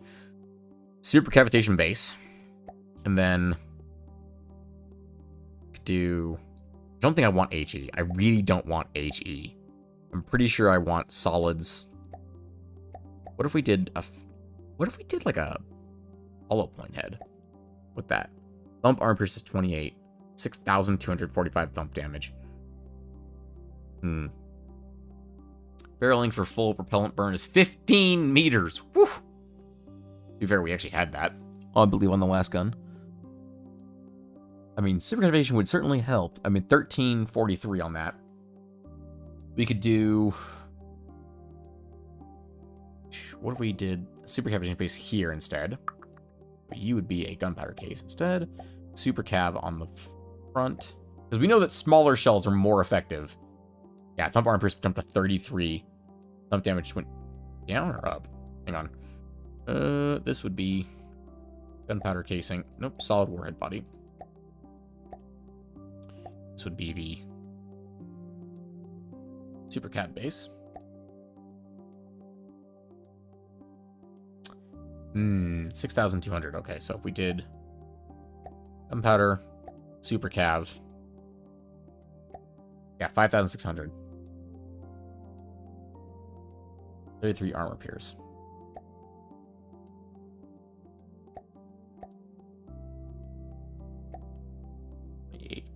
supercavitation base. And then... do... I don't think I want HE. I really don't want HE. I'm pretty sure I want solids. What if we did a... what if we did like a hollow point head with that? Thump arm pierce is 28. 6,245 thump damage. Barreling for full propellant burn is 15 meters. Woo! To be fair, we actually had that, I believe, on the last gun. I mean, supercavitation would certainly help. I mean, 1343 on that. We could do... what if we did supercavitation base here instead? You would be a gunpowder case instead. Super cav on the front. Because we know that smaller shells are more effective. Yeah, thump arm pierce jumped to 33. Thump damage went down or up? Hang on. This would be gunpowder casing. Nope, solid warhead body. This would be the super cav base. 6,200. Okay, so if we did gunpowder, super cav. Yeah, 5,600. 33 armor pierce.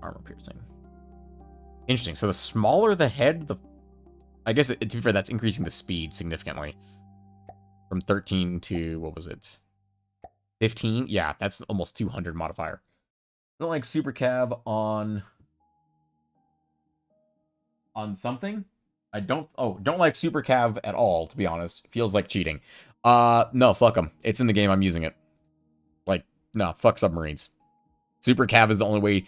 Armor piercing. Interesting. So the smaller the head, the... I guess, to be fair, that's increasing the speed significantly. From 13 to, what was it? 15? Yeah, that's almost 200 modifier. I don't like super cav on something. I don't... Oh, don't like super cav at all, to be honest. Feels like cheating. No, fuck them. It's in the game, I'm using it. Like, no, fuck submarines. Super cav is the only way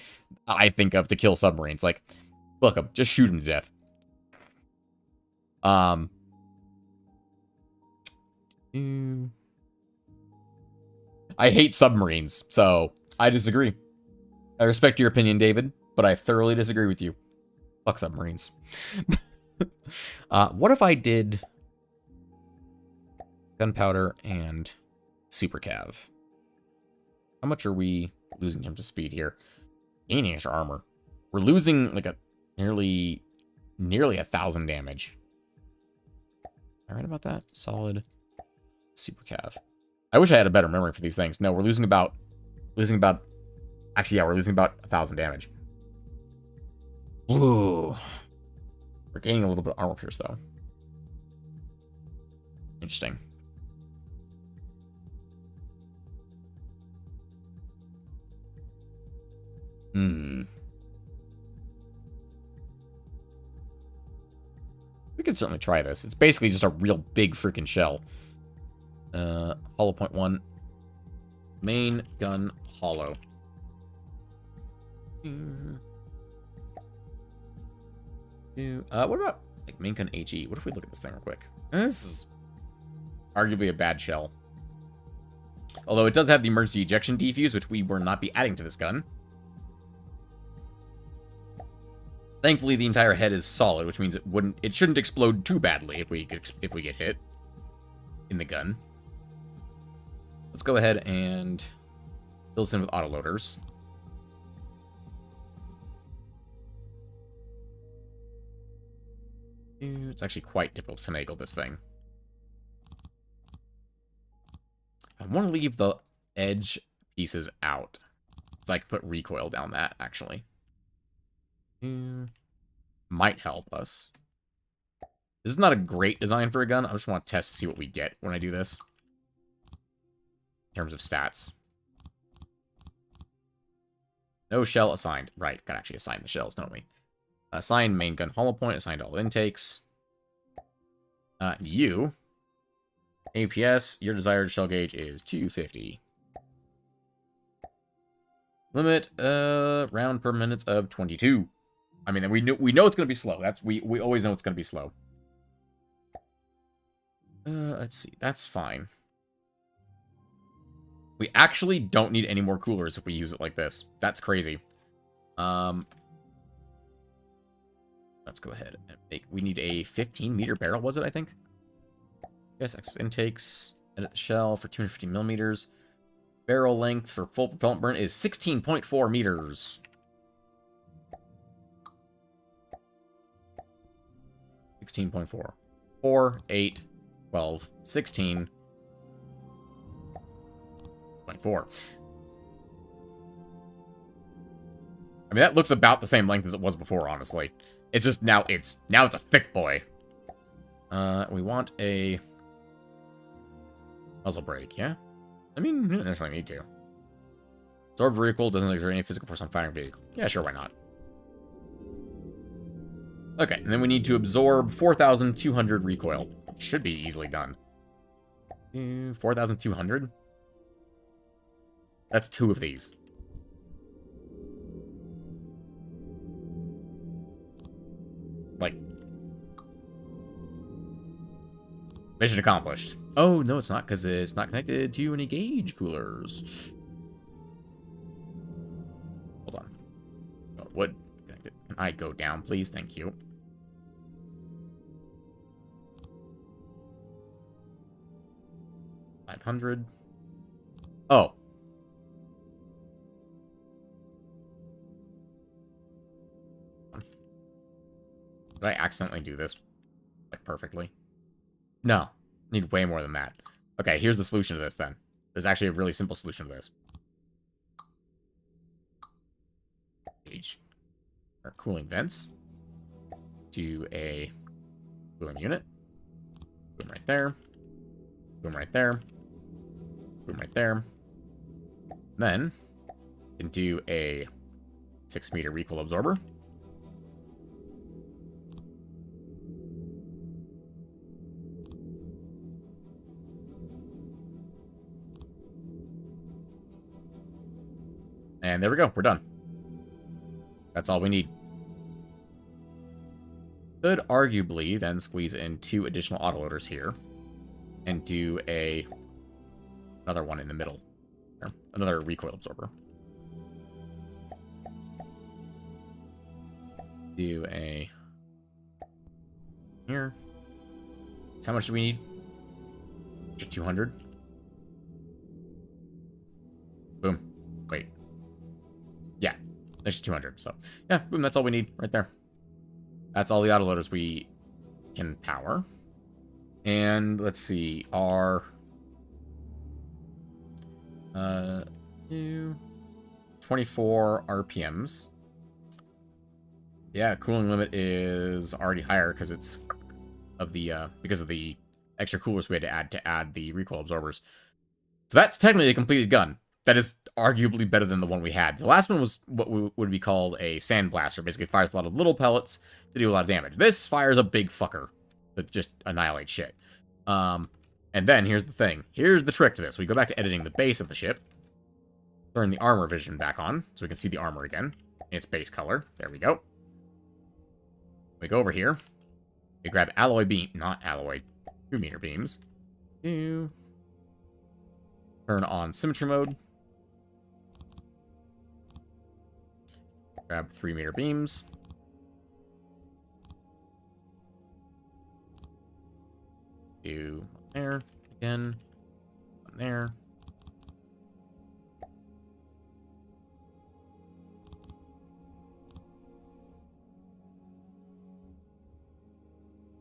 I think of to kill submarines. Like, fuck them. Just shoot them to death. I hate submarines, so I disagree. I respect your opinion, David, but I thoroughly disagree with you. Fuck submarines. What if I did gunpowder and super cav? How much are we losing in terms of speed here? Gaining extra armor. We're losing like a nearly 1,000 damage. Am I right about that? Solid super cav. I wish I had a better memory for these things. No, we're losing about actually, yeah, we're losing about 1,000 damage. Ooh. We're gaining a little bit of armor pierce though. Interesting. We could certainly try this. It's basically just a real big freaking shell. Hollow point 1. Main gun hollow. What about like main gun HE? What if we look at this thing real quick? This is arguably a bad shell. Although it does have the emergency ejection defuse, which we will not be adding to this gun. Thankfully, the entire head is solid, which means it shouldn't explode too badly if we get hit in the gun. Let's go ahead and fill this in with autoloaders. It's actually quite difficult to finagle this thing. I want to leave the edge pieces out, so I can put recoil down that, actually. Might help us. This is not a great design for a gun. I just want to test to see what we get when I do this. In terms of stats. No shell assigned. Right, gotta actually assign the shells, don't we? Assign main gun hollow point, assigned all intakes. You. APS, your desired shell gauge is 250. Limit, round per minutes of 22. I mean, we know it's gonna be slow. We always know it's gonna be slow. Let's see. That's fine. We actually don't need any more coolers if we use it like this. That's crazy. Let's go ahead and make... We need a 15-meter barrel, was it, I think? Yes, X intakes. Edit the shell for 250 millimeters. Barrel length for full propellant burn is 16.4 meters. 16.4. 4, 8, 12, 16... 24. I mean, that looks about the same length as it was before, honestly. It's just now it's a thick boy. We want a muzzle brake, yeah? I mean, we don't necessarily need to. Absorb vehicle doesn't exert any physical force on firing vehicle. Yeah, sure, why not? Okay, and then we need to absorb 4,200 recoil. Which should be easily done. 4,200? That's 2 of these. Like... Mission accomplished. Oh, no, it's not, because it's not connected to any gauge coolers. Hold on. Oh, wood. Connected. Can I go down, please? Thank you. $500. Oh. Did I accidentally do this? Like, perfectly? No. Need way more than that. Okay, here's the solution to this, then. There's actually a really simple solution to this. Page. Our cooling vents. To a cooling unit. Boom right there. Boom right there. Boom right there. Then, you can do a 6-meter recoil absorber. And there we go. We're done. That's all we need. Could arguably then squeeze in 2 additional autoloaders here. And do another one in the middle. Or another recoil absorber. Do a... Here. So how much do we need? 200. Boom. Wait. Yeah. There's 200. So, yeah. Boom. That's all we need right there. That's all the autoloaders we can power. And let's see. Our... 24 RPMs. Yeah, cooling limit is already higher because it's because of the extra coolers we had to add the recoil absorbers. So that's technically a completed gun. That is arguably better than the one we had. The last one was what would be called a sandblaster. Basically fires a lot of little pellets to do a lot of damage. This fires a big fucker that just annihilates shit. And then here's the thing. Here's the trick to this. We go back to editing the base of the ship. Turn the armor vision back on so we can see the armor again in its base color. There we go. We go over here. We grab alloy beam, not alloy, 2-meter beams. Turn on symmetry mode. Grab 3-meter beams. Do one there again. One there.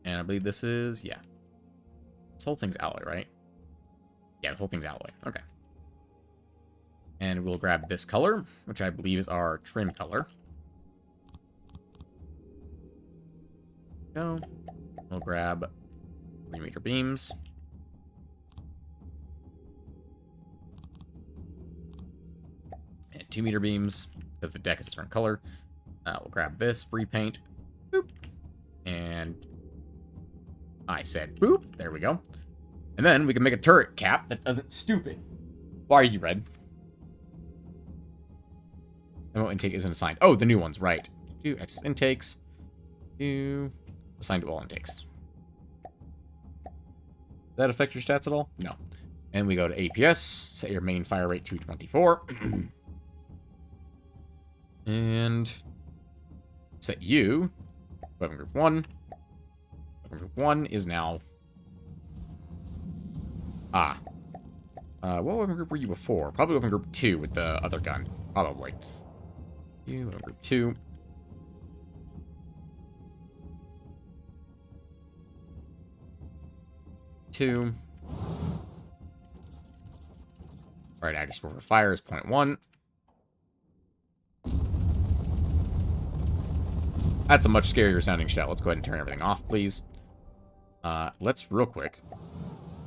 And I believe this is, yeah. This whole thing's alloy, right? Yeah, the whole thing's alloy. Okay. And we'll grab this color, which I believe is our trim color. Go. We'll grab 3-meter beams. And 2-meter beams, because the deck is a different color. We'll grab this, repaint. Boop. And I said boop. There we go. And then we can make a turret cap that doesn't stupid. Why are you red? Ammo intake isn't assigned. Oh, the new ones, right. 2 X intakes. 2 assigned to all intakes. Does that affect your stats at all? No. And we go to APS. Set your main fire rate to 24. And set you. Weapon group 1. Weapon group 1 is now... what weapon group were you before? Probably weapon group 2 with the other gun. Probably. You, weapon group 2. Alright, active score for fire is 0.1. That's a much scarier sounding shell. Let's go ahead and turn everything off, please. Let's real quick.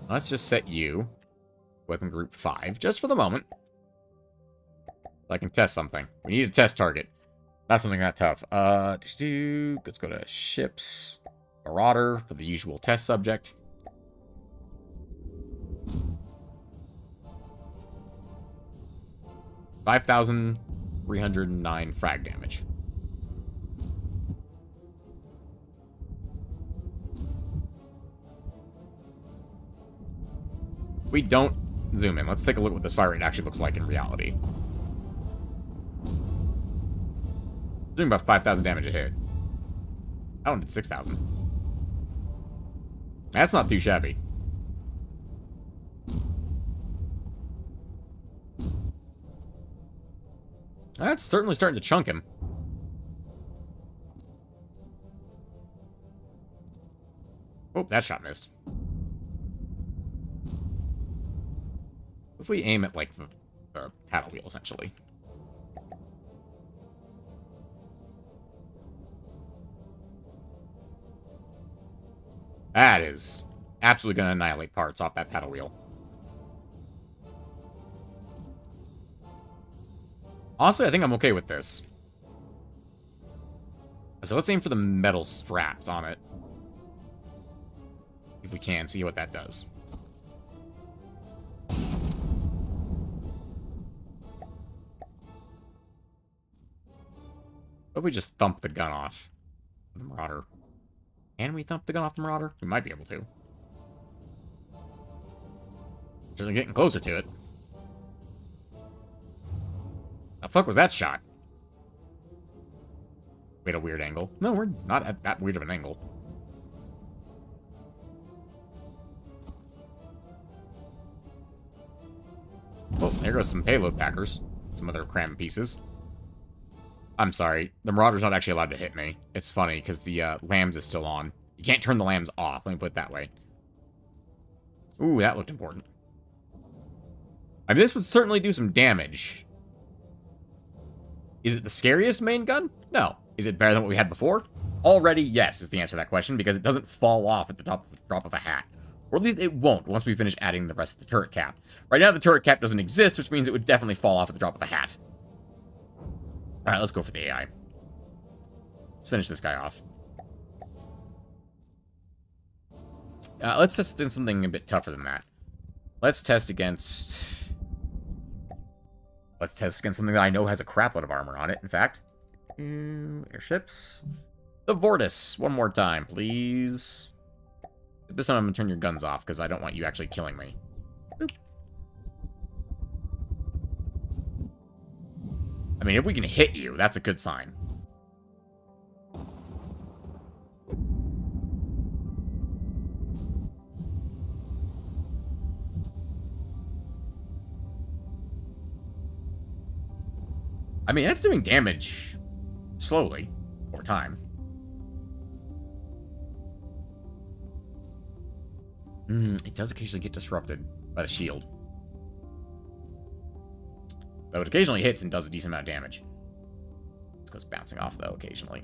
Let's just set you weapon group 5, just for the moment. So I can test something. We need a test target. Not something that tough. Let's go to ships. Marauder for the usual test subject. $5,309 frag damage. We don't zoom in. Let's take a look at what this fire rate actually looks like in reality. Doing about 5,000 damage a hit. That one did 6,000. That's not too shabby. That's certainly starting to chunk him. Oh, that shot missed. If we aim at, like, the paddle wheel, essentially. That is absolutely going to annihilate parts off that paddle wheel. Honestly, I think I'm okay with this. So let's aim for the metal straps on it. If we can, see what that does. What if we just thump the gun off the Marauder? Can we thump the gun off the Marauder? We might be able to. Certainly getting closer to it. The fuck was that shot? Wait, a weird angle. No, we're not at that weird of an angle. Oh, there goes some payload packers. Some other cram pieces. I'm sorry. The Marauder's not actually allowed to hit me. It's funny, because the lambs is still on. You can't turn the lambs off. Let me put it that way. Ooh, that looked important. I mean, this would certainly do some damage. Is it the scariest main gun? No. Is it better than what we had before? Already, yes, is the answer to that question, because it doesn't fall off at the drop of a hat. Or at least it won't once we finish adding the rest of the turret cap. Right now, the turret cap doesn't exist, which means it would definitely fall off at the drop of a hat. Alright, let's go for the AI. Let's finish this guy off. Let's test in something a bit tougher than that. Let's test against something that I know has a crapload of armor on it, in fact. Airships. The Vortis. One more time, please. This time I'm going to turn your guns off, because I don't want you actually killing me. Boop. I mean, if we can hit you, that's a good sign. I mean, that's doing damage slowly over time. It does occasionally get disrupted by the shield. Though it occasionally hits and does a decent amount of damage. This goes bouncing off, though, occasionally.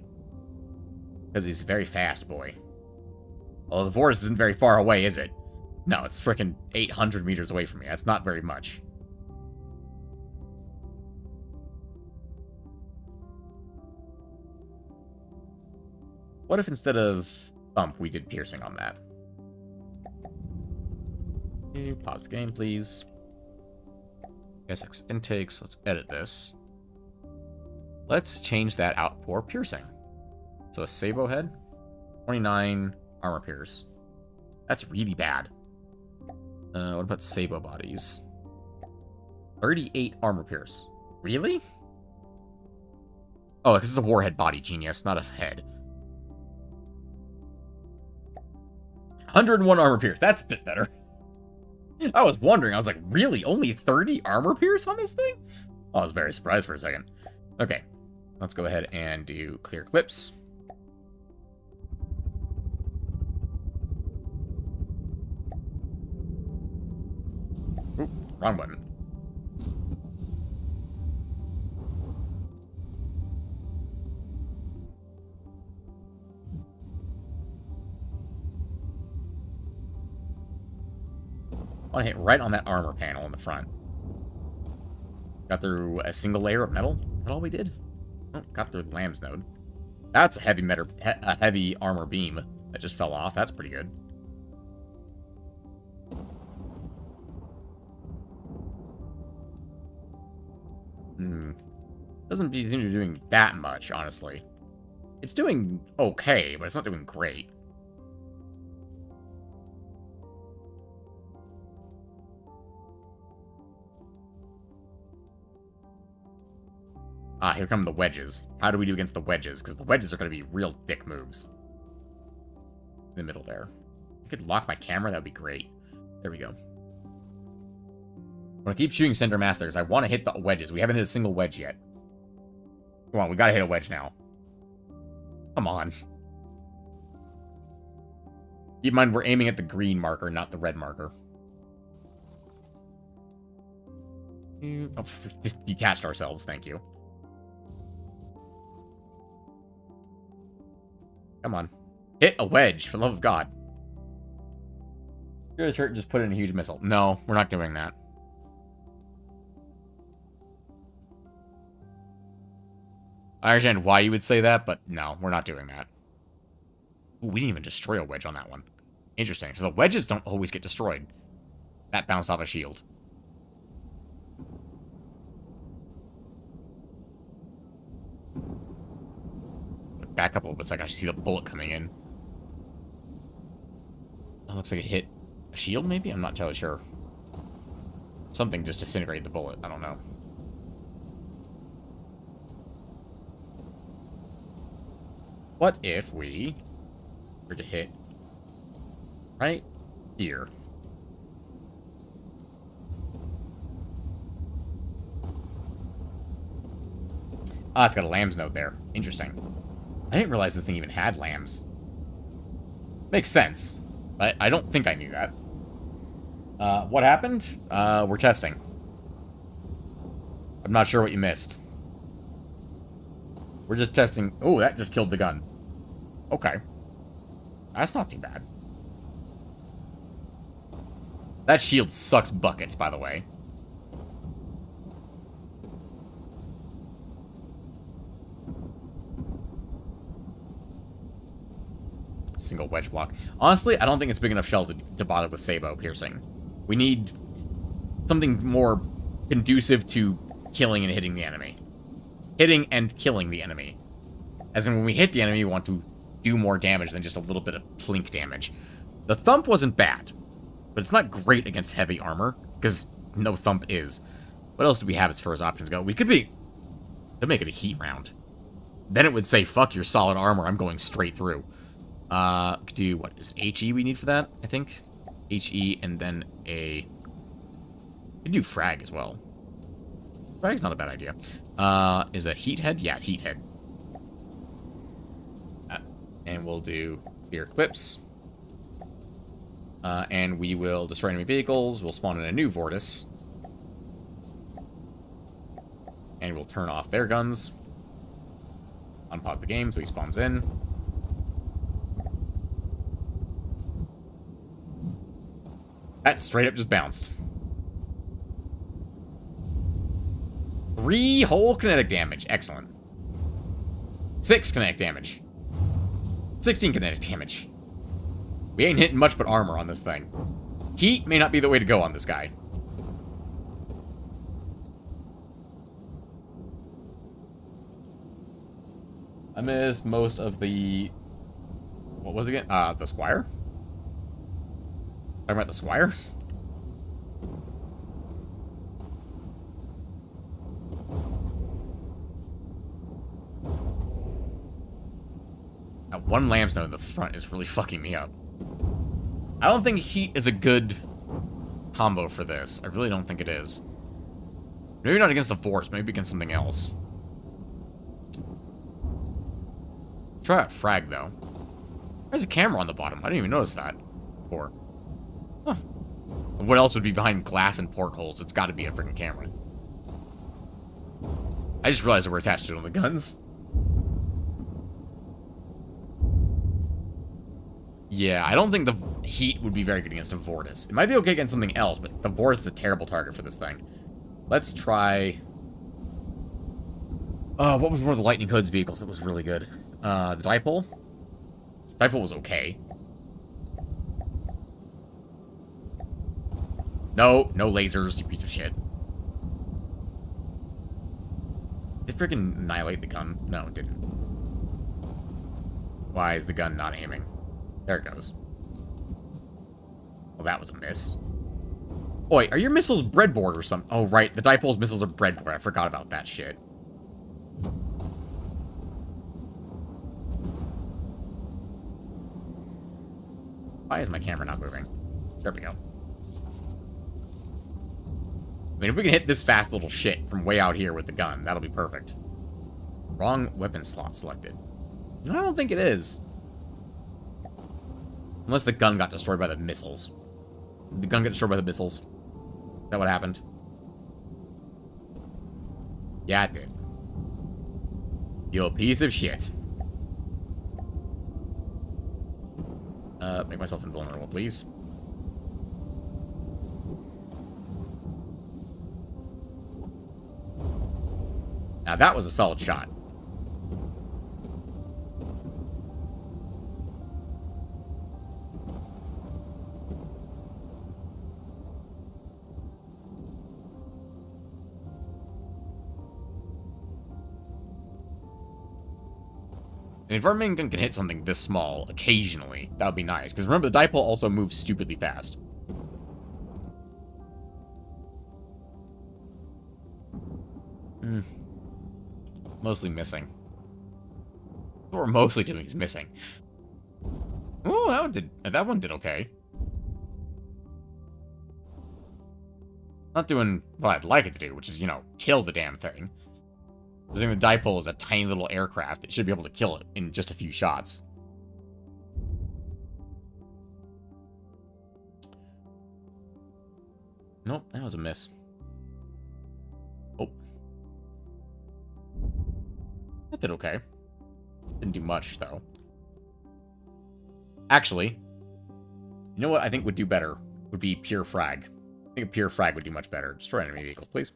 Because he's a very fast boy. Although the forest isn't very far away, is it? No, it's freaking 800 meters away from me. That's not very much. What if instead of thump, we did piercing on that? Pause the game, please. SX intakes. Let's edit this. Let's change that out for piercing. So a Sabo head, 29 armor pierce. That's really bad. What about Sabo bodies? 38 armor pierce. Really? Oh, because it's a warhead body, genius, not a head. 101 armor pierce. That's a bit better. I was wondering. I was like, really? Only 30 armor pierce on this thing? I was very surprised for a second. Okay. Let's go ahead and do clear clips. Ooh, wrong button. I want to hit right on that armor panel in the front. Got through a single layer of metal. Is that all we did? Oh, got through the lamb's node. That's a heavy armor beam that just fell off. That's pretty good. Doesn't seem to be doing that much, honestly. It's doing okay, but it's not doing great. Ah, here come the wedges. How do we do against the wedges? Because the wedges are going to be real dick moves. In the middle there. I could lock my camera, that would be great. There we go. I'm going to keep shooting center mass there, because I want to hit the wedges. We haven't hit a single wedge yet. Come on, we gotta hit a wedge now. Come on. Keep in mind, we're aiming at the green marker, not the red marker. Oh, just detached ourselves, thank you. Come on. Hit a wedge, for the love of God. You're hurt, just put in a huge missile. No, we're not doing that. I understand why you would say that, but no, we're not doing that. Ooh, we didn't even destroy a wedge on that one. Interesting. So the wedges don't always get destroyed. That bounced off a shield. Back up a little bit so I can actually see the bullet coming in. That looks like it hit a shield, maybe? I'm not entirely sure. Something just disintegrated the bullet. I don't know. What if we were to hit right here? Ah, it's got a lamb's note there. Interesting. I didn't realize this thing even had lambs. Makes sense. But I don't think I knew that. What happened? We're testing. I'm not sure what you missed. We're just testing. Oh, that just killed the gun. Okay. That's not too bad. That shield sucks buckets, by the way. Single wedge block. Honestly, I don't think it's big enough shell to bother with sabot piercing. We need something more conducive to killing and hitting the enemy. Hitting and killing the enemy. As in, when we hit the enemy, we want to do more damage than just a little bit of plink damage. The thump wasn't bad, but it's not great against heavy armor, because no thump is. What else do we have as far as options go? We could make it a heat round. Then it would say, fuck your solid armor, I'm going straight through. Could do, what, is it HE we need for that, I think? HE, and then a... Could do frag as well. Frag's not a bad idea. Is a heat head? Yeah, heat head. And we'll do spear clips. And we will destroy enemy vehicles. We'll spawn in a new Vortis. And we'll turn off their guns. Unpause the game so he spawns in. That straight up just bounced. 3 whole kinetic damage. Excellent. 6 kinetic damage. 16 kinetic damage. We ain't hitting much but armor on this thing. Heat may not be the way to go on this guy. I missed most of the... What was it again? The Squire? Talking about the Squire? That one lamb's note in the front is really fucking me up. I don't think heat is a good combo for this. I really don't think it is. Maybe not against the force, maybe against something else. Try out frag, though. There's a camera on the bottom. I didn't even notice that before. Huh. What else would be behind glass and portholes? It's got to be a freaking camera. I just realized that we're attached to it on the guns. Yeah, I don't think the heat would be very good against a Vortis. It might be okay against something else, but the Vortis is a terrible target for this thing. Let's try... what was one of the Lightning Hood's vehicles that was really good? The Dipole? Dipole was okay. No, no lasers, you piece of shit. Did it freaking annihilate the gun? No, it didn't. Why is the gun not aiming? There it goes. Well, that was a miss. Oi, are your missiles breadboard or something? Oh, right. The Dipole's missiles are breadboard. I forgot about that shit. Why is my camera not moving? There we go. I mean, if we can hit this fast little shit from way out here with the gun, that'll be perfect. Wrong weapon slot selected. I don't think it is. Unless the gun got destroyed by the missiles. The gun got destroyed by the missiles. Is that what happened? Yeah, it did. You a piece of shit. Make myself invulnerable, please. Now that was a solid shot. If our main gun can hit something this small occasionally, that would be nice. Because remember, the dipole also moves stupidly fast. Mostly missing. What we're mostly doing is missing. Oh, that one did okay. Not doing what I'd like it to do, which is, you know, kill the damn thing. Using the dipole is a tiny little aircraft. It should be able to kill it in just a few shots. Nope, that was a miss. Oh. That did okay. Didn't do much, though. Actually, you know what I think would do better? Would be pure frag. I think a pure frag would do much better. Destroy enemy vehicle, please.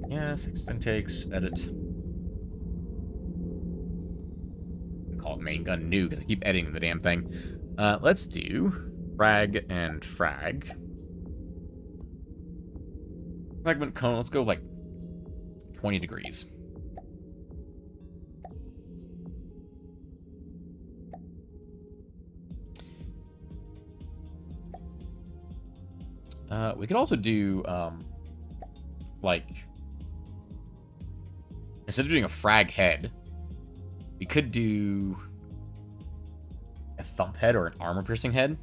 Yes, extend takes, edit. Call it main gun new, because I keep editing the damn thing. Let's do frag and frag. Fragment cone, let's go like 20 degrees. We could also do, like, instead of doing a frag head, we could do a thump head or an armor-piercing head.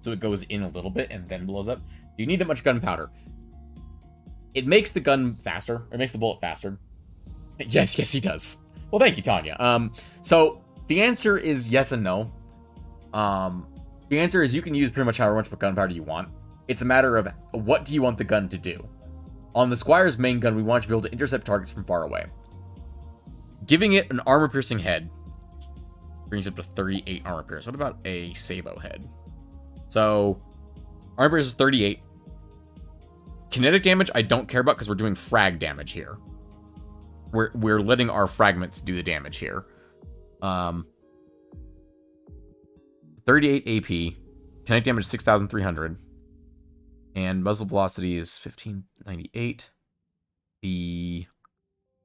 So it goes in a little bit and then blows up. Do you need that much gunpowder? It makes the gun faster. Or it makes the bullet faster. Yes, he does. Well, thank you, Tanya. So the answer is yes and no. The answer is you can use pretty much however much gunpowder you want. It's a matter of what do you want the gun to do. On the Squire's main gun, we want to be able to intercept targets from far away. Giving it an armor-piercing head brings it up to 38 armor pierce. What about a Sabo head? So, armor pierce is 38. Kinetic damage, I don't care about because we're doing frag damage here. We're letting our fragments do the damage here. 38 AP. Kinetic damage 6,300. And muzzle velocity is 1598. The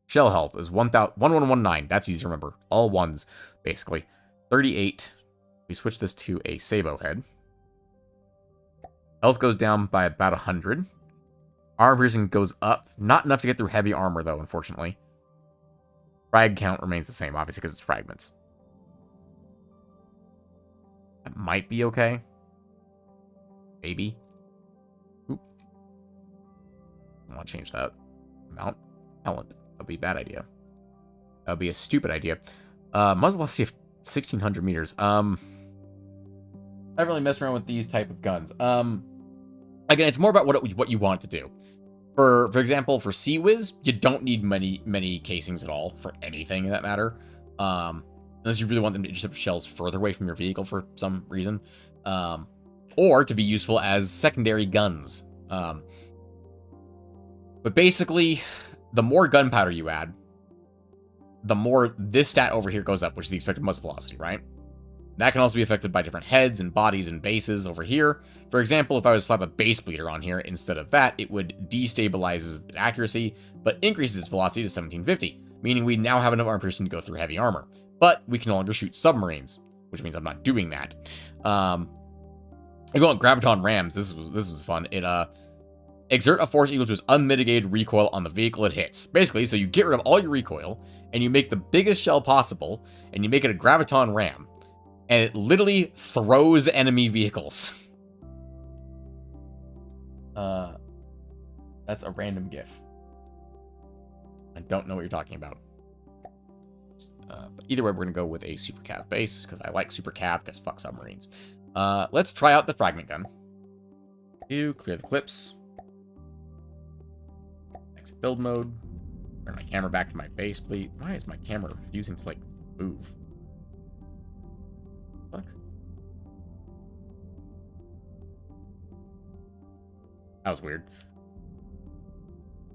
shell health is 1119. That's easy to remember. All ones, basically. 38. We switch this to a Sabo head. Health goes down by about 100. Armor piercing goes up. Not enough to get through heavy armor, though, unfortunately. Frag count remains the same, obviously, because it's fragments. That might be okay. Maybe. Oop. I want to change that. Mount talent. That would be a bad idea. That would be a stupid idea. Muzzle velocity of 1,600 meters. I don't really mess around with these type of guns. Again, it's more about what you want it to do. For example, for Sea-Wiz, you don't need many casings at all for anything in that matter. Unless you really want them to intercept shells further away from your vehicle for some reason. Or to be useful as secondary guns. But basically, the more gunpowder you add, the more this stat over here goes up, which is the expected muzzle velocity, right? That can also be affected by different heads and bodies and bases over here. For example, if I was to slap a base bleeder on here instead of that, it would destabilize its accuracy, but increases its velocity to 1750, meaning we now have enough armor piercing to go through heavy armor. But we can no longer shoot submarines, which means I'm not doing that. If you want graviton rams, this was fun. It exert a force equal to its unmitigated recoil on the vehicle it hits. Basically, so you get rid of all your recoil, and you make the biggest shell possible, and you make it a graviton ram. And it literally throws enemy vehicles. That's a random GIF. I don't know what you're talking about. But either way, we're going to go with a super cav base, because I like super cav, because fuck submarines. Let's try out the fragment gun. Clear the clips. Exit build mode. Turn my camera back to my base, please. Why is my camera refusing to, like, move? Fuck. That was weird.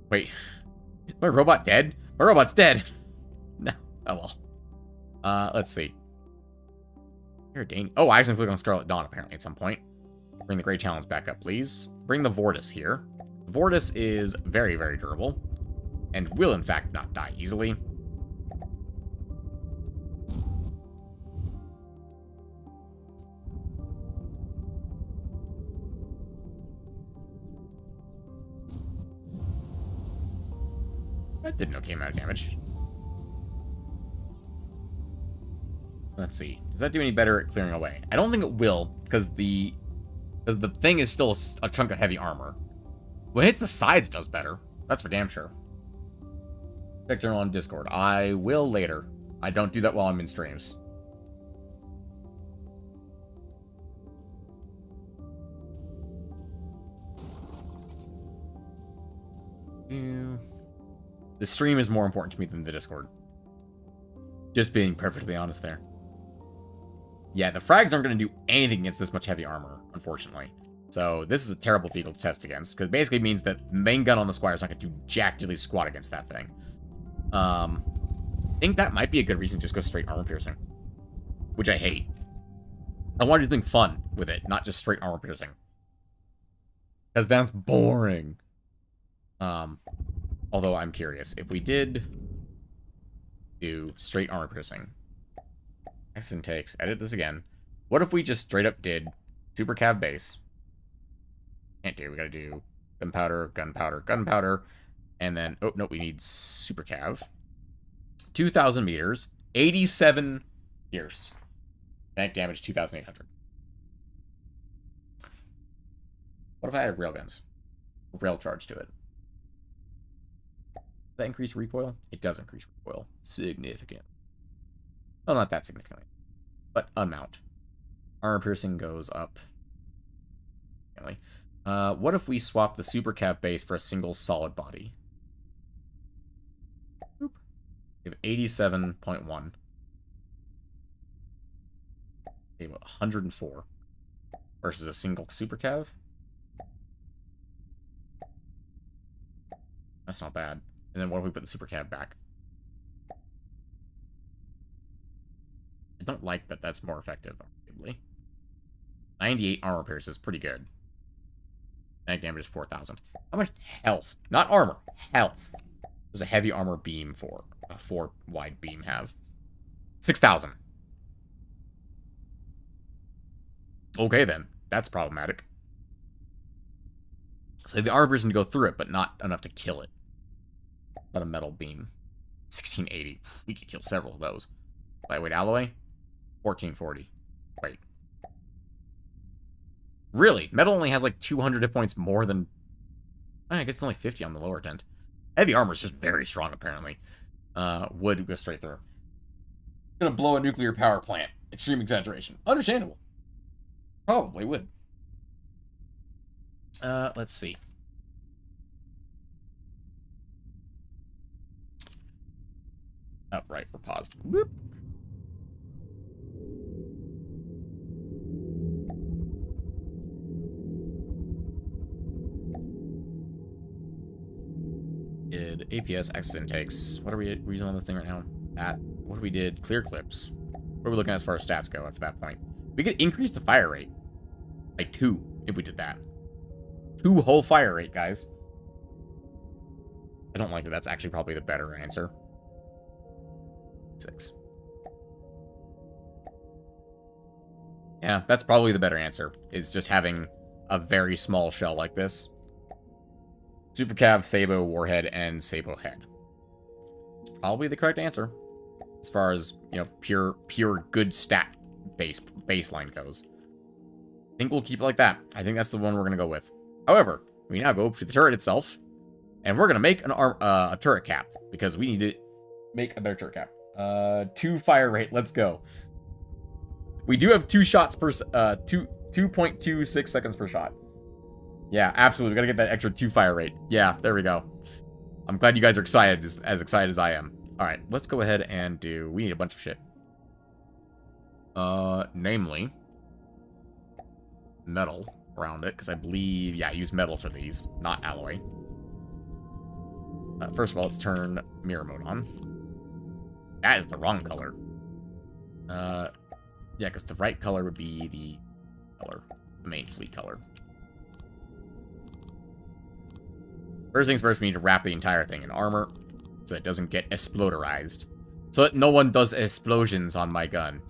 Wait. My robot dead? My robot's dead! No. Oh well. Let's see. Here, Dane. Oh, I accidentally clicked on Scarlet Dawn, apparently, at some point. Bring the Grey Talons back up, please. Bring the Vortis here. Vortis is very, very durable. And will, in fact, not die easily. That did an okay amount of damage. Let's see. Does that do any better at clearing away? I don't think it will, because the thing is still a chunk of heavy armor. When it hits the sides, it does better. That's for damn sure. Check general on Discord. I will later. I don't do that while I'm in streams. The stream is more important to me than the Discord. Just being perfectly honest there. Yeah, the frags aren't going to do anything against this much heavy armor, unfortunately. So this is a terrible vehicle to test against, because it basically means that the main gun on the Squire is not going to do jack diddly squat against that thing. I think that might be a good reason to just go straight armor piercing. Which I hate. I want to do something fun with it, not just straight armor piercing. Because that's boring. Although I'm curious, if we did do straight armor piercing, accident takes, edit this again. What if we just straight up did super cav base? Can't do, we gotta do gunpowder, gunpowder, gunpowder, and then, oh, no, we need super cav. 2,000 meters, 87 pierce. Bank damage, 2,800. What if I had railguns? Rail charge to it. Does that increase recoil? It does increase recoil. Significant. Well, not that significantly. But amount. Armor piercing goes up. What if we swap the super cav base for a single solid body? Boop. We have 87.1. Okay, 104. Versus a single super cav? That's not bad. And then what if we put the super cav back? I don't like that that's more effective, arguably. 98 armor pierce is pretty good. Mag damage is 4,000. How much health? Not armor. Health. Does a heavy armor beam for a 4-wide beam have? 6,000. Okay, then. That's problematic. So the armor piercing to go through it, but not enough to kill it. About a metal beam. 1680. We could kill several of those. Lightweight alloy. 1440. Wait. Really? Metal only has like 200 hit points more than... I guess it's only 50 on the lower end. Heavy armor is just very strong, apparently. Wood go straight through. Gonna blow a nuclear power plant. Extreme exaggeration. Understandable. Probably would. Let's see. Oh, right, we're paused. Whoop. Did APS access intakes. What are we using on this thing right now? What we did? Clear clips. What are we looking at as far as stats go after that point? We could increase the fire rate. Like 2, if we did that. 2 whole fire rate, guys. I don't like that. That's actually probably the better answer. 6. Yeah, that's probably the better answer. Is just having a very small shell like this. Super Cav, Sabo, Warhead, and Sabo Head. It's probably the correct answer. As far as, you know, pure good stat baseline goes. I think we'll keep it like that. I think that's the one we're going to go with. However, we now go to the turret itself, and we're gonna make a turret cap because we need to make a better turret cap. 2 fire rate. Let's go. We do have 2 shots per 2.26 seconds per shot. Yeah, absolutely. We gotta get that extra 2 fire rate. Yeah, there we go. I'm glad you guys are excited, as excited as I am. All right, let's go ahead and do. We need a bunch of shit. Namely, metal around it, because I believe, yeah, I use metal for these, not alloy. First of all, let's turn mirror mode on. That is the wrong color. Yeah, because the right color would be the color, the main fleet color. First things first, we need to wrap the entire thing in armor so it doesn't get exploderized. So that no one does explosions on my gun.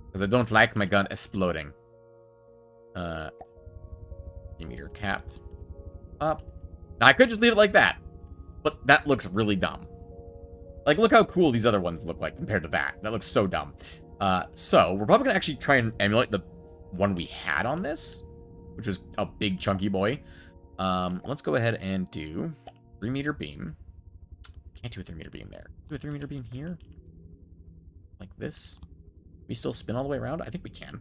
Because I don't like my gun exploding. Meter cap up. Now, I could just leave it like that, but that looks really dumb. Like, look how cool these other ones look like compared to that. That looks so dumb. So, we're probably going to actually try and emulate the one we had on this, which was a big chunky boy. Let's go ahead and do 3-meter beam. Can't do a 3-meter beam there. Do a 3-meter beam here? Like this? We still spin all the way around? I think we can.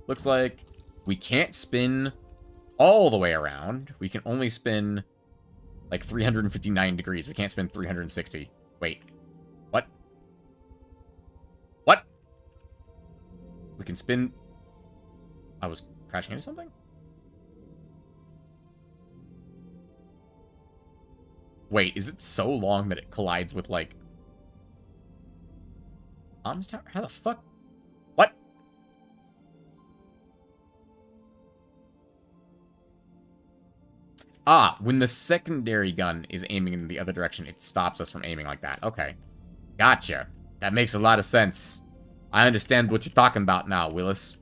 Looks like we can't spin all the way around. We can only spin like 359 degrees. We can't spin 360. Wait. What? What? We can spin... I was crashing into something? Wait, is it so long that it collides with, like... Comms tower? How the fuck? What? Ah, when the secondary gun is aiming in the other direction, it stops us from aiming like that. Okay. Gotcha. That makes a lot of sense. I understand what you're talking about now, Willis.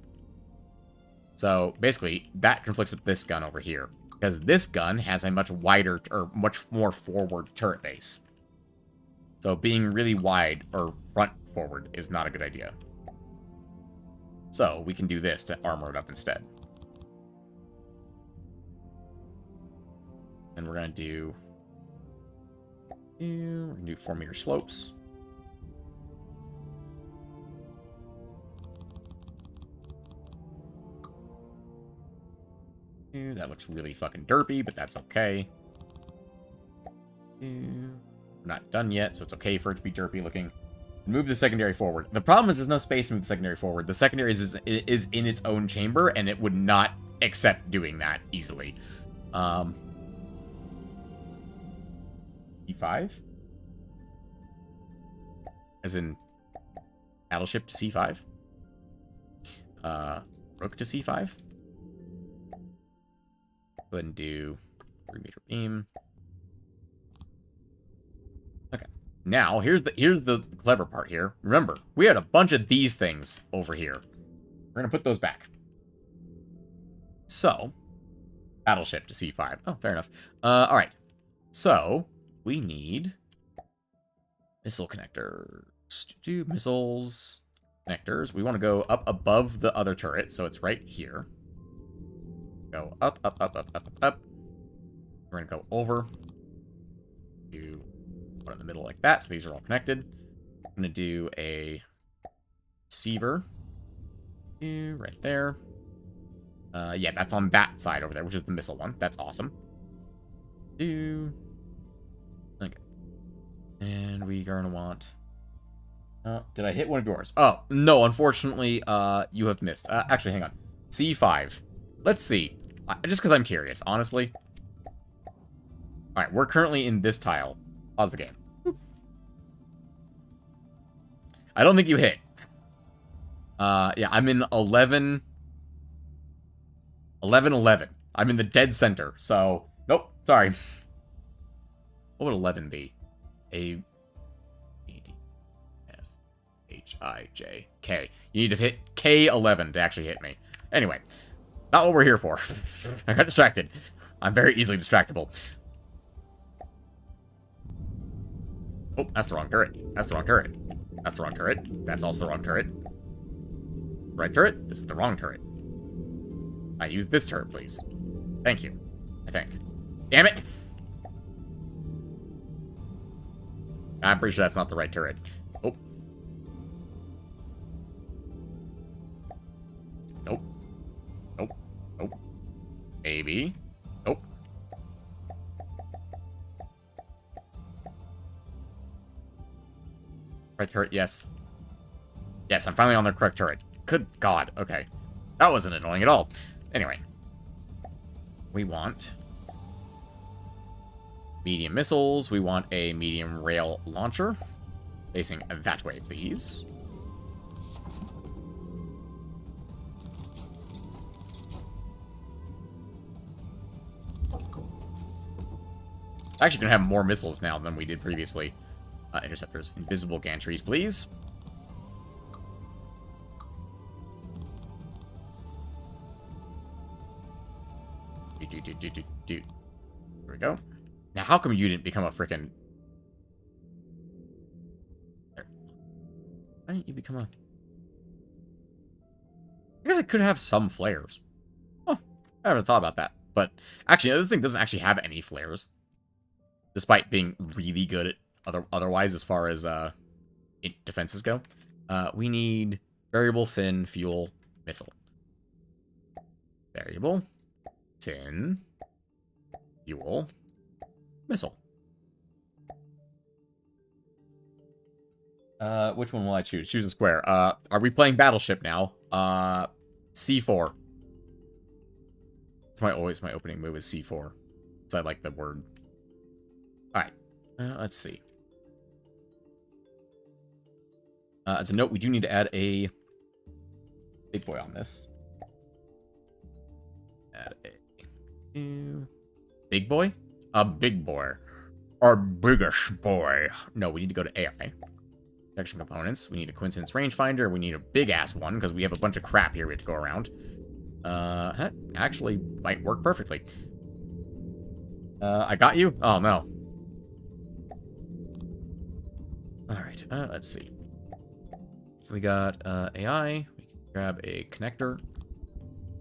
So, basically, that conflicts with this gun over here. Because this gun has a much wider, or much more forward turret base. So, being really wide, or front forward, is not a good idea. So, we can do this to armor it up instead. And we're going to do... We're going to do 4-meter slopes. That looks really fucking derpy, but that's okay. We're not done yet, so it's okay for it to be derpy looking. Move the secondary forward. The problem is there's no space to move the secondary forward. The secondary is in its own chamber, and it would not accept doing that easily. E5? As in battleship to C5? Rook to C5? Go ahead and do 3-meter beam. Okay. Now, here's the clever part here. Remember, we had a bunch of these things over here. We're going to put those back. So, battleship to C5. Oh, fair enough. All right. So, we need missile connectors. Do missiles connectors. We want to go up above the other turret, so it's right here. Go up, up, up, up, up, up. We're going to go over. Do one in the middle like that, so these are all connected. I'm going to do a receiver. Right there. Yeah, that's on that side over there, which is the missile one. That's awesome. Okay. And we are going to want... did I hit one of yours? Oh, no, unfortunately, you have missed. Actually, hang on. C5. Let's see. Just because I'm curious, honestly. Alright, we're currently in this tile. Pause the game. I don't think you hit. Yeah, I'm in 11... 11-11. I'm in the dead center, so... Nope, sorry. What would 11 be? A... B, D, F, H, I, J, K. You need to hit K11 to actually hit me. Anyway. Not what we're here for. I got distracted. I'm very easily distractible. Oh, that's the wrong turret. That's the wrong turret. That's the wrong turret. That's also the wrong turret. Right turret? This is the wrong turret. I use this turret, please. Thank you. I think. Damn it! I'm pretty sure that's not the right turret. Oh. Nope. Nope. Nope. Maybe. Nope. Right turret, yes. Yes, I'm finally on the correct turret. Good God. Okay. That wasn't annoying at all. Anyway. We want medium missiles. We want a medium rail launcher. Facing that way, please. Actually, gonna have more missiles now than we did previously. Interceptors. Invisible gantries, please. Here we go. Now, how come you didn't become a frickin'... Why didn't you become a... I guess it could have some flares. Oh, I haven't thought about that. But, actually, this thing doesn't actually have any flares. Despite being really good at otherwise as far as defenses go. We need variable fin fuel missile. Variable fin fuel missile. Which one will I choose? Choose a square. Are we playing Battleship now? C4. It's my opening move is C4. Because I like the word. Alright. Let's see. As a note, we do need to add a big boy on this. Add a big boy? A big boy. Our biggest boy. No, we need to go to AI. Protection components. We need a coincidence rangefinder. We need a big-ass one, because we have a bunch of crap here we have to go around. That actually might work perfectly. I got you? Oh, no. Alright, let's see. We got AI. We can grab a connector.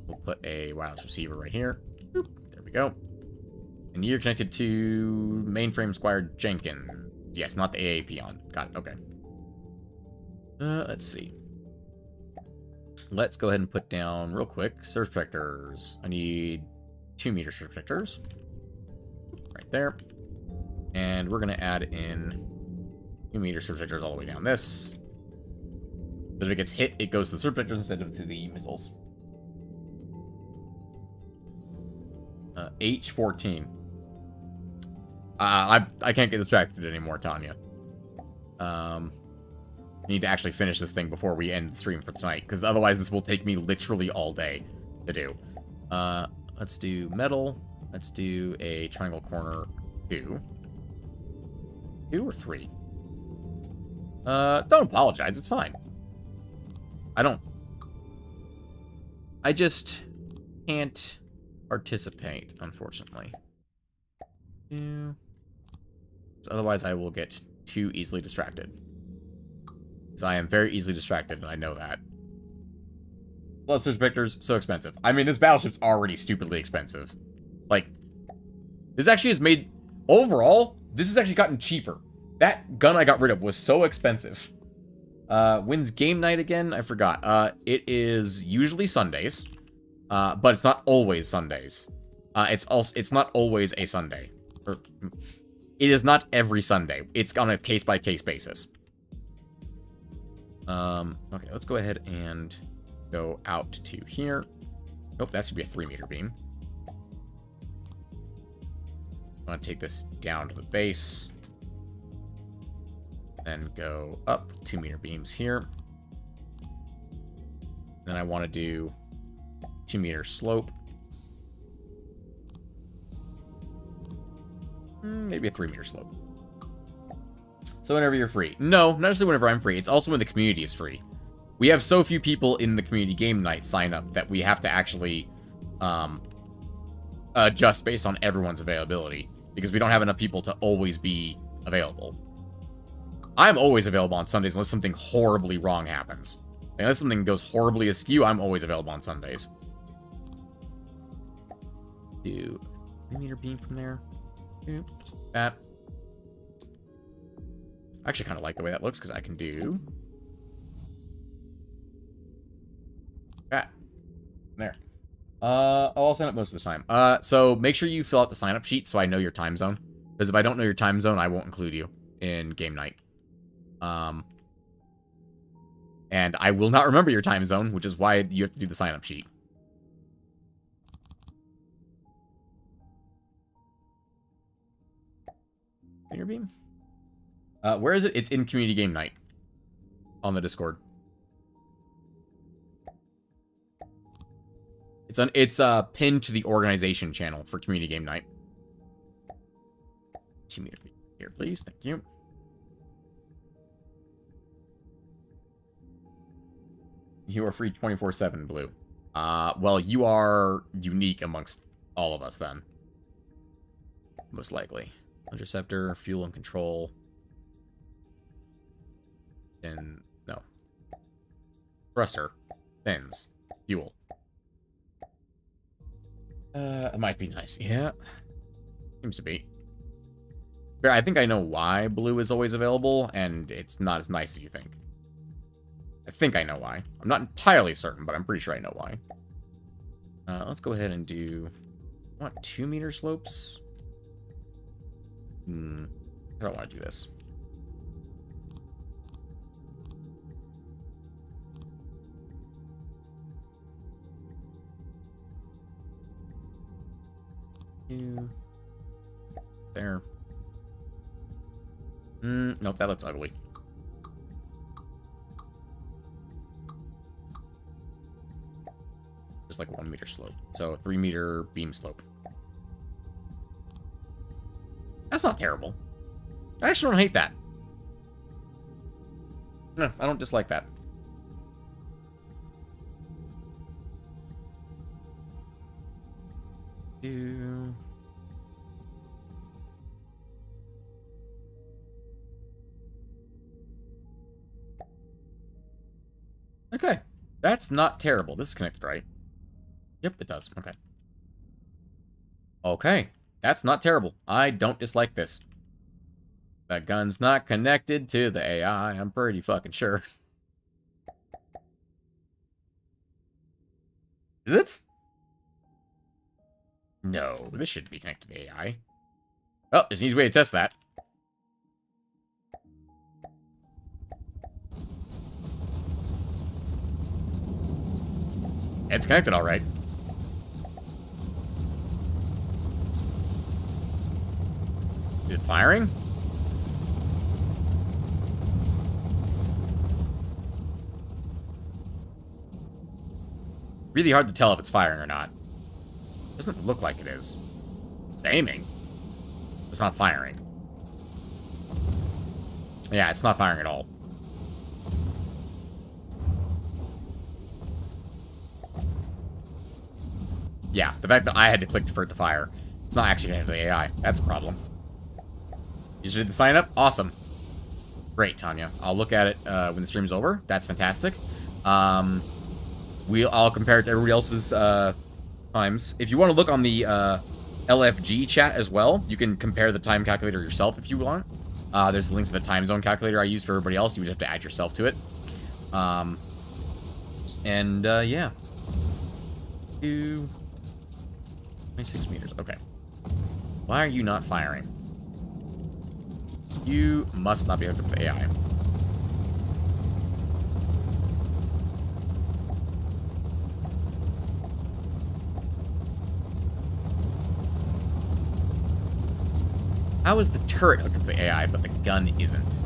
We'll put a wireless receiver right here. Boop. There we go. And you're connected to mainframe Squire Jenkins. Yes, not the AA peon. Got it. Okay. Let's see. Let's go ahead and put down real quick surge protectors. I need 2 meter surge protectors. Right there. And we're going to add in 2 meter surge protectors all the way down this. But if it gets hit, it goes to the surge protectors instead of to the missiles. H14. I can't get distracted anymore, Tanya. Need to actually finish this thing before we end the stream for tonight, because otherwise this will take me literally all day to do. Let's do metal. Let's do a triangle corner 2. 2 or 3? Don't apologize, it's fine. I just can't participate, unfortunately. Yeah. Otherwise I will get too easily distracted. Because I am very easily distracted, and I know that. Plus, surge vectors, so expensive. I mean, this battleship's already stupidly expensive. Like, this actually has made... Overall, this has actually gotten cheaper. That gun I got rid of was so expensive. When's game night again? I forgot. It is usually Sundays. But it's not always Sundays. It's not always a Sunday. It is not every Sunday. It's on a case-by-case basis. Okay, let's go ahead and go out to here. Nope, that should be a 3 meter beam. I'm gonna take this down to the base. Then go up 2 meter beams here. Then I want to do 2 meter slope. Maybe a 3 meter slope. So whenever you're free. No, not necessarily whenever I'm free. It's also when the community is free. We have so few people in the community game night sign up that we have to actually adjust based on everyone's availability. Because we don't have enough people to always be available. I'm always available on Sundays unless something horribly wrong happens. Unless something goes horribly askew, I'm always available on Sundays. Do 3-meter beam from there. Oops, that. I actually kind of like the way that looks because I can do that. There. I'll sign up most of the time. So make sure you fill out the sign-up sheet so I know your time zone. Because if I don't know your time zone, I won't include you in game night. And I will not remember your time zone, which is why you have to do the sign-up sheet. Finger beam? Where is it? It's in community game night. On the Discord. It's pinned to the organization channel for community game night. 2-meter beam here, please. Thank you. You are free 24/7, Blue. Well, you are unique amongst all of us, then. Most likely. Interceptor, fuel and control. And, no. Thruster. Fins. Fuel. It might be nice. Yeah. Seems to be. I think I know why Blue is always available, and it's not as nice as you think. I think I know why. I'm not entirely certain, but I'm pretty sure I know why. Let's go ahead and do... I want 2-meter slopes? I don't want to do this. There. Nope, that looks ugly. Just like 1-meter slope. So 3-meter beam slope. That's not terrible. I actually don't hate that. No, I don't dislike that. Okay. That's not terrible. This is connected, right? Yep, it does. Okay. Okay. That's not terrible. I don't dislike this. That gun's not connected to the AI. I'm pretty fucking sure. Is it? No, this shouldn't be connected to the AI. Oh, there's an easy way to test that. It's connected all right. Is it firing? Really hard to tell if it's firing or not. Doesn't look like it is. It's aiming. It's not firing. Yeah, it's not firing at all. Yeah, the fact that I had to click for it to fire. It's not actually connected to the AI. That's a problem. You just did the sign up? Awesome. Great, Tanya. I'll look at it when the stream's over. That's fantastic. I'll compare it to everybody else's times. If you want to look on the LFG chat as well, you can compare the time calculator yourself if you want. There's a link to the time zone calculator I use for everybody else. You would have to add yourself to it. Yeah. 26 meters. Okay. Why are you not firing? You must not be hooked up to AI. How is the turret hooked up to the AI, but the gun isn't?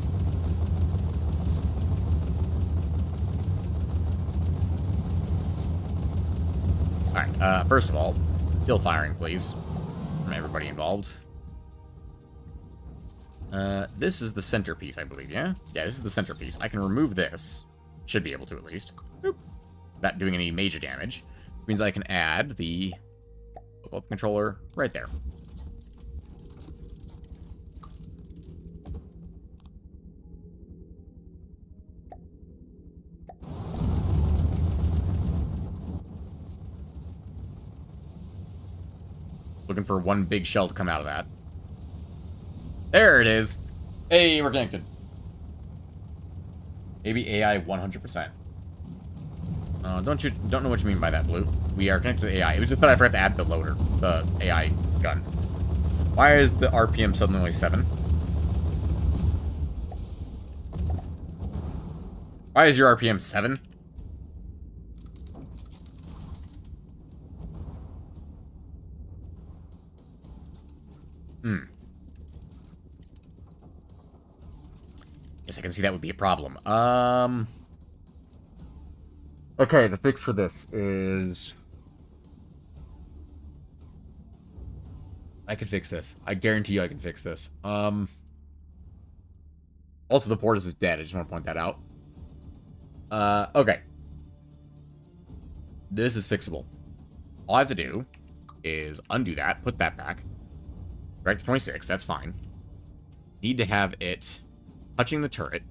Alright, first of all, still firing, please. From everybody involved. This is the centerpiece, I believe, yeah? Yeah, this is the centerpiece. I can remove this. Should be able to, at least. Boop. Without doing any major damage. Which means I can add the local controller right there. Looking for one big shell to come out of that. There it is. Hey, we're connected. Maybe AI 100%. Don't know what you mean by that, Blue. We are connected to AI. It was just that I forgot to add the loader, the AI gun. Why is the RPM suddenly only 7? Why is your RPM 7? Guess I can see that would be a problem. Okay, the fix for this is... I can fix this. I guarantee you I can fix this. Also, the Portis is dead. I just want to point that out. Okay. This is fixable. All I have to do is undo that, put that back. Right to 26, that's fine. Need to have it touching the turret.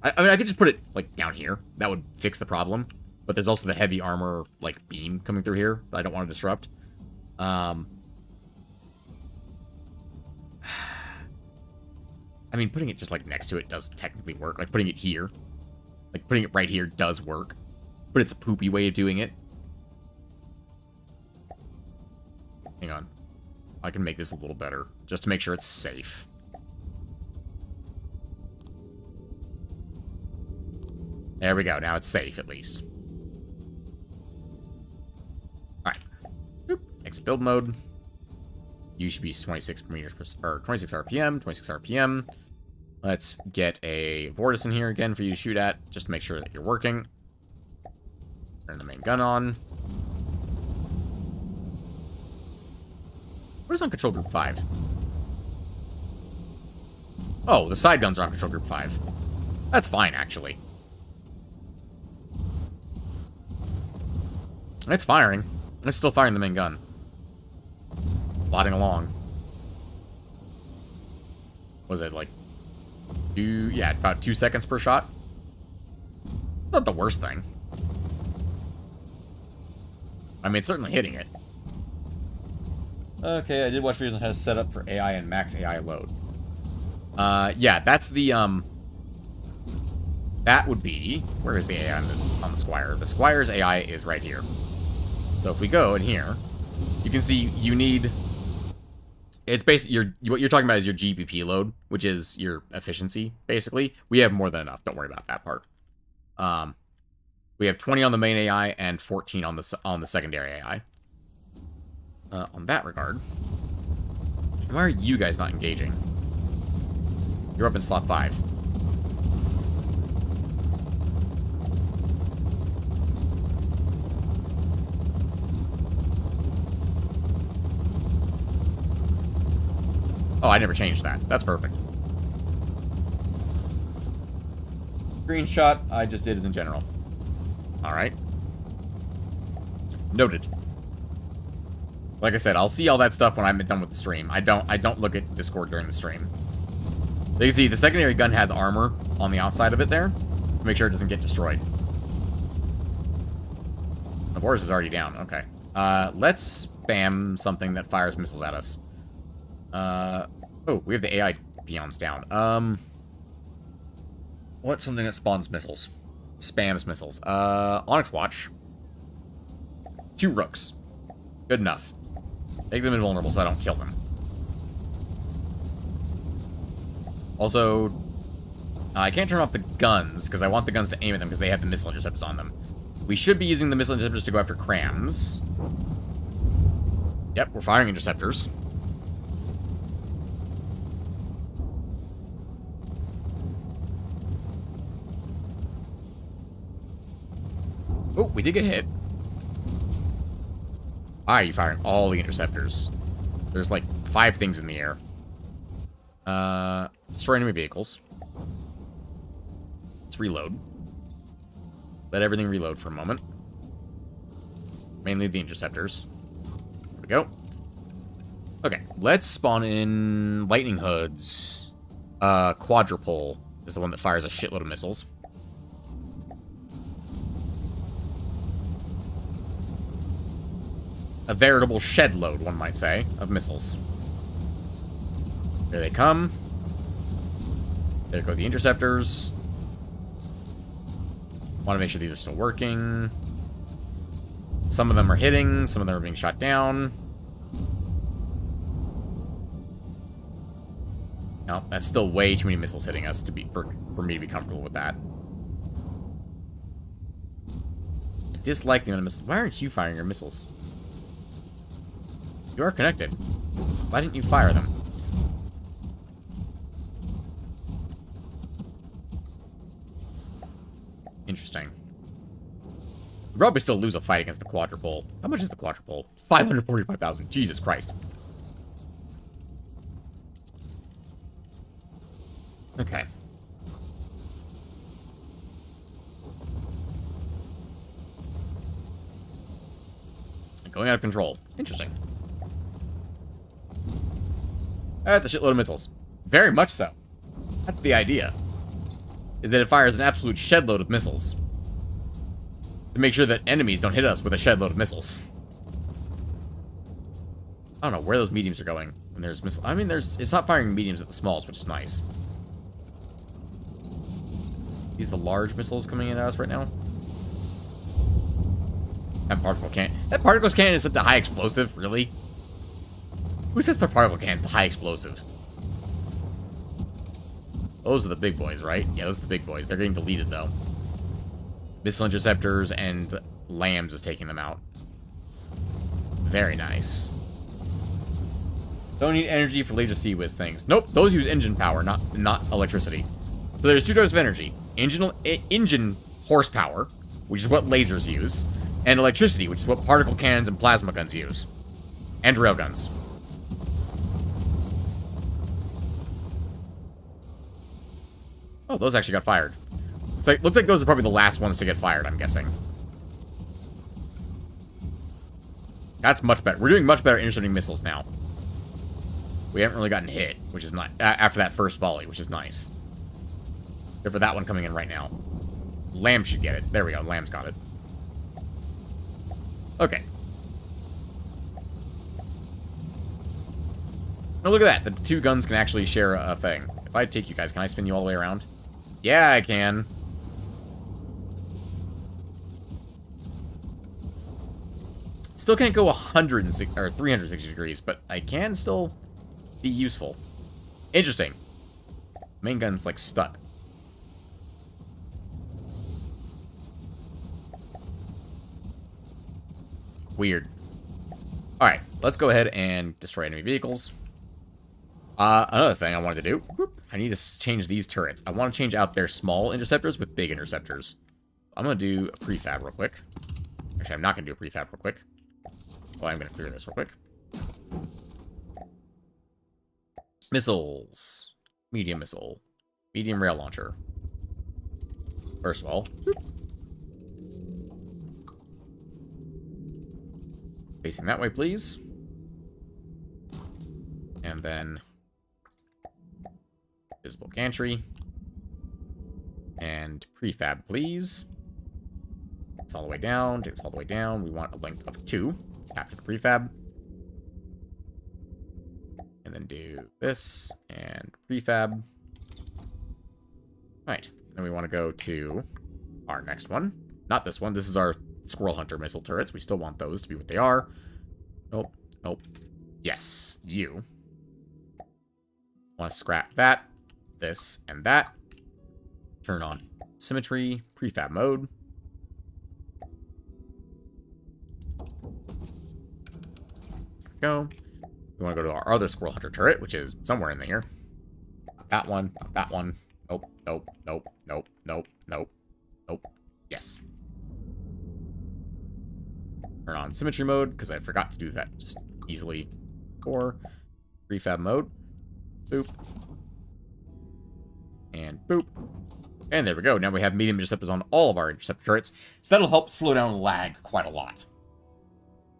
I mean, I could just put it, like, down here. That would fix the problem. But there's also the heavy armor, like, beam coming through here that I don't want to disrupt. I mean, putting it just, like, next to it does technically work. Like, putting it here. Like, putting it right here does work. But it's a poopy way of doing it. Hang on. I can make this a little better. Just to make sure it's safe. There we go. Now it's safe, at least. Alright. Exit build mode. You should be 26 meters per... Or 26 RPM. 26 RPM. Let's get a Vortis in here again for you to shoot at. Just to make sure that you're working. Turn the main gun on. What is on control group 5? Oh, the side guns are on control group 5. That's fine, actually. It's firing. It's still firing the main gun. Plodding along. Was it like... Yeah, about 2 seconds per shot? Not the worst thing. I mean, it's certainly hitting it. Okay, I did watch videos on how to set up for AI and max AI load. Yeah, that's the, that would be... Where is the AI on the Squire? The Squire's AI is right here. So if we go in here, you can see you need... It's basically... What you're talking about is your GPP load, which is your efficiency, basically. We have more than enough. Don't worry about that part. We have 20 on the main AI and 14 on the secondary AI. On that regard, why are you guys not engaging? You're up in slot 5. Oh, I never changed that. That's perfect. Screenshot I just did as in general. Alright. Noted. Like I said, I'll see all that stuff when I'm done with the stream. I don't look at Discord during the stream. You can see the secondary gun has armor on the outside of it there. To make sure it doesn't get destroyed. The Boris is already down. Okay. Let's spam something that fires missiles at us. Oh, we have the AI peons down. What's something that spawns missiles? Spams missiles. Onyx Watch. 2 rooks. Good enough. Make them invulnerable so I don't kill them. Also, I can't turn off the guns, because I want the guns to aim at them, because they have the missile interceptors on them. We should be using the missile interceptors to go after crams. Yep, we're firing interceptors. Oh, we did get hit. Why are you firing all the interceptors? There's like 5 things in the air. Destroy enemy vehicles. Let's reload. Let everything reload for a moment. Mainly the interceptors. There we go. Okay, let's spawn in lightning hoods. Quadrupole is the one that fires a shitload of missiles. a veritable shed load, one might say, of missiles. There they come. There go the interceptors. Want to make sure these are still working. Some of them are hitting, some of them are being shot down. No, that's still way too many missiles hitting us to be for me to be comfortable with that. I dislike the amount of missiles. Why aren't you firing your missiles? You are connected. Why didn't you fire them? Interesting. We'll probably still lose a fight against the quadruple. How much is the quadruple? 545,000. Jesus Christ. Okay. Going out of control. Interesting. That's a shitload of missiles. Very much so. That's the idea. Is that it fires an absolute shed load of missiles. To make sure that enemies don't hit us with a shed load of missiles. I don't know where those mediums are going when there's missiles. I mean, it's not firing mediums at the smalls, which is nice. These are the large missiles coming in at us right now. That particle cannon. That particles cannon is such a high explosive, really? Who says their particle cannon's the high explosive? Those are the big boys, right? Yeah, those are the big boys. They're getting deleted, though. Missile interceptors and lambs is taking them out. Very nice. Don't need energy for laser sea-whiz things. Nope, those use engine power, not electricity. So there's two types of energy. Engine horsepower, which is what lasers use, and electricity, which is what particle cannons and plasma guns use. And railguns. Oh, those actually got fired. Looks like those are probably the last ones to get fired, I'm guessing. That's much better. We're doing much better intercepting missiles now. We haven't really gotten hit, which is nice. After that first volley, which is nice. Except for that one coming in right now. Lamb should get it. There we go. Lamb's got it. Okay. Oh, look at that. The two guns can actually share a thing. If I take you guys, can I spin you all the way around? Yeah, I can. Still can't go 160 or 360 degrees, but I can still be useful. Interesting. Main gun's like stuck. Weird. Alright, let's go ahead and destroy enemy vehicles. Another thing I wanted to do. I need to change these turrets. I want to change out their small interceptors with big interceptors. I'm going to do a prefab real quick. Actually, I'm not going to do a prefab real quick. Well, I'm going to clear this real quick. Missiles. Medium missile. Medium rail launcher. First of all. Facing that way, please. And then visible gantry. And prefab, please. It's all the way down. Take this all the way down. We want a length of 2 after the prefab. And then do this and prefab. Alright. Then we want to go to our next one. Not this one. This is our Squirrel Hunter missile turrets. We still want those to be what they are. Nope. Nope. Yes. You. Want to scrap that, this, and that. Turn on symmetry, prefab mode. There we go. We want to go to our other Squirrel Hunter turret, which is somewhere in there. Not that one. Not that one. Nope. Nope. Nope. Nope. Nope. Nope. Nope. Yes. Turn on symmetry mode, because I forgot to do that just easily. Or prefab mode. Boop. And boop. And there we go. Now we have medium interceptors on all of our interceptor turrets. So that'll help slow down lag quite a lot.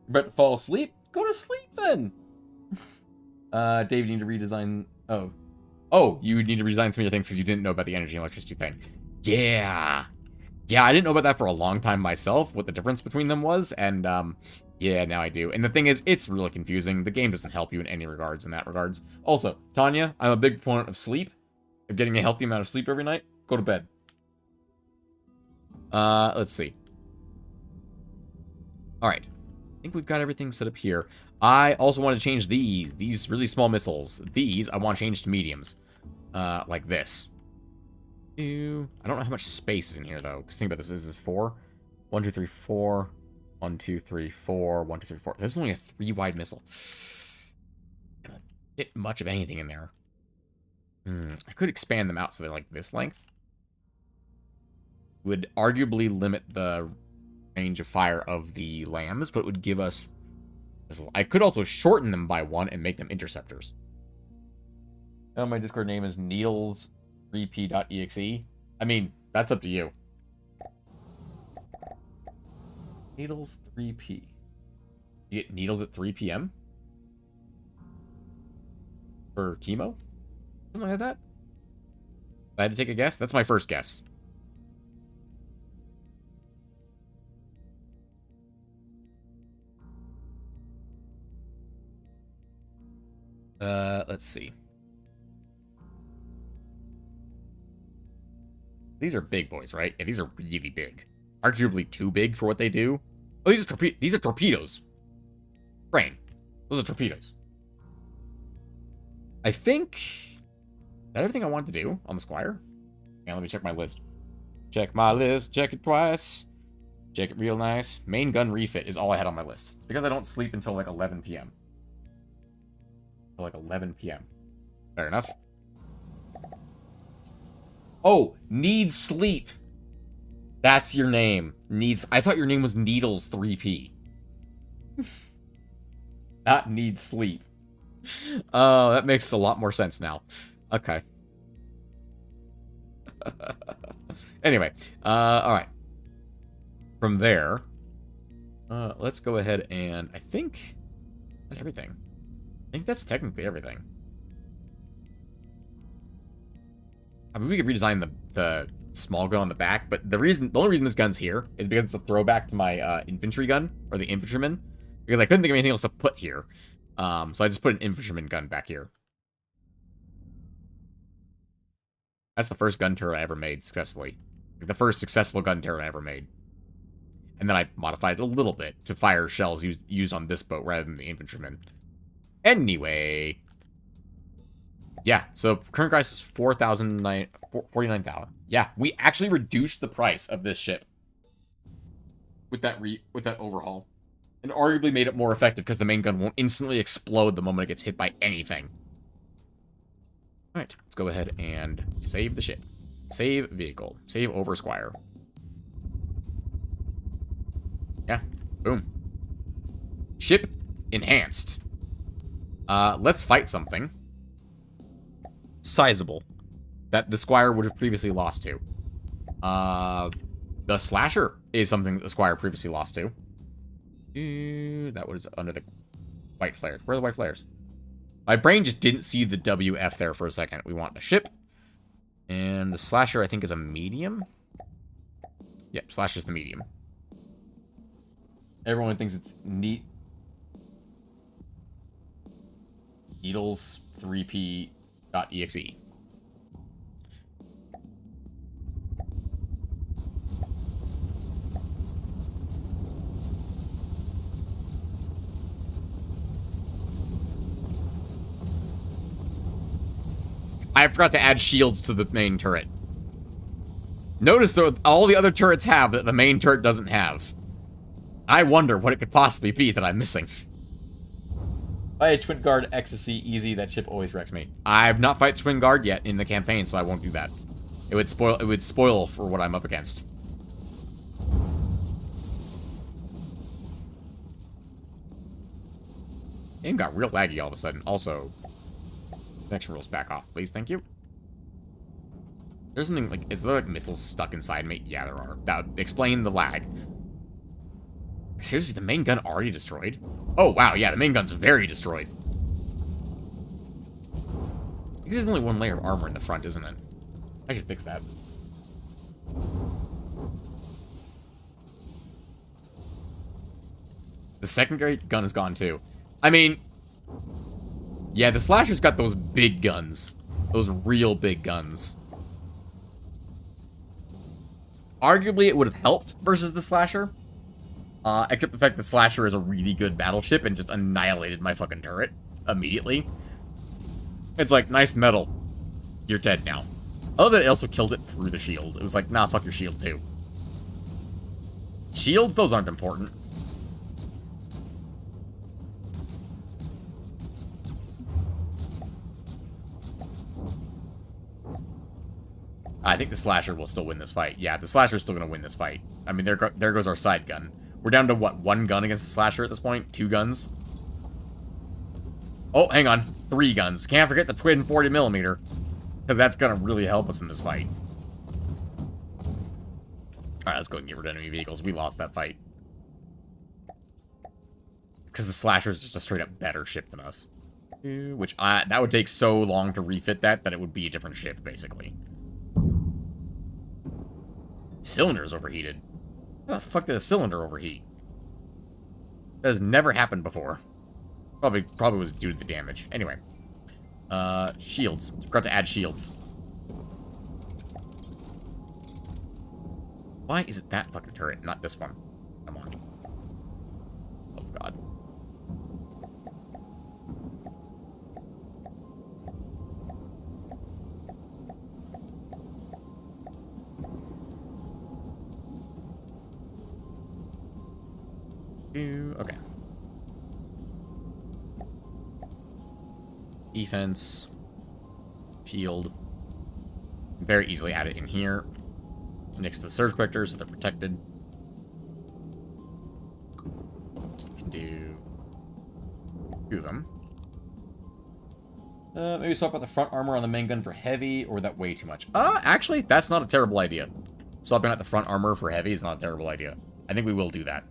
You're about to fall asleep? Go to sleep then! Dave, you need to redesign... Oh, you need to redesign some of your things because you didn't know about the energy and electricity thing. Yeah! Yeah, I didn't know about that for a long time myself, what the difference between them was, and, yeah, now I do. And the thing is, it's really confusing. The game doesn't help you in any regards in that regards. Also, Tanya, I'm a big proponent of sleep, of getting a healthy amount of sleep every night. Go to bed. Let's see. Alright. I think we've got everything set up here. I also want to change these really small missiles. These, I want to change to mediums. Like this. I don't know how much space is in here, though. Because think about this. This is 4. 1, 2, 3, 4. 1, 2, 3, 4. 1, 2, 3, 4. This is only a 3-wide missile. Gonna fit much of anything in there. I could expand them out so they're like this length. Would arguably limit the range of fire of the lambs, but it would give us... I could also shorten them by 1 and make them interceptors. My Discord name is Needles3p.exe. I mean, that's up to you. Needles 3p. You get needles at 3 p.m.? For chemo? Something like that? If I had to take a guess? That's my first guess. Let's see. These are big boys, right? Yeah, these are really big. Arguably too big for what they do. Oh, these are torpedoes. Brain. Those are torpedoes. I think... Is that everything I wanted to do on the Squire? Yeah, let me check my list. Check my list. Check it twice. Check it real nice. Main gun refit is all I had on my list. It's because I don't sleep until like 11 p.m. Until like 11 p.m. Fair enough. Oh, needs sleep. That's your name. Needs. I thought your name was Needles 3p. Not needs sleep. Oh, that makes a lot more sense now. Okay. Anyway, all right. From there, let's go ahead and I think everything. I think that's technically everything. I mean, we could redesign the small gun on the back, but the only reason this gun's here is because it's a throwback to my infantry gun, or the infantryman, because I couldn't think of anything else to put here. So I just put an infantryman gun back here. That's the first gun turret I ever made successfully. Like the first successful gun turret I ever made. And then I modified it a little bit to fire shells used on this boat rather than the infantryman. Anyway... Yeah, so current price is 49,000. Yeah, we actually reduced the price of this ship with that overhaul, and arguably made it more effective because the main gun won't instantly explode the moment it gets hit by anything. All right, let's go ahead and save the ship, save vehicle, save over Squire. Yeah, boom. Ship enhanced. Let's fight something sizable that the Squire would have previously lost to. The Slasher is something that the Squire previously lost to. That was under the white flares. Where are the white flares? My brain just didn't see the WF there for a second. We want a ship. And the Slasher, I think, is a medium. Yep, Slasher's the medium. Everyone thinks it's neat. Needles 3p.exe. I forgot to add shields to the main turret. Notice though, all the other turrets have that the main turret doesn't have. I wonder what it could possibly be that I'm missing. I had Twin Guard Ecstasy easy. That ship always wrecks me. I've not fight Twin Guard yet in the campaign, so I won't do that. It would spoil for what I'm up against. Game got real laggy all of a sudden. Also, connection rules back off, please. Thank you. There's something like, is there like missiles stuck inside me? Yeah, there are. That would explain the lag. Seriously, the main gun already destroyed? Oh, wow, yeah, the main gun's very destroyed. Because there's only one layer of armor in the front, isn't it? I should fix that. The secondary gun is gone too. I mean, yeah, the slasher's got those big guns. Those real big guns. Arguably, it would have helped versus the slasher. Except the fact that slasher is a really good battleship and just annihilated my fucking turret immediately. It's like, nice metal. You're dead now. I love that it also killed it through the shield. It was like, nah, fuck your shield too. Shields? Those aren't important. I think the slasher will still win this fight. Yeah, the slasher's still going to win this fight. I mean, there goes our side gun. We're down to, what, 1 gun against the slasher at this point? 2 guns? Oh, hang on. 3 guns. Can't forget the twin 40mm. Because that's going to really help us in this fight. Alright, let's go and get rid of enemy vehicles. We lost that fight. Because the slasher is just a straight up better ship than us. Which, that would take so long to refit that it would be a different ship, basically. Cylinder's overheated. How the fuck did a cylinder overheat? That has never happened before. Probably was due to the damage. Anyway. Shields. Forgot to add shields. Why is it that fucking turret, not this one? Come on. Oh, God. Okay. Defense. Shield. Very easily add it in here. Next to the surge vectors, so they're protected. Can do 2 of them. Maybe swap out the front armor on the main gun for heavy, or that way too much. Actually, that's not a terrible idea. Swapping out the front armor for heavy is not a terrible idea. I think we will do that.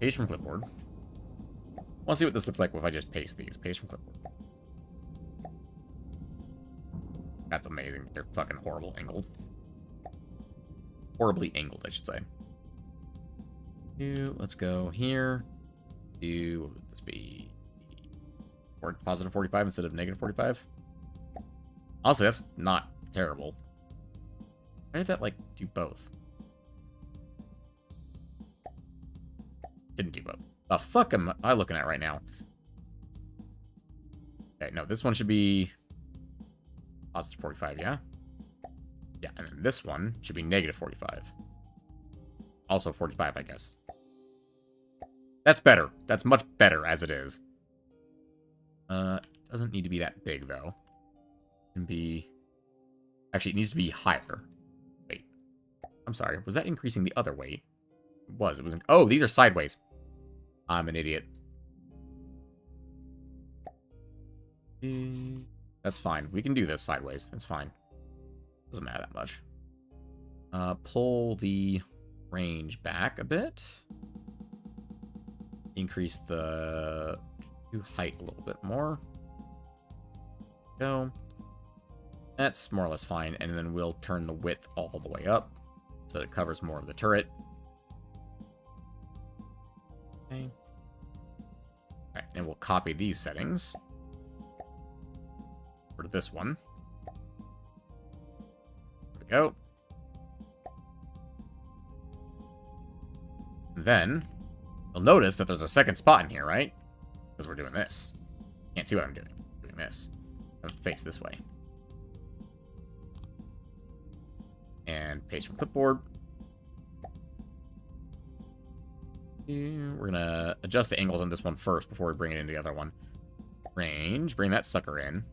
Paste from clipboard. I want to see what this looks like if I just paste these. Paste from clipboard. That's amazing. They're fucking horrible angled. Horribly angled, I should say. Let's go here. What would this be? Positive 45 instead of negative 45? Honestly, that's not terrible. Why did that, like, do both? Didn't do both. The fuck am I looking at right now? Okay, no, this one should be positive 45, yeah? Yeah, and then this one should be negative 45. Also 45, I guess. That's better. That's much better as it is. Doesn't need to be that big, though. It can be... Actually, it needs to be higher. Wait. I'm sorry. Was that increasing the other way? It was. It was... Oh, these are sideways. I'm an idiot. That's fine. We can do this sideways. It's fine. Doesn't matter that much. Pull the range back a bit. Increase the height a little bit more. Go. That's more or less fine. And then we'll turn the width all the way up so that it covers more of the turret. Okay. Alright, and we'll copy these settings. Over to this one. There we go. Then, you'll notice that there's a second spot in here, right? Because we're doing this. Can't see what I'm doing. I'm doing this. I'm face this way. And paste from clipboard. We're gonna adjust the angles on this one first before we bring it into the other one. Range, bring that sucker in.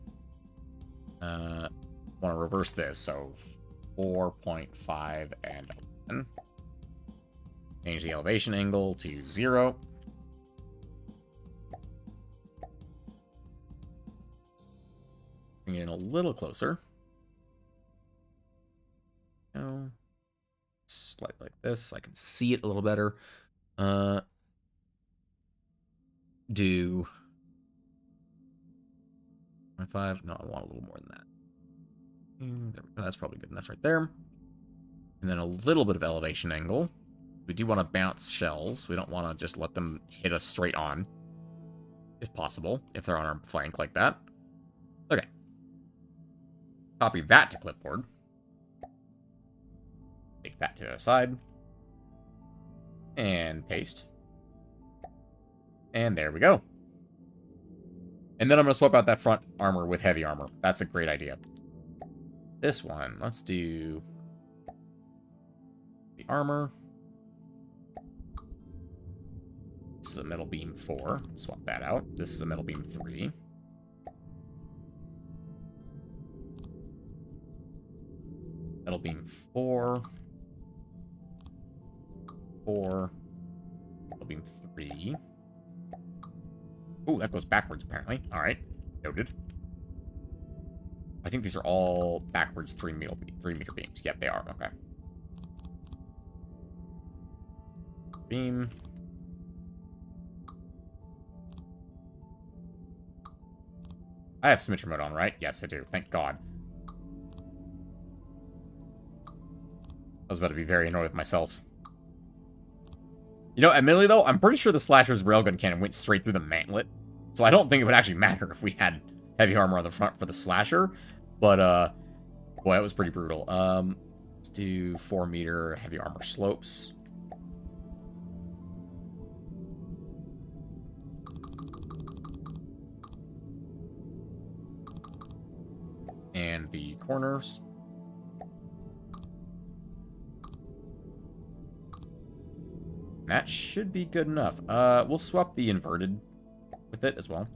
Want to reverse this, so 4.5 and 11. Change the elevation angle to 0. Bring it in a little closer. No. Slightly like this. I can see it a little better. Do 0.5. No, I want a little more than that. There we go. That's probably good enough right there. And then a little bit of elevation angle. We do want to bounce shells. We don't want to just let them hit us straight on. If possible, if they're on our flank like that. Okay. Copy that to clipboard. Take that to the side. And paste. And there we go. And then I'm going to swap out that front armor with heavy armor. That's a great idea. This one, let's do the armor. This is a metal beam 4. Swap that out. This is a metal beam 3. Metal beam 4. 4. Metal beam 3. Ooh, that goes backwards, apparently. Alright. Noted. I think these are all backwards 3 meter beams. Yep, they are. Okay. Beam. I have symmetry mode on, right? Yes, I do. Thank God. I was about to be very annoyed with myself. You know, admittedly, though, I'm pretty sure the Slasher's railgun cannon went straight through the mantlet. So I don't think it would actually matter if we had heavy armor on the front for the Slasher. But, boy, that was pretty brutal. Let's do 4 meter heavy armor slopes. And the corners. That should be good enough. We'll swap the inverted with it as well.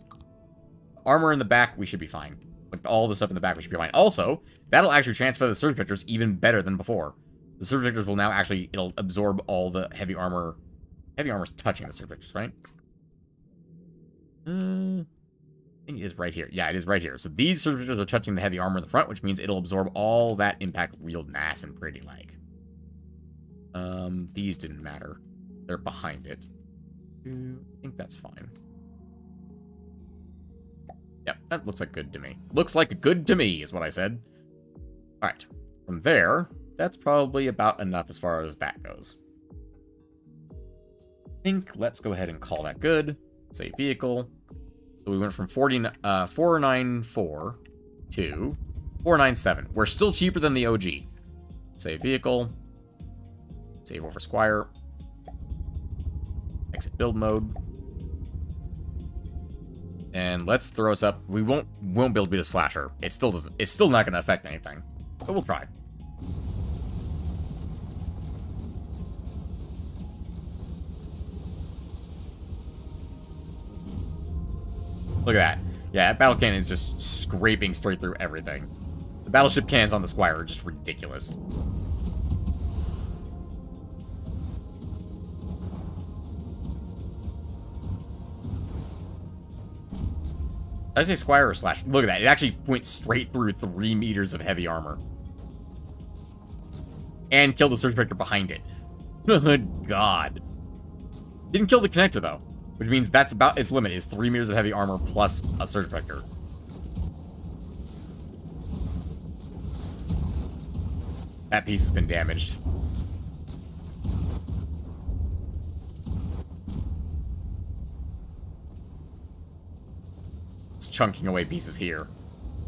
Armor in the back, we should be fine. Like, all the stuff in the back, we should be fine. Also, that'll actually transfer the surge vectors even better than before. The surge vectors will now actually, it'll absorb all the heavy armor. Heavy armor's touching the surge vectors, right? I think it is right here. Yeah, it is right here. So these surge vectors are touching the heavy armor in the front, which means it'll absorb all that impact real nice and pretty like. These didn't matter. They're behind it. I think that's fine. Yep, that looks like good to me. Looks like good to me, is what I said. Alright. From there, that's probably about enough as far as that goes. I think let's go ahead and call that good. Save vehicle. So we went from 494 to 497. We're still cheaper than the OG. Save vehicle. Save over Squire. Exit build mode. And let's throw us up. We won't be able to be the Slasher. It still doesn't. It's still not going to affect anything. But we'll try. Look at that. Yeah, that battle cannon is just scraping straight through everything. The battleship cannons on the Squire are just ridiculous. Did I say Squire or Slash? Look at that. It actually went straight through 3 meters of heavy armor. And killed the surge vector behind it. Good God. Didn't kill the connector, though. Which means that's about its limit, is 3 meters of heavy armor plus a surge vector. That piece has been damaged. It's chunking away pieces here.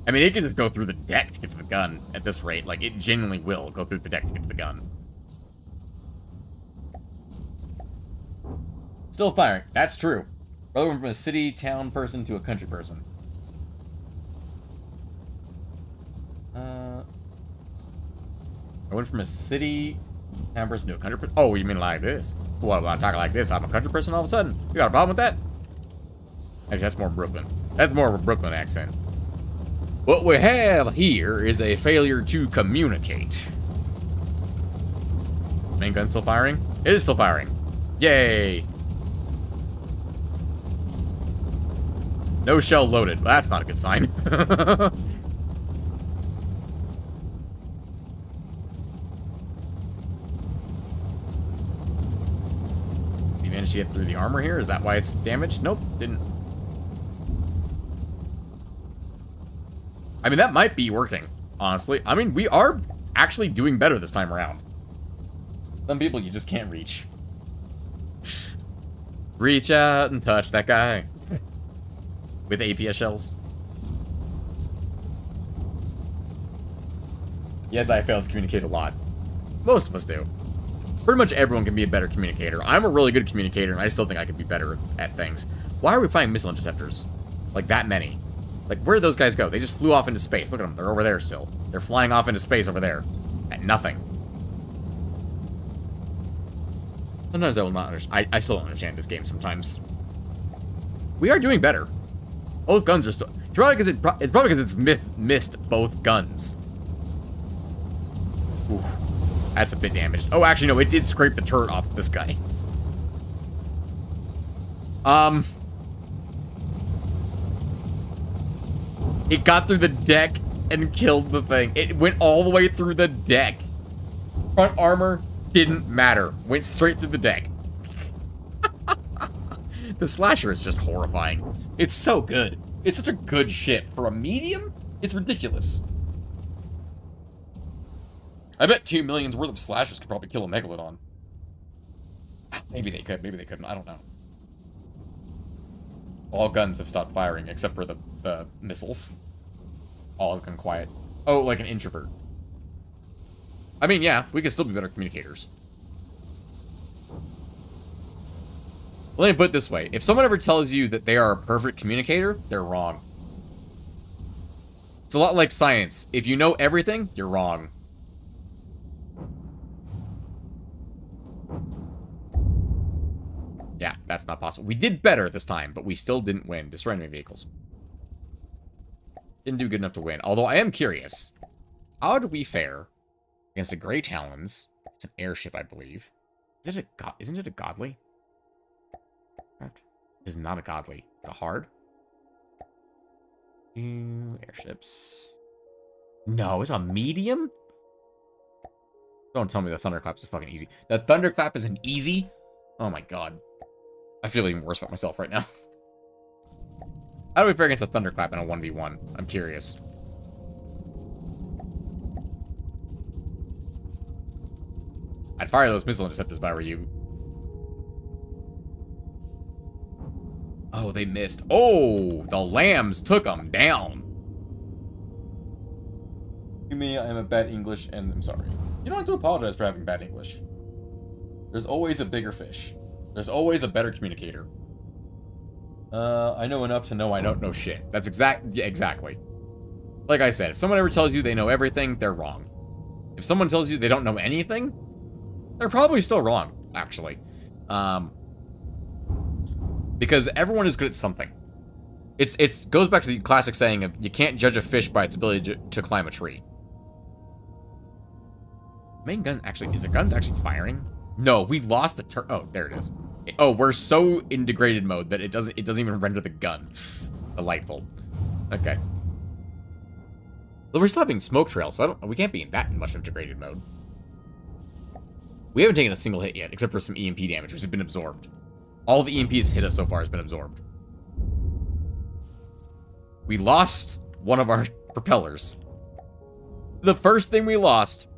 I mean, it could just go through the deck to get to the gun at this rate. Like, it genuinely will go through the deck to get to the gun. Still firing. That's true. Brother went from a city, town person to a country person. I went from a city, town person to a country person. Oh, you mean like this? What, when I talk like this, I'm a country person all of a sudden? You got a problem with that? Actually, that's more Brooklyn. That's more of a Brooklyn accent. What we have here is a failure to communicate. Main gun still firing? It is still firing. Yay! No shell loaded. Well, that's not a good sign. You managed to get through the armor here? Is that why it's damaged? Nope, didn't. I mean, that might be working, honestly. I mean, we are actually doing better this time around. Some people you just can't reach. Reach out and touch that guy. With APS shells. Yes, I fail to communicate a lot. Most of us do. Pretty much everyone can be a better communicator. I'm a really good communicator, and I still think I could be better at things. Why are we flying missile interceptors? Like, that many. Like, where did those guys go? They just flew off into space. Look at them. They're over there still. They're flying off into space over there. At nothing. Sometimes I will not understand. I still don't understand this game sometimes. We are doing better. Both guns are still... It's probably because it's missed both guns. Oof. That's a bit damaged. Oh, actually, no. It did scrape the turret off this guy. It got through the deck and killed the thing. It went all the way through the deck. Front armor didn't matter. Went straight through the deck. The slasher is just horrifying. It's so good. It's such a good ship. For a medium, it's ridiculous. I bet 2 million's worth of slashers could probably kill a Megalodon. Maybe they could, maybe they couldn't. I don't know. All guns have stopped firing, except for the missiles. All have gone quiet. Oh, like an introvert. I mean, yeah, we could still be better communicators. Let me put it this way. If someone ever tells you that they are a perfect communicator, they're wrong. It's a lot like science. If you know everything, you're wrong. Yeah, that's not possible. We did better this time, but we still didn't win. Destroy enemy vehicles. Didn't do good enough to win. Although I am curious. How did we fare against a Grey Talons? It's an airship, I believe. Isn't it a godly? It's not a godly. A hard? Airships. No, it's a medium? Don't tell me the Thunderclap is fucking easy. The Thunderclap is an easy? Oh my god. I feel even worse about myself right now. How do we fare against a Thunderclap in a 1v1? I'm curious. I'd fire those missile interceptors if I were you. Oh, they missed. Oh, the lambs took them down. To me, I am a bad English, and I'm sorry. You don't have to apologize for having bad English. There's always a bigger fish. There's always a better communicator. I know enough to know I don't know shit. That's exactly. Like I said, if someone ever tells you they know everything, they're wrong. If someone tells you they don't know anything, they're probably still wrong, actually. Because everyone is good at something. It goes back to the classic saying of, you can't judge a fish by its ability to climb a tree. Main gun, actually, is the guns actually firing? No, we lost the oh, there it is. Oh, we're so in degraded mode that it doesn't even render the gun. Delightful. Okay. Well, we're still having smoke trails, so we can't be in that much of degraded mode. We haven't taken a single hit yet, except for some EMP damage, which has been absorbed. All the EMP that's hit us so far has been absorbed. We lost one of our propellers. The first thing we lost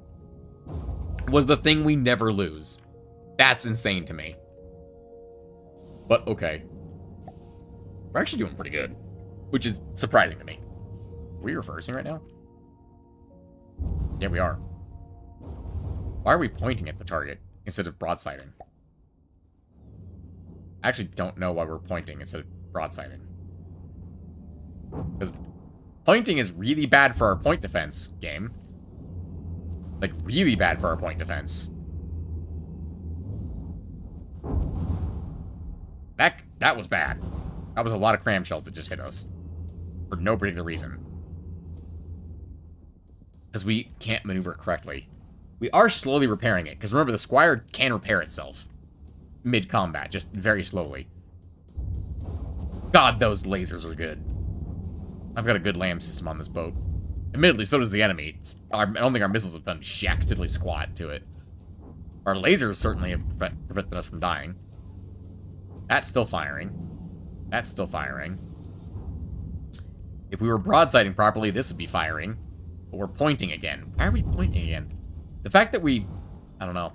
was the thing we never lose. That's insane to me. But okay. We're actually doing pretty good, which is surprising to me. Are we reversing right now? Yeah, we are. Why are we pointing at the target instead of broadsiding? I actually don't know why we're pointing instead of broadsiding. Because pointing is really bad for our point defense, game. Like, really bad for our point defense. That was bad. That was a lot of cramshells that just hit us. For no particular reason. Because we can't maneuver it correctly. We are slowly repairing it. Because remember, the Squire can repair itself. Mid-combat, just very slowly. God, those lasers are good. I've got a good LAM system on this boat. Admittedly, so does the enemy. I don't think our missiles have done jack diddly squat to it. Our lasers certainly have prevented us from dying. That's still firing. That's still firing. If we were broadsiding properly, this would be firing. But we're pointing again. Why are we pointing again? The fact that we... I don't know.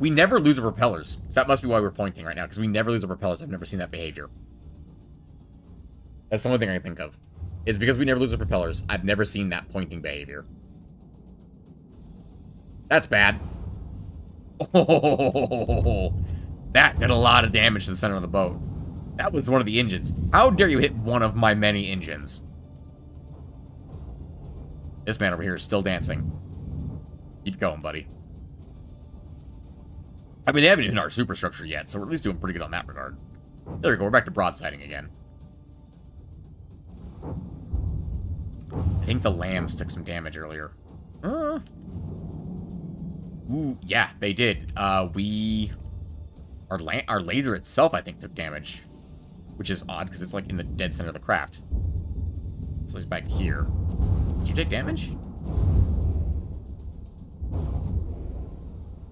We never lose our propellers. That must be why we're pointing right now, because we never lose our propellers. I've never seen that behavior. That's the only thing I can think of. Is because we never lose our propellers. I've never seen that pointing behavior. That's bad. Oh, that did a lot of damage to the center of the boat. That was one of the engines. How dare you hit one of my many engines? This man over here is still dancing. Keep going, buddy. I mean, they haven't even hit our superstructure yet, so we're at least doing pretty good on that regard. There we go, we're back to broadsiding again. I think the lambs took some damage earlier. Ooh, yeah, they did. Our laser itself, I think, took damage. Which is odd, because it's, like, in the dead center of the craft. So he's back here. Did you take damage?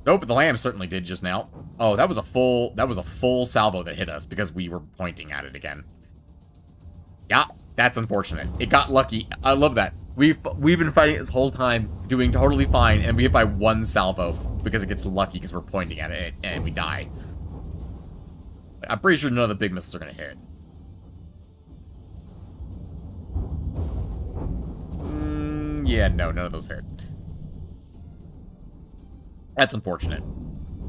Nope, the lamb certainly did just now. Oh, that was a full salvo that hit us, because we were pointing at it again. Yeah, that's unfortunate. It got lucky. I love that. We've been fighting it this whole time, doing totally fine, and we hit by one salvo because it gets lucky because we're pointing at it and we die. I'm pretty sure none of the big missiles are gonna hit. Yeah, no, none of those hit. That's unfortunate.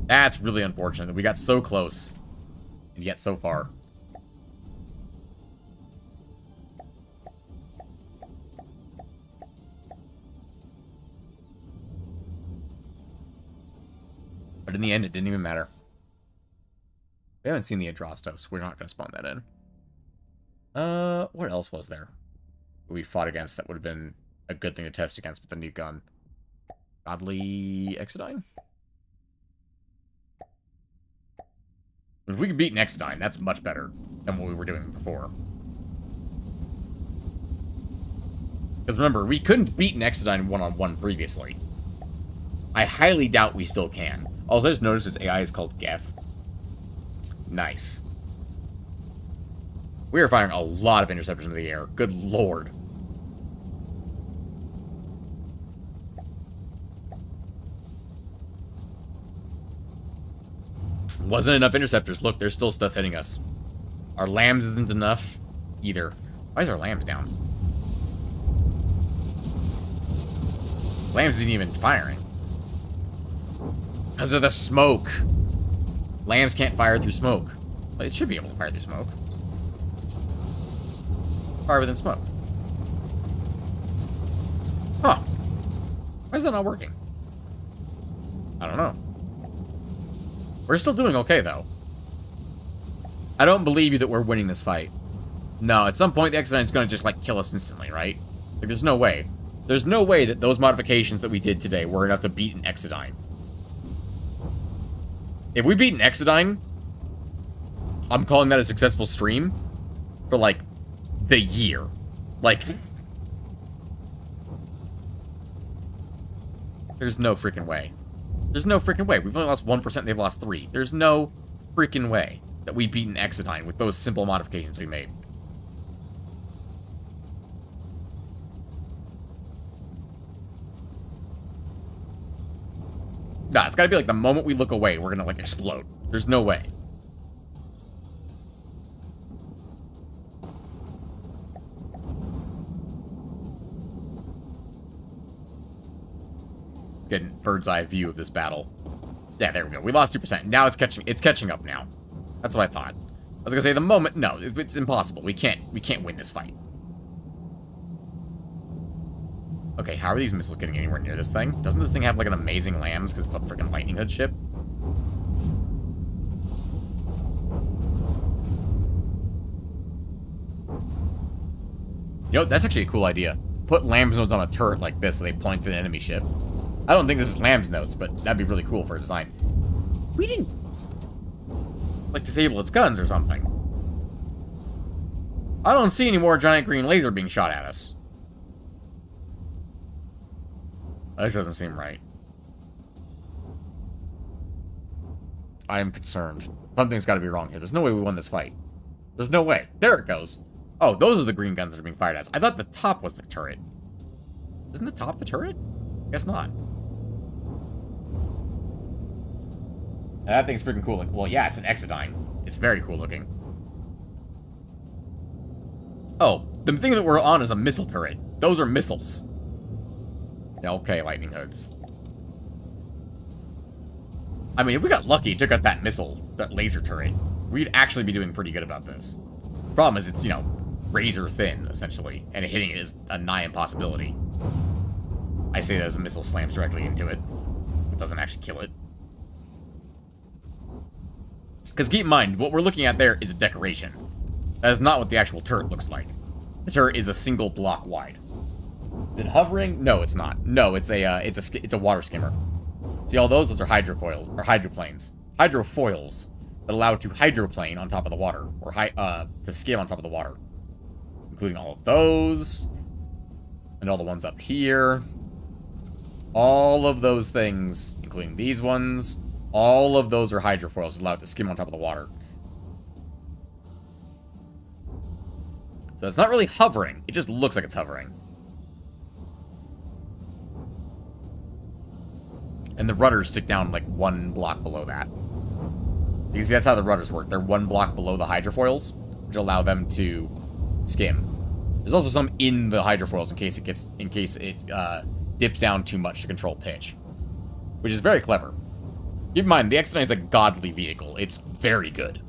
That's really unfortunate that we got so close and yet so far. But in the end, it didn't even matter. We haven't seen the Adrastos, so we're not going to spawn that in. What else was there we fought against that would have been a good thing to test against with the new gun? Godly Exodine? If we could beat an Exodine, that's much better than what we were doing before. Because remember, we couldn't beat an Exodine one-on-one previously. I highly doubt we still can. Also, I just noticed its AI is called Geth. Nice. We are firing a lot of interceptors into the air. Good lord. Wasn't enough interceptors. Look, there's still stuff hitting us. Our lambs isn't enough either. Why is our lambs down? Lambs isn't even firing. Because of the smoke. Lambs can't fire through smoke. Well, it should be able to fire through smoke. Fire within smoke. Huh. Why is that not working? I don't know. We're still doing okay, though. I don't believe you that we're winning this fight. No, at some point the Exodine's gonna just, like, kill us instantly, right? Like, there's no way. There's no way that those modifications that we did today were enough to beat an Exodine. If we beat an Exodine, I'm calling that a successful stream for, like, the year. Like, there's no freaking way. There's no freaking way. We've only lost 1%, they've lost 3%. There's no freaking way that we beat an Exodine with those simple modifications we made. Nah, it's gotta be like the moment we look away, we're gonna, like, explode. There's no way. Get a bird's eye view of this battle. Yeah, there we go. We lost 2%. Now it's catching up now. That's what I thought. I was gonna say the moment, no, it's impossible. We can't win this fight. Okay, how are these missiles getting anywhere near this thing? Doesn't this thing have, like, an amazing lambs because it's a freaking lightning hood ship? You know, that's actually a cool idea. Put lambs nodes on a turret like this so they point to an enemy ship. I don't think this is lambs nodes, but that'd be really cool for a design. We didn't, like, disable its guns or something. I don't see any more giant green laser being shot at us. This doesn't seem right. I am concerned. Something's got to be wrong here. There's no way we won this fight. There's no way. There it goes. Oh, those are the green guns that are being fired at us. I thought the top was the turret. Isn't the top the turret? Guess not. That thing's freaking cool. Well, yeah, it's an Exodyne. It's very cool looking. Oh, the thing that we're on is a missile turret. Those are missiles. Yeah, okay, lightning hoods. I mean, if we got lucky, took out that missile, that laser turret, we'd actually be doing pretty good about this. Problem is, it's, you know, razor thin, essentially, and hitting it is a nigh impossibility. I say that as a missile slams directly into it. It doesn't actually kill it. Because keep in mind, what we're looking at there is a decoration. That is not what the actual turret looks like. The turret is a single block wide. Is it hovering? No, it's not. No, it's a water skimmer. See all those? Those are hydrocoils or hydroplanes, hydrofoils that allow it to hydroplane on top of the water, or to skim on top of the water, including all of those and all the ones up here. All of those things, including these ones, all of those are hydrofoils that allow it to skim on top of the water. So it's not really hovering. It just looks like it's hovering. And the rudders stick down like one block below that. You can see that's how the rudders work. They're one block below the hydrofoils, which allow them to skim. There's also some in the hydrofoils in case it dips down too much to control pitch, which is very clever. Keep in mind, the X9 is a godly vehicle. It's very good.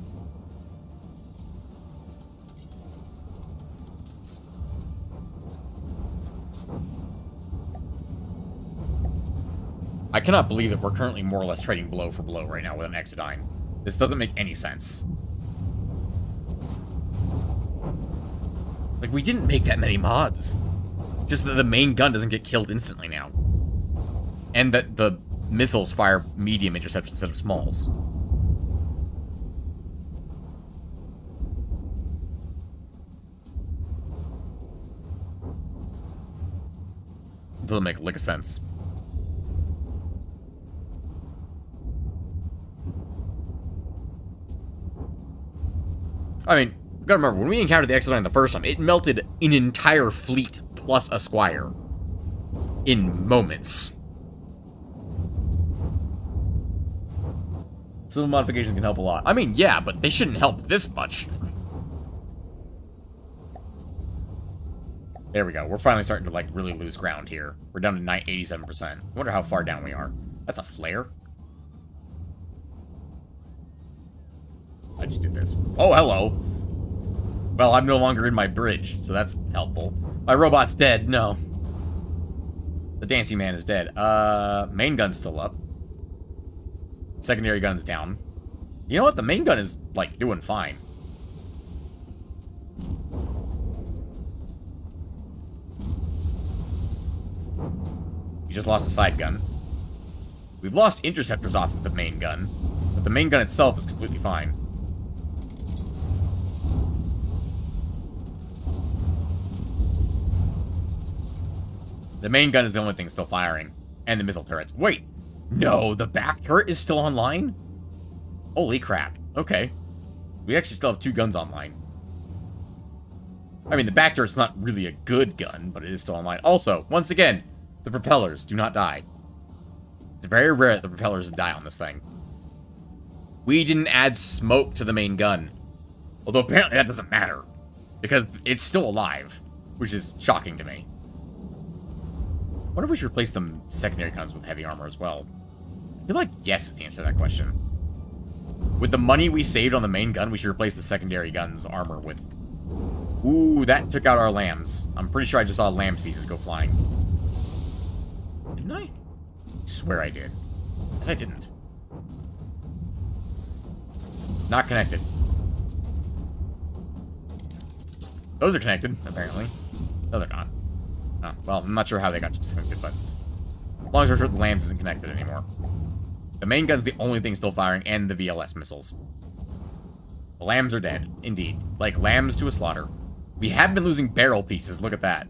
I cannot believe that we're currently more or less trading blow for blow right now with an Exodyne. This doesn't make any sense. Like, we didn't make that many mods. Just that the main gun doesn't get killed instantly now. And that the missiles fire medium interceptors instead of smalls. It doesn't make a lick of sense. I mean, you gotta remember, when we encountered the Exodyne the first time, it melted an entire fleet plus a squire. In moments. Civil modifications can help a lot. I mean, yeah, but they shouldn't help this much. There we go. We're finally starting to, like, really lose ground here. We're down to 87%. I wonder how far down we are. That's a flare? I just did this. Oh, hello. Well, I'm no longer in my bridge, so that's helpful. My robot's dead. No. The dancing man is dead. Main gun's still up. Secondary gun's down. You know what? The main gun is, like, doing fine. We just lost a side gun. We've lost interceptors off of the main gun, but the main gun itself is completely fine. The main gun is the only thing still firing. And the missile turrets. Wait! No, the back turret is still online? Holy crap. Okay. We actually still have two guns online. I mean, the back turret's not really a good gun, but it is still online. Also, once again, the propellers do not die. It's very rare that the propellers die on this thing. We didn't add smoke to the main gun. Although apparently that doesn't matter. Because it's still alive. Which is shocking to me. I wonder if we should replace the secondary guns with heavy armor as well. I feel like yes is the answer to that question. With the money we saved on the main gun, we should replace the secondary gun's armor with... Ooh, that took out our lambs. I'm pretty sure I just saw lambs pieces go flying. Didn't I? I swear I did. Yes, I didn't. Not connected. Those are connected, apparently. No, they're not. Oh, well, I'm not sure how they got disconnected, but... As long as we're sure the lambs isn't connected anymore. The main gun's the only thing still firing, and the VLS missiles. The lambs are dead, indeed. Like lambs to a slaughter. We have been losing barrel pieces, look at that.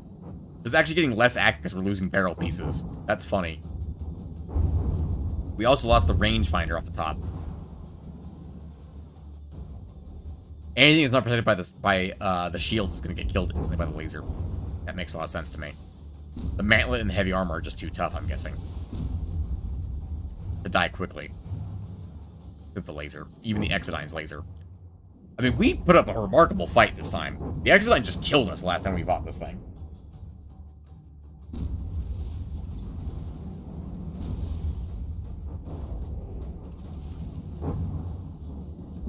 It's actually getting less accurate because we're losing barrel pieces. That's funny. We also lost the rangefinder off the top. Anything that's not protected by the shields is going to get killed instantly by the laser. That makes a lot of sense to me. The mantlet and the heavy armor are just too tough, I'm guessing. To die quickly. with the laser. Even the Exodine's laser. I mean, we put up a remarkable fight this time. The Exodine just killed us last time we fought this thing.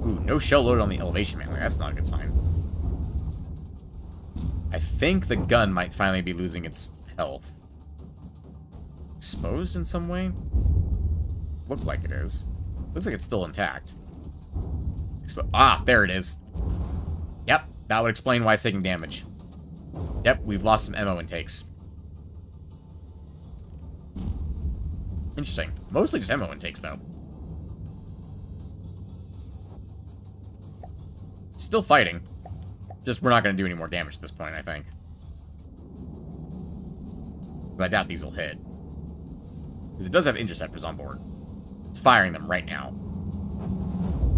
Ooh, no shell loaded on the elevation manway. That's not a good sign. I think the gun might finally be losing its health. Exposed in some way? Look like it is. Looks like it's still intact. There it is. Yep, that would explain why it's taking damage. Yep, we've lost some ammo intakes. Interesting. Mostly just ammo intakes, though. Still fighting. Just we're not going to do any more damage at this point, I think. But I doubt these will hit. Because it does have interceptors on board. It's firing them right now.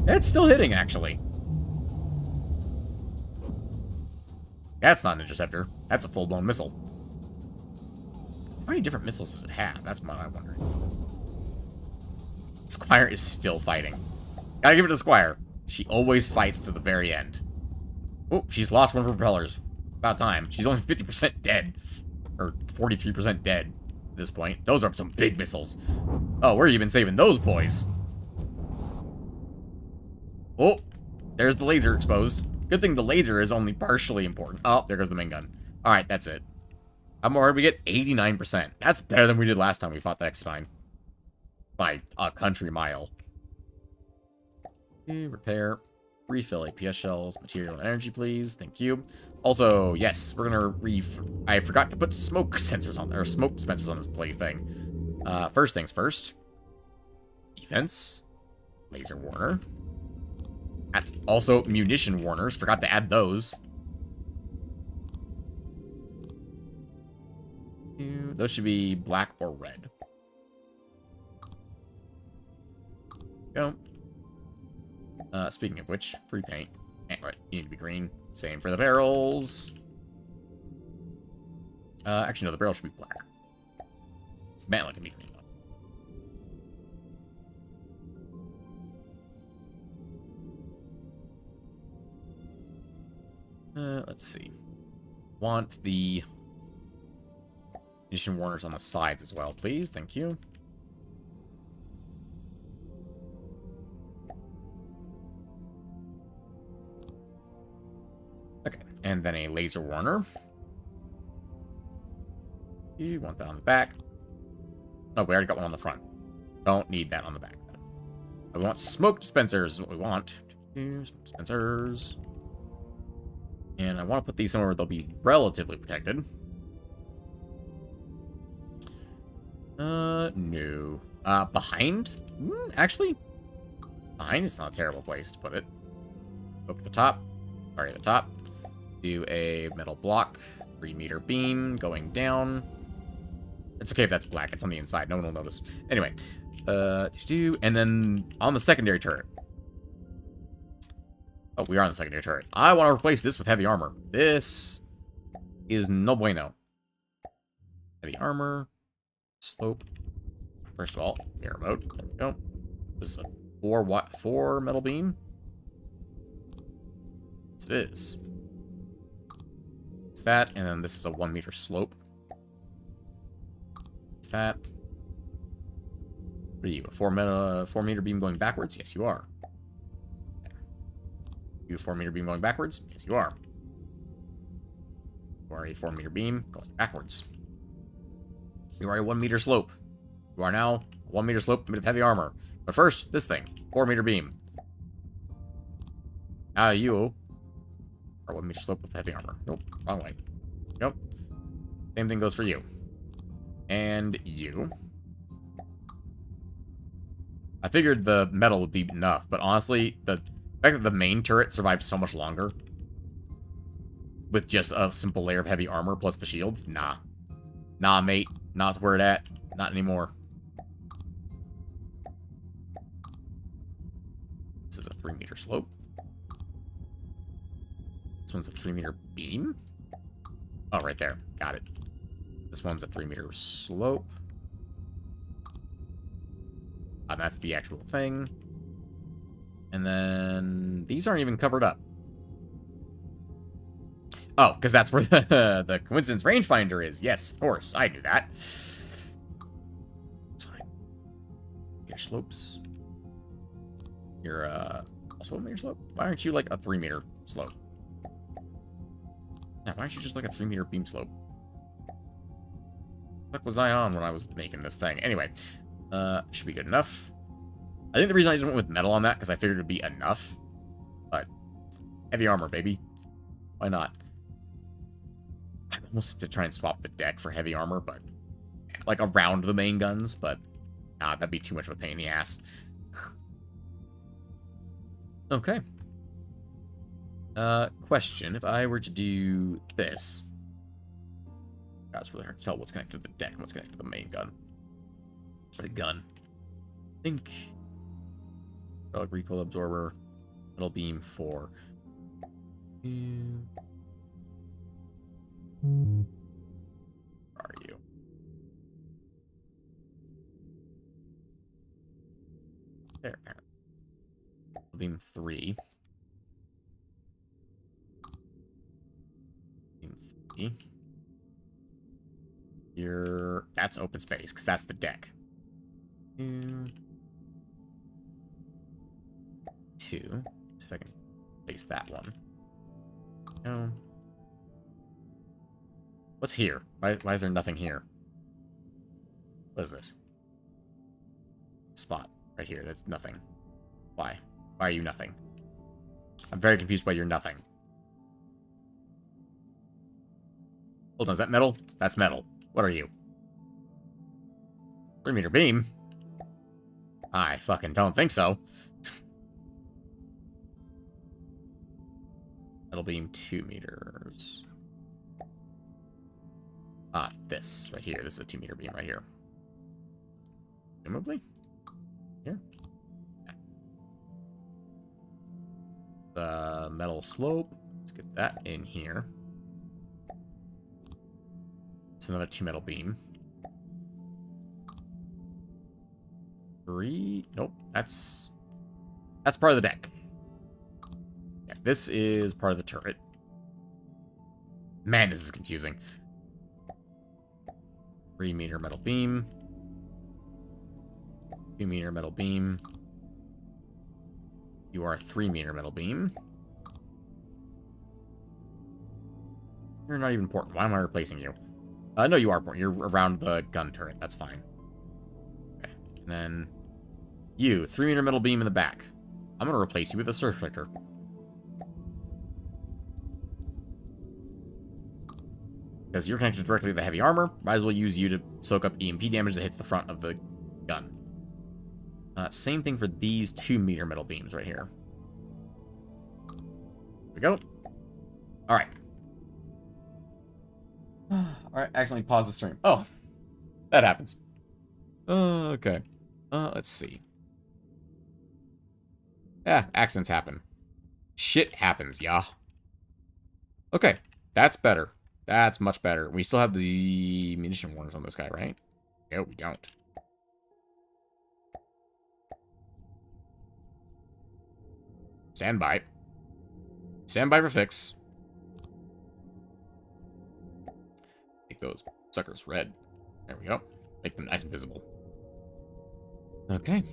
It's still hitting, actually. That's not an interceptor. That's a full-blown missile. How many different missiles does it have? That's what I'm wondering. Squire is still fighting. Gotta give it to Squire. She always fights to the very end. Oh, she's lost one of her propellers. About time. She's only 50% dead. Or 43% dead at this point. Those are some big missiles. Oh, where have you been saving those boys? Oh, there's the laser exposed. Good thing the laser is only partially important. Oh, there goes the main gun. Alright, that's it. How more did we get? 89%. That's better than we did last time we fought the Exodine. By a country mile. Repair. Refill APS shells. Material and energy, please. Thank you. Also, yes, we're gonna I forgot to put smoke sensors on, or smoke dispensers on this plaything. First things first. Defense. Laser warner. Also, munition warners. Forgot to add those. Those should be black or red. Go. Speaking of which, free paint. Right, you need to be green. Same for the barrels. Actually, no, the barrel should be black. Mantle can be green. Let's see. Want the munition warners on the sides as well, please. Thank you. Okay, and then a laser warner. You want that on the back. Oh, we already got one on the front. Don't need that on the back. We want smoke dispensers is what we want. Smoke dispensers. And I want to put these somewhere where they'll be relatively protected. No. Behind? Actually, behind is not a terrible place to put it. Up at the top. Sorry, at the top. Do a metal block. 3-meter beam going down. It's okay if that's black. It's on the inside. No one will notice. Anyway. And then on the secondary turret. Oh, we are on the secondary turret. I want to replace this with heavy armor. This is no bueno. Heavy armor. Slope. First of all, air mode. There we go. This is a 4 metal beam. Yes, it is. It's that, and then this is a 1-meter slope. It's that. What are you? A 4-meter beam going backwards? Yes, you are. You a 4-meter beam going backwards? Yes, you are. You are a 4-meter beam going backwards. You are a 1-meter slope. You are now a 1-meter slope with heavy armor. But first, this thing. 4-meter beam. Now you are 1-meter slope with heavy armor. Nope, wrong way. Nope. Same thing goes for you. And you. I figured the metal would be enough, but honestly, the fact that the main turret survives so much longer with just a simple layer of heavy armor plus the shields, nah. Nah, mate. Not where it at. Not anymore. This is a 3-meter slope. This one's a 3-meter beam. Oh, right there. Got it. This one's a 3-meter slope. And that's the actual thing. And then these aren't even covered up. Oh, because that's where the coincidence rangefinder is. Yes, of course. I knew that. It's fine. Your slopes. You're, also a meter slope? Why aren't you like a 3-meter slope? Yeah, why aren't you just like a 3-meter beam slope? What was I on when I was making this thing? Anyway, should be good enough. I think the reason I just went with metal on that, because I figured it would be enough. But, heavy armor, baby. Why not? I almost to try and swap the deck for heavy armor, but like around the main guns, but that'd be too much of a pain in the ass. Okay. Question: if I were to do this, that's really hard to tell what's connected to the deck and what's connected to the main gun. The gun. I think. Hydraulic recoil absorber, metal beam 4. Where are you? There. Beam 3. Beam 3. Here. That's open space, because that's the deck. 2. See if I can place that one. No. What's here? Why is there nothing here? What is this? Spot. Right here. That's nothing. Why? Why are you nothing? I'm very confused why you're nothing. Hold on, is that metal? That's metal. What are you? 3-meter beam? I fucking don't think so. Metal beam 2 meters. This right here. This is a 2-meter beam right here. Presumably? Here? Yeah. The metal slope. Let's get that in here. It's another 2 metal beam. 3. Nope. That's part of the deck. Yeah, this is part of the turret. Man, this is confusing. 3-meter metal beam. 2-meter metal beam. You are a 3-meter metal beam. You're not even important. Why am I replacing you? No, you are important. You're around the gun turret. That's fine. Okay. And then you, 3-meter metal beam in the back. I'm going to replace you with a surge reflector. Because you're connected directly to the heavy armor, might as well use you to soak up EMP damage that hits the front of the gun. Same thing for these 2-meter metal beams right here. There we go. Alright. Alright, accidentally pause the stream. Oh, that happens. Okay. Let's see. Yeah, accidents happen. Shit happens, yeah. Okay, that's better. That's much better. We still have the munition warners on this guy, right? No, we don't. Stand by. Stand by for fix. Make those suckers red. There we go. Make them nice and visible. Okay.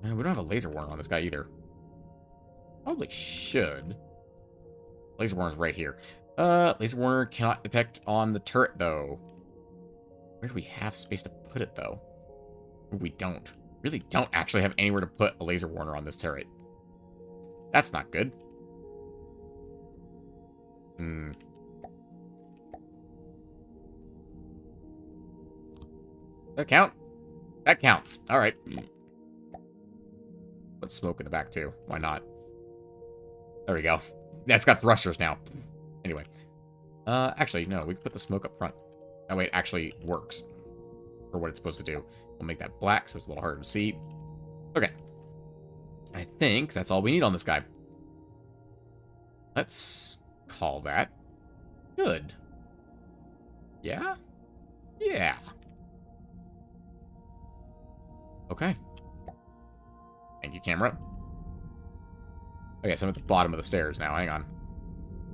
We don't have a laser warner on this guy either. Probably should. Laser warner's right here. Laser warner cannot detect on the turret, though. Where do we have space to put it, though? We don't. Really don't actually have anywhere to put a laser warner on this turret. That's not good. Does that count? That counts. Alright. Put smoke in the back, too. Why not? There we go. That's got thrusters now. Anyway. Actually, no. We can put the smoke up front. That way it actually works. For what it's supposed to do. We'll make that black so it's a little harder to see. Okay. I think that's all we need on this guy. Let's call that good. Yeah? Yeah. Okay. Thank you, camera. Okay, so I'm at the bottom of the stairs now. Hang on.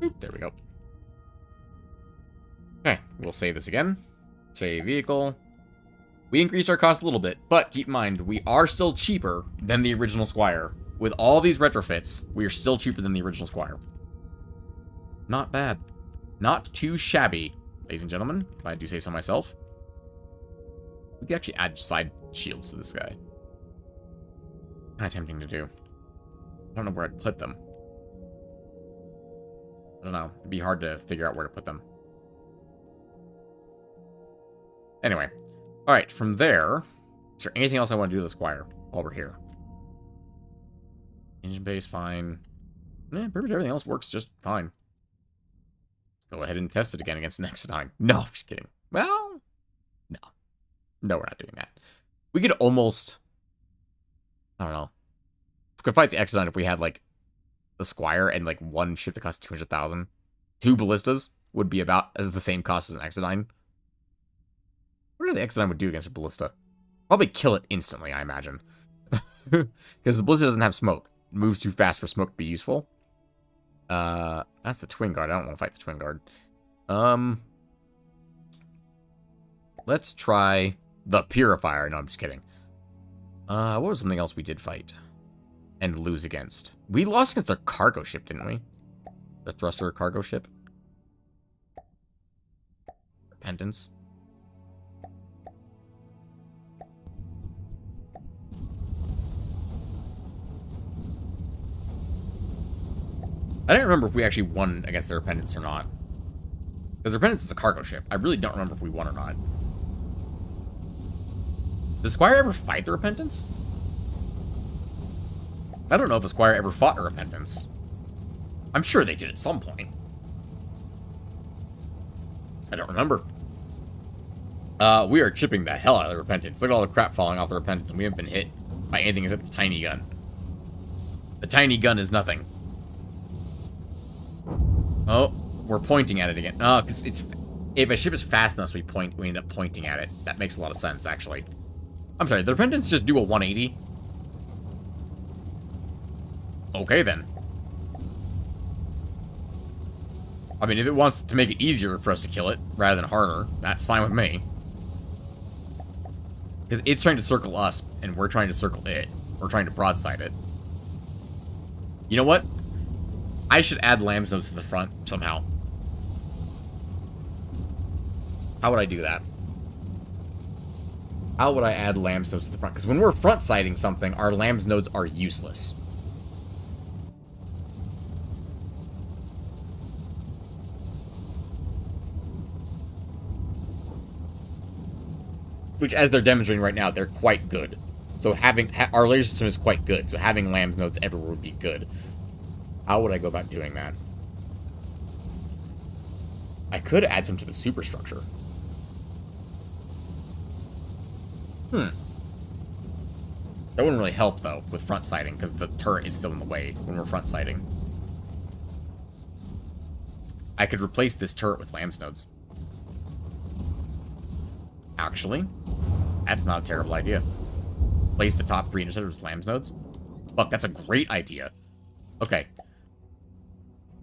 Oop, there we go. Okay, we'll save this again. Save vehicle. We increased our cost a little bit, but keep in mind, we are still cheaper than the original Squire. With all these retrofits, we are still cheaper than the original Squire. Not bad. Not too shabby, ladies and gentlemen, if I do say so myself. We could actually add side shields to this guy. Kind of tempting to do. I don't know where I'd put them. I don't know. It'd be hard to figure out where to put them. Anyway. Alright, from there, is there anything else I want to do to the Squire while we're here? Engine base, fine. Pretty much everything else works just fine. Let's go ahead and test it again against an Exodine. No, I'm just kidding. Well, no. No, we're not doing that. We could almost... I don't know. We could fight the Exodine if we had, like, the Squire and, like, one ship that costs 200,000. 2 ballistas would be about as the same cost as an Exodine. What do the Exodine would do against a ballista? Probably kill it instantly, I imagine. Because the ballista doesn't have smoke. It moves too fast for smoke to be useful. That's the Twin Guard. I don't want to fight the Twin Guard. Let's try the Purifier. No, I'm just kidding. What was something else we did fight? And lose against? We lost against the cargo ship, didn't we? The thruster cargo ship? Repentance. I don't remember if we actually won against the Repentance or not. Because the Repentance is a cargo ship. I really don't remember if we won or not. Did Squire ever fight the Repentance? I don't know if a Squire ever fought a Repentance. I'm sure they did at some point. I don't remember. We are chipping the hell out of the Repentance. Look at all the crap falling off the Repentance, and we haven't been hit by anything except the tiny gun. The tiny gun is nothing. Oh, we're pointing at it again. Oh, because it's... If a ship is fast enough, we end up pointing at it. That makes a lot of sense, actually. I'm sorry, the Repentance just do a 180? Okay, then. I mean, if it wants to make it easier for us to kill it, rather than harder, that's fine with me. Because it's trying to circle us, and we're trying to circle it. We're trying to broadside it. You know what? I should add lamb's nose to the front, somehow. How would I do that? How would I add lamb's nose to the front? Because when we're front-siding something, our lamb's nodes are useless. Which, as they're demonstrating right now, they're quite good. So having... our laser system is quite good, so having lamb's nodes everywhere would be good. How would I go about doing that? I could add some to the superstructure. That wouldn't really help, though, with front sighting, because the turret is still in the way when we're front sighting. I could replace this turret with lamb's nodes. Actually, that's not a terrible idea. Place the top 3 interceptors with lamb's nodes. Fuck, that's a great idea. Okay.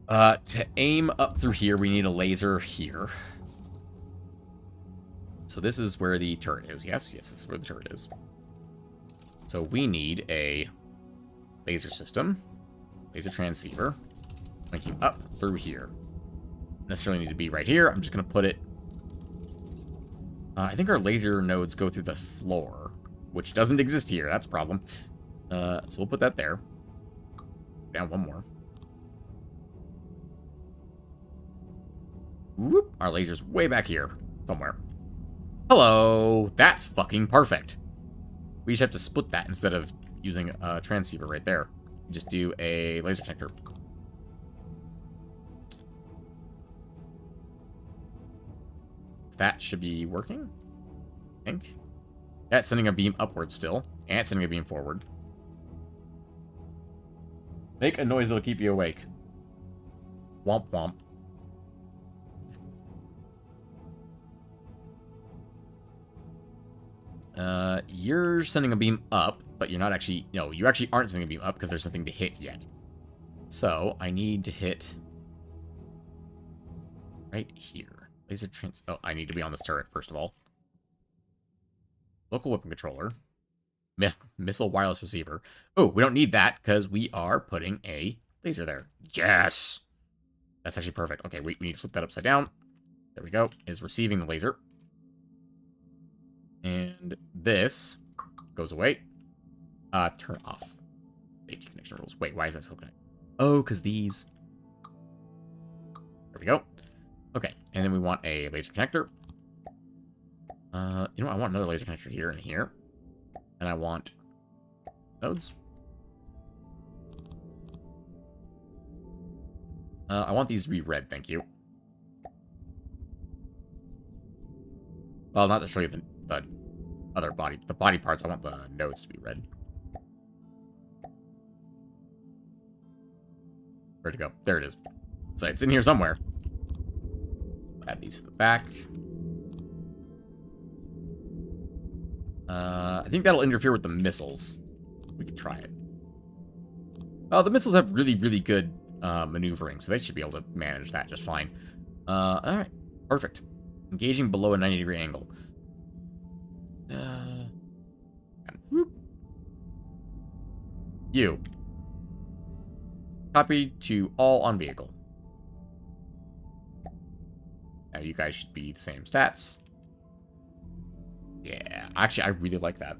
To aim up through here, we need a laser here. So this is where the turret is. Yes, this is where the turret is. So we need a laser system, laser transceiver, pointing up through here. Necessarily need to be right here. I'm just going to put it... I think our laser nodes go through the floor, which doesn't exist here. That's a problem. So we'll put that there. Down one more. Whoop, our laser's way back here, somewhere. Hello! That's fucking perfect. We just have to split that instead of using a transceiver right there. Just do a laser detector. That should be working, I think. That's sending a beam upward still, and it's sending a beam forward. Make a noise that'll keep you awake. Womp womp. You're sending a beam up, but you're not actually... No, you actually aren't sending a beam up because there's nothing to hit yet. So, I need to hit right here. Laser trans... Oh, I need to be on this turret, first of all. Local weapon controller. Missile wireless receiver. Oh, we don't need that, because we are putting a laser there. Yes! That's actually perfect. Okay, we need to flip that upside down. There we go. Is receiving the laser. And this goes away. Turn off. Safety connection rules. Wait, why is that still connected? Oh, because these. There we go. Okay, and then we want a laser connector. You know what? I want another laser connector here and here. And I want nodes. I want these to be red, thank you. Well, not necessarily the other body. The body parts, I want the nodes to be red. Where'd it go? There it is. So it's in here somewhere. Add these to the back. I think that'll interfere with the missiles. We can try it. The missiles have really, really good maneuvering, so they should be able to manage that just fine. Alright. Perfect. Engaging below a 90-degree angle. And whoop. You. Copy to all on vehicle. Now you guys should be the same stats. Yeah, actually, I really like that.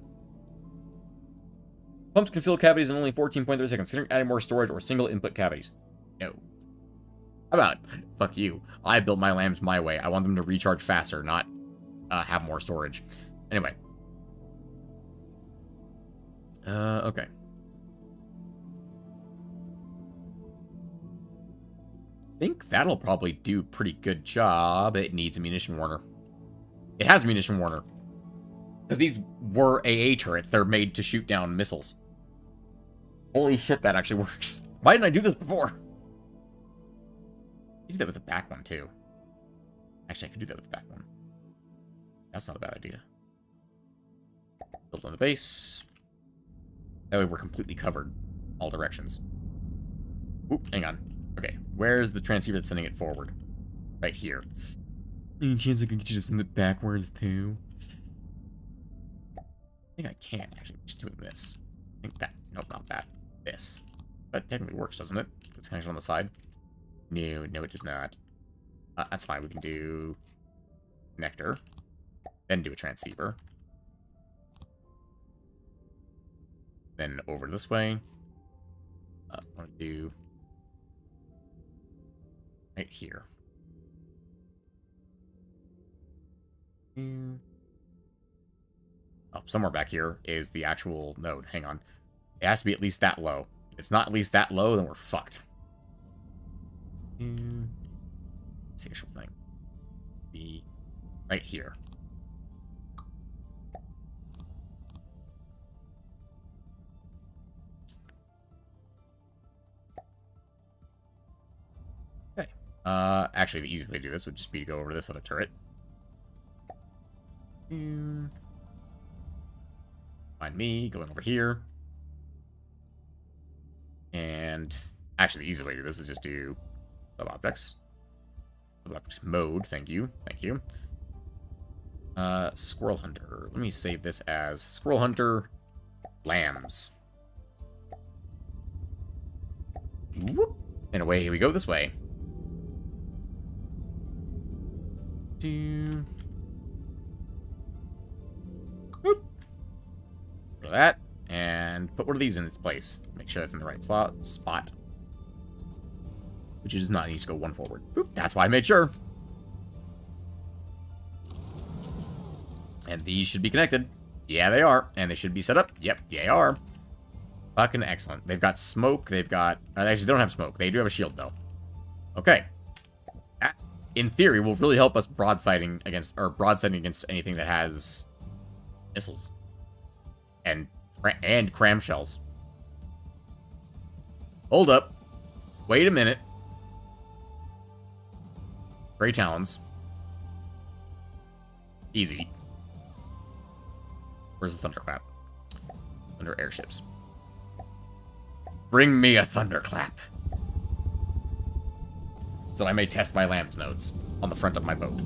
Pumps can fill cavities in only 14.3 seconds. Considering adding more storage or single input cavities. No. How about, fuck you. I built my lamps my way. I want them to recharge faster, not have more storage. Anyway. Okay. I think that'll probably do a pretty good job. It needs a munition warner. It has a munition warner. Because these were AA turrets. They're made to shoot down missiles. Holy shit, that actually works. Why didn't I do this before? I could do that with the back one, too. Actually, I could do that with the back one. That's not a bad idea. Build on the base. That way we're completely covered. All directions. Oop, hang on. Okay, where's the transceiver that's sending it forward? Right here. Any chance I can get you to send it backwards, too? I think I can, actually. Just doing this. I think that. Nope, not that. This. That technically works, doesn't it? It's connection on the side. No, no, it does not. That's fine. We can do connector. Then do a transceiver. Then over this way. I want to do right here. Oh, somewhere back here is the actual node. Hang on. It has to be at least that low. If it's not at least that low, then we're fucked. It's the actual thing. Be right here. Okay. Actually, the easiest way to do this would just be to go over to this other turret. Find me, going over here. And actually, the easy way to do this is just do sub-objects. Sub-objects mode, thank you, thank you. Squirrel Hunter. Let me save this as Squirrel Hunter Lambs. Whoop. And away we go this way. Whoop. Go to that. And put one of these in its place. Make sure that's in the right spot. Which does not need to go one forward. Boop, that's why I made sure. And these should be connected. Yeah, they are. And they should be set up. Yep, they are. Fucking excellent. They've got smoke. They've got... actually, they don't have smoke. They do have a shield, though. Okay. That, in theory, will really help us broadsiding against anything that has missiles. And cramshells. Hold up. Wait a minute. Gray Talons. Easy. Where's the thunderclap? Thunder airships. Bring me a thunderclap. so I may test my lamb's nodes on the front of my boat.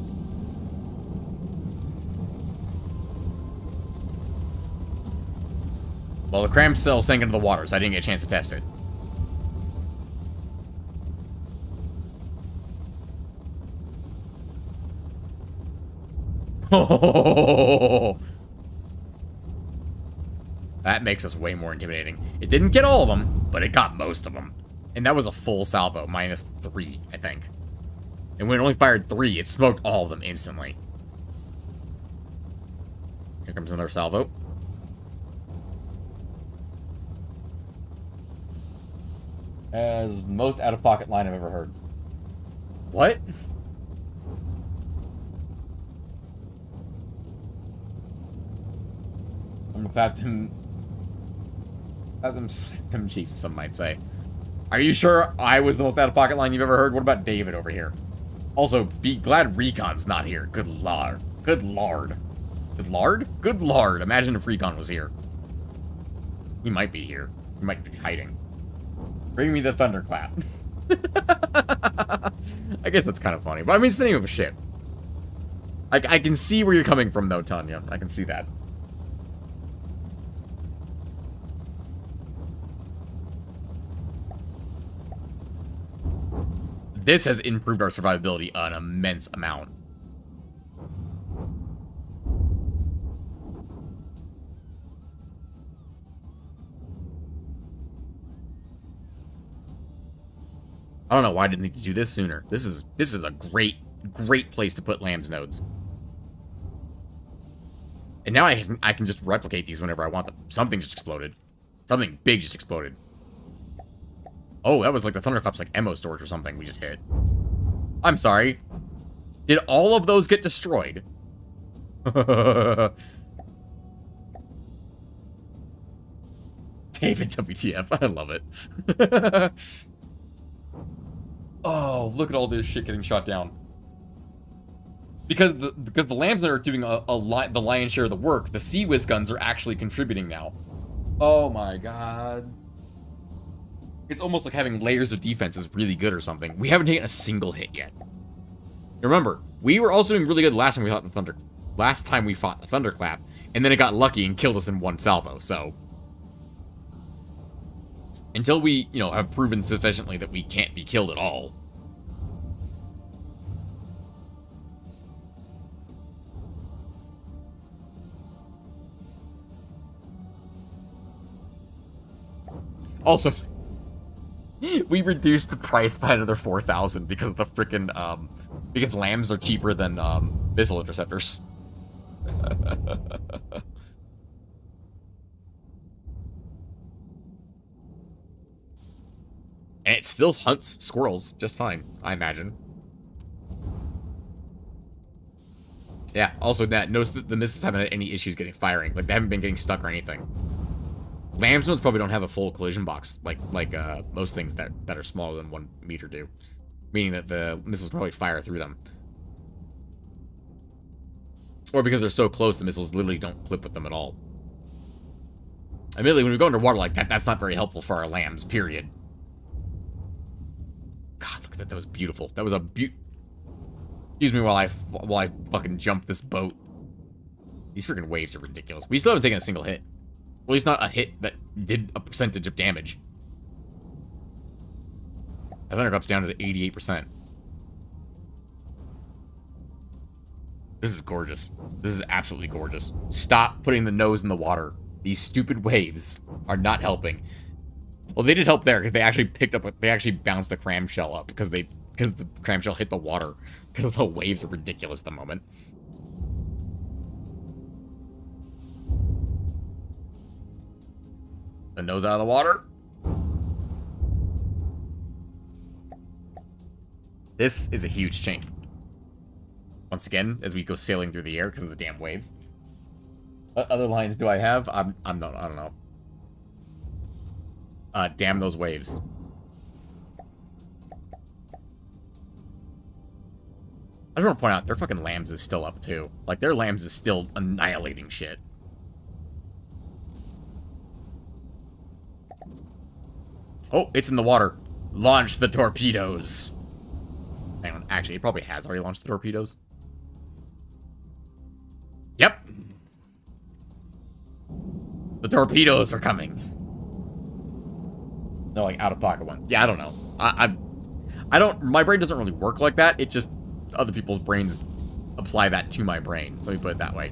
Well, the cram cell sank into the water, so I didn't get a chance to test it. Oh, that makes us way more intimidating. It didn't get all of them, but it got most of them. And that was a full salvo, minus 3, I think. And when it only fired 3, it smoked all of them instantly. Here comes another salvo. As most out-of-pocket line I've ever heard. What? I'm gonna clap them. Jesus, some might say. Are you sure I was the most out-of-pocket line you've ever heard? What about David over here? Also, be glad Recon's not here. Good lord. Good lord. Good lord? Good lord. Imagine if Recon was here. He might be here. He might be hiding. Bring me the thunderclap. I guess that's kind of funny. But I mean, it's the name of a ship. I can see where you're coming from, though, Tanya. I can see that. This has improved our survivability an immense amount. I don't know why I didn't think to do this sooner. This is a great place to put lamb's nodes. And now I can just replicate these whenever I want them. Something just exploded. Something big just exploded. Oh, that was like the thunderclaps, like ammo storage or something we just hit. I'm sorry. Did all of those get destroyed? David WTF, I love it. Oh, look at all this shit getting shot down. Because the lambs that are doing the lion's share of the work, the Sea Whiz guns are actually contributing now. Oh my god. It's almost like having layers of defense is really good or something. We haven't taken a single hit yet. Remember, we were also doing really good last time we fought the thunderclap, and then it got lucky and killed us in one salvo. So until we, have proven sufficiently that we can't be killed at all. Also, we reduced the price by another 4,000 because of the frickin', because lambs are cheaper than, missile interceptors. And it still hunts squirrels just fine, I imagine. Yeah, also that, notice that the missiles haven't had any issues getting firing. Like, they haven't been getting stuck or anything. Lamb's nodes probably don't have a full collision box, like most things that are smaller than 1 meter do. Meaning that the missiles probably fire through them. Or because they're so close, the missiles literally don't clip with them at all. Admittedly, when we go underwater like that, that's not very helpful for our lambs, period. God, look at that. That was beautiful. That was a Excuse me while I fucking jump this boat. These freaking waves are ridiculous. We still haven't taken a single hit. Well, at least not a hit that did a percentage of damage. I think it drops down to 88%. This is gorgeous. This is absolutely gorgeous. Stop putting the nose in the water. These stupid waves are not helping. Well, they did help there because they actually they actually bounced the cram shell up because the cram shell hit the water because the waves are ridiculous at the moment. The nose out of the water. This is a huge change. Once again, as we go sailing through the air because of the damn waves. What other lines do I have? I don't know. Damn those waves. I just want to point out, their fucking lambs is still up, too. Like, their lambs is still annihilating shit. Oh, it's in the water. Launch the torpedoes. Hang on. Actually, it probably has already launched the torpedoes. Yep. The torpedoes are coming. They're like out-of-pocket ones. Yeah, I don't know. I don't... My brain doesn't really work like that. It just... Other people's brains apply that to my brain. Let me put it that way.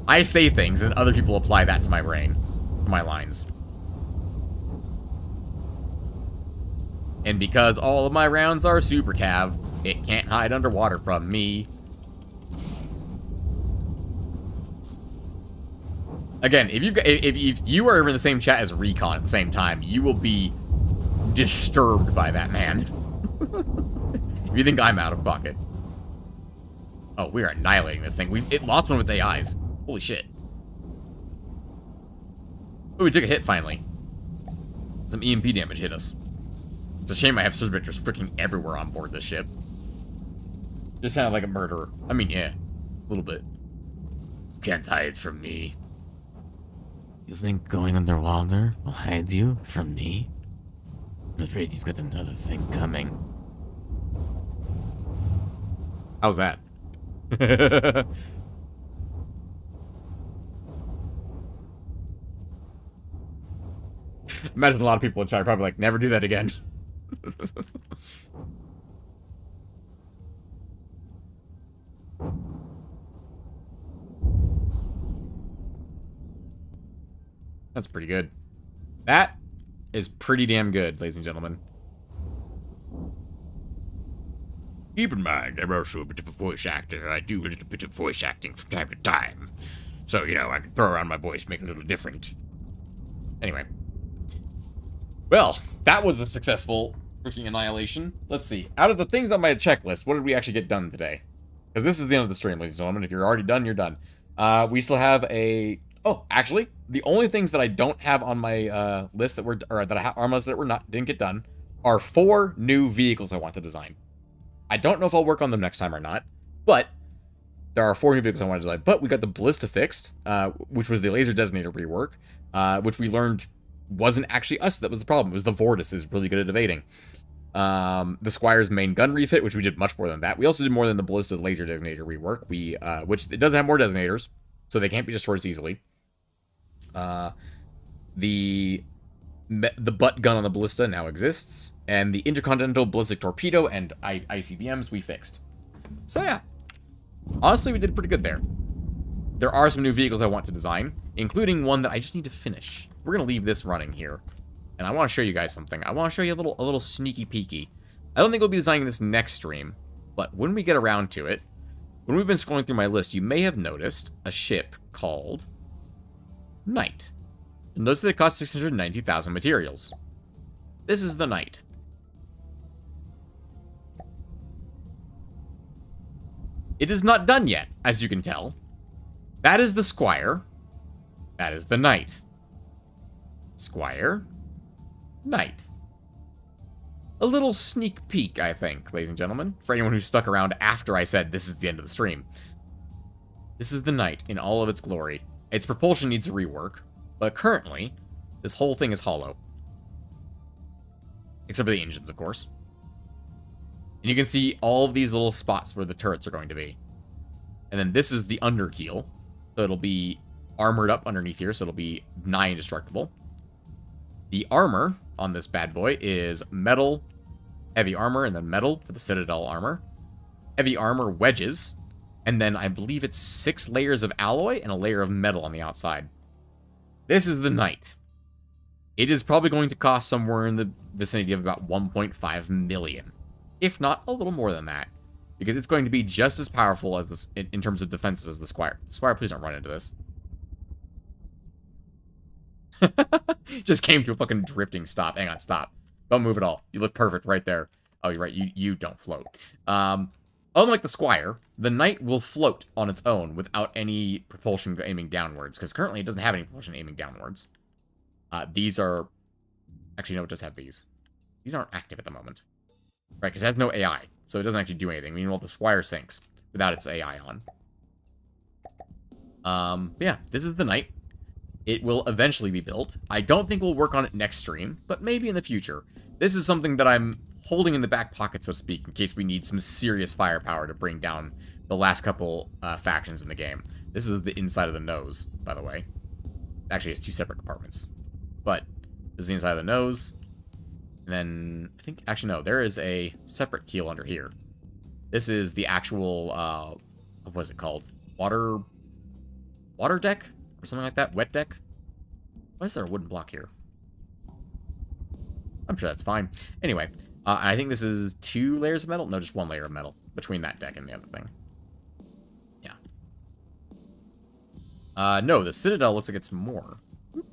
I say things, and other people apply that to my brain. To my lines. And because all of my rounds are super cav, it can't hide underwater from me. Again, if you are in the same chat as Recon at the same time, you will be disturbed by that man. If you think I'm out of pocket. Oh, we are annihilating this thing. It lost one of its AIs. Holy shit. Oh, we took a hit finally. Some EMP damage hit us. It's a shame I have surge vectors freaking everywhere on board this ship. Just sounded like a murderer. I mean, yeah. A little bit. Can't hide from me. You think going underwater will hide you from me? I'm afraid you've got another thing coming. How's that? Imagine a lot of people in chat are probably like, never do that again. That's pretty good. That is pretty damn good, ladies and gentlemen. Keep in mind, I'm also a bit of a voice actor. I do a little bit of voice acting from time to time. So, you know, I can throw around my voice, make it a little different. Anyway. Well, that was a successful freaking annihilation. Let's see. Out of the things on my checklist, what did we actually get done today? Because this is the end of the stream, ladies and gentlemen. If you're already done, you're done. We still have a... Oh, actually, the only things that I don't have on my list that were... Or that I have on my list that didn't get done are 4 new vehicles I want to design. I don't know if I'll work on them next time or not, but there are 4 new vehicles I want to design. But we got the ballista fixed, which was the laser designator rework, which we learned wasn't actually us that was the problem. It was the Vortis is really good at evading. The Squire's main gun refit, which we did much more than that. We also did more than the ballista laser designator rework, which it does have more designators, so they can't be destroyed as easily. The butt gun on the ballista now exists, and the intercontinental ballistic torpedo and ICBMs we fixed. So yeah, honestly, we did pretty good there. There are some new vehicles I want to design, including one that I just need to finish. We're gonna leave this running here, and I want to show you guys something. I want to show you a little sneaky peeky. I don't think we'll be designing this next stream, but when we get around to it, when we've been scrolling through my list, you may have noticed a ship called Knight. And notice that it costs 690,000 materials. This is the Knight. It is not done yet, as you can tell. That is the Squire. That is the Knight. Squire. Knight. A little sneak peek, I think, ladies and gentlemen, for anyone who stuck around after I said this is the end of the stream. This is the Knight in all of its glory. Its propulsion needs a rework, but currently, this whole thing is hollow. Except for the engines, of course. And you can see all of these little spots where the turrets are going to be. And then this is the underkeel. So it'll be armored up underneath here, so it'll be nigh indestructible. The armor on this bad boy is metal, heavy armor, and then metal for the Citadel armor. Heavy armor wedges, and then I believe it's 6 layers of alloy and a layer of metal on the outside. This is the Knight. It is probably going to cost somewhere in the vicinity of about 1.5 million. If not a little more than that. Because it's going to be just as powerful as this in terms of defenses as the Squire. Squire, please don't run into this. Just came to a fucking drifting stop. Hang on, stop. Don't move at all. You look perfect right there. Oh, you're right. You don't float. Unlike the Squire, the Knight will float on its own without any propulsion aiming downwards, because currently it doesn't have any propulsion aiming downwards. These are... Actually, no, it does have these. These aren't active at the moment. Right, because it has no AI, so it doesn't actually do anything. Meanwhile, the Squire sinks without its AI on. Yeah, this is the Knight. It will eventually be built. I don't think we'll work on it next stream, but maybe in the future. This is something that I'm holding in the back pocket, so to speak, in case we need some serious firepower to bring down the last couple factions in the game. This is the inside of the nose, by the way. Actually, it's 2 separate compartments. But this is the inside of the nose. And then, I think, actually, no, there is a separate keel under here. This is the actual, what is it called? Water deck? Or something like that? Wet deck? Why is there a wooden block here? I'm sure that's fine. Anyway, I think this is 2 layers of metal? No, just 1 layer of metal between that deck and the other thing. Yeah. No, the Citadel looks like it's more.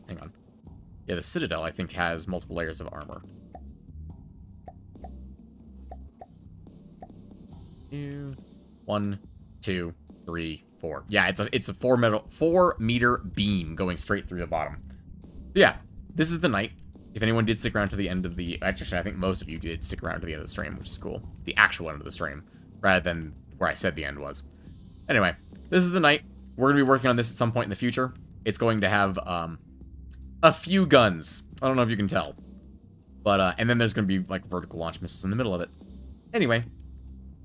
Hang on. Yeah, the Citadel, I think, has multiple layers of armor. 1, 2, 3, 4. Yeah, it's a 4 meter beam going straight through the bottom. Yeah, this is the night. If anyone did stick around to the end of the... Actually, I think most of you did stick around to the end of the stream, which is cool. The actual end of the stream, rather than where I said the end was. Anyway, this is the night. We're going to be working on this at some point in the future. It's going to have a few guns. I don't know if you can tell. But, and then there's going to be, like, vertical launch missiles in the middle of it. Anyway,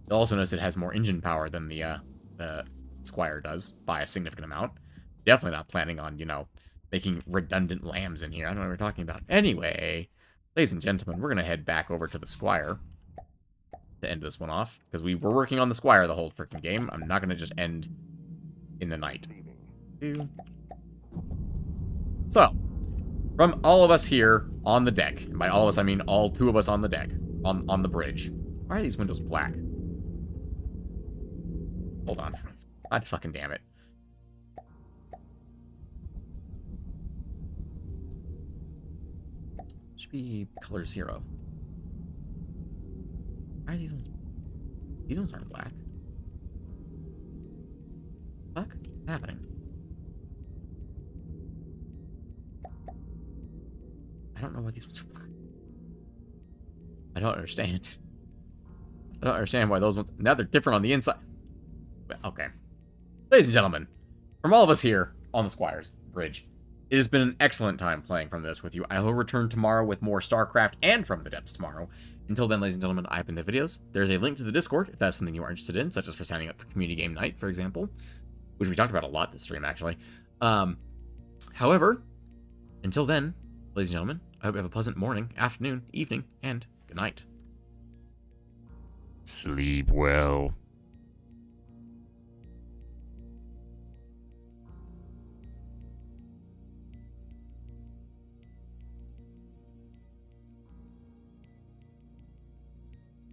you'll also notice it has more engine power than the Squire does, by a significant amount. Definitely not planning on, you know, making redundant lambs in here. I don't know what we're talking about. Anyway, ladies and gentlemen, we're going to head back over to the Squire to end this one off, because we were working on the Squire the whole freaking game. I'm not going to just end in the night. So, from all of us here on the deck, and by all of us I mean all 2 of us on the deck, on the bridge. Why are these windows black? Hold on. God fucking damn it. Should be color 0. Why are these ones? These ones aren't black. Fuck? What's happening? I don't know why these ones are black. I don't understand. I don't understand why those ones... Now they're different on the inside. Okay. Ladies and gentlemen, from all of us here on the Squire's Bridge, it has been an excellent time playing From the Depths with you. I will return tomorrow with more StarCraft and From the Depths tomorrow. Until then, ladies and gentlemen, I've been the videos. There's a link to the Discord if that's something you are interested in, such as for signing up for Community Game Night, for example, which we talked about a lot this stream, actually. However, until then, ladies and gentlemen, I hope you have a pleasant morning, afternoon, evening, and good night. Sleep well.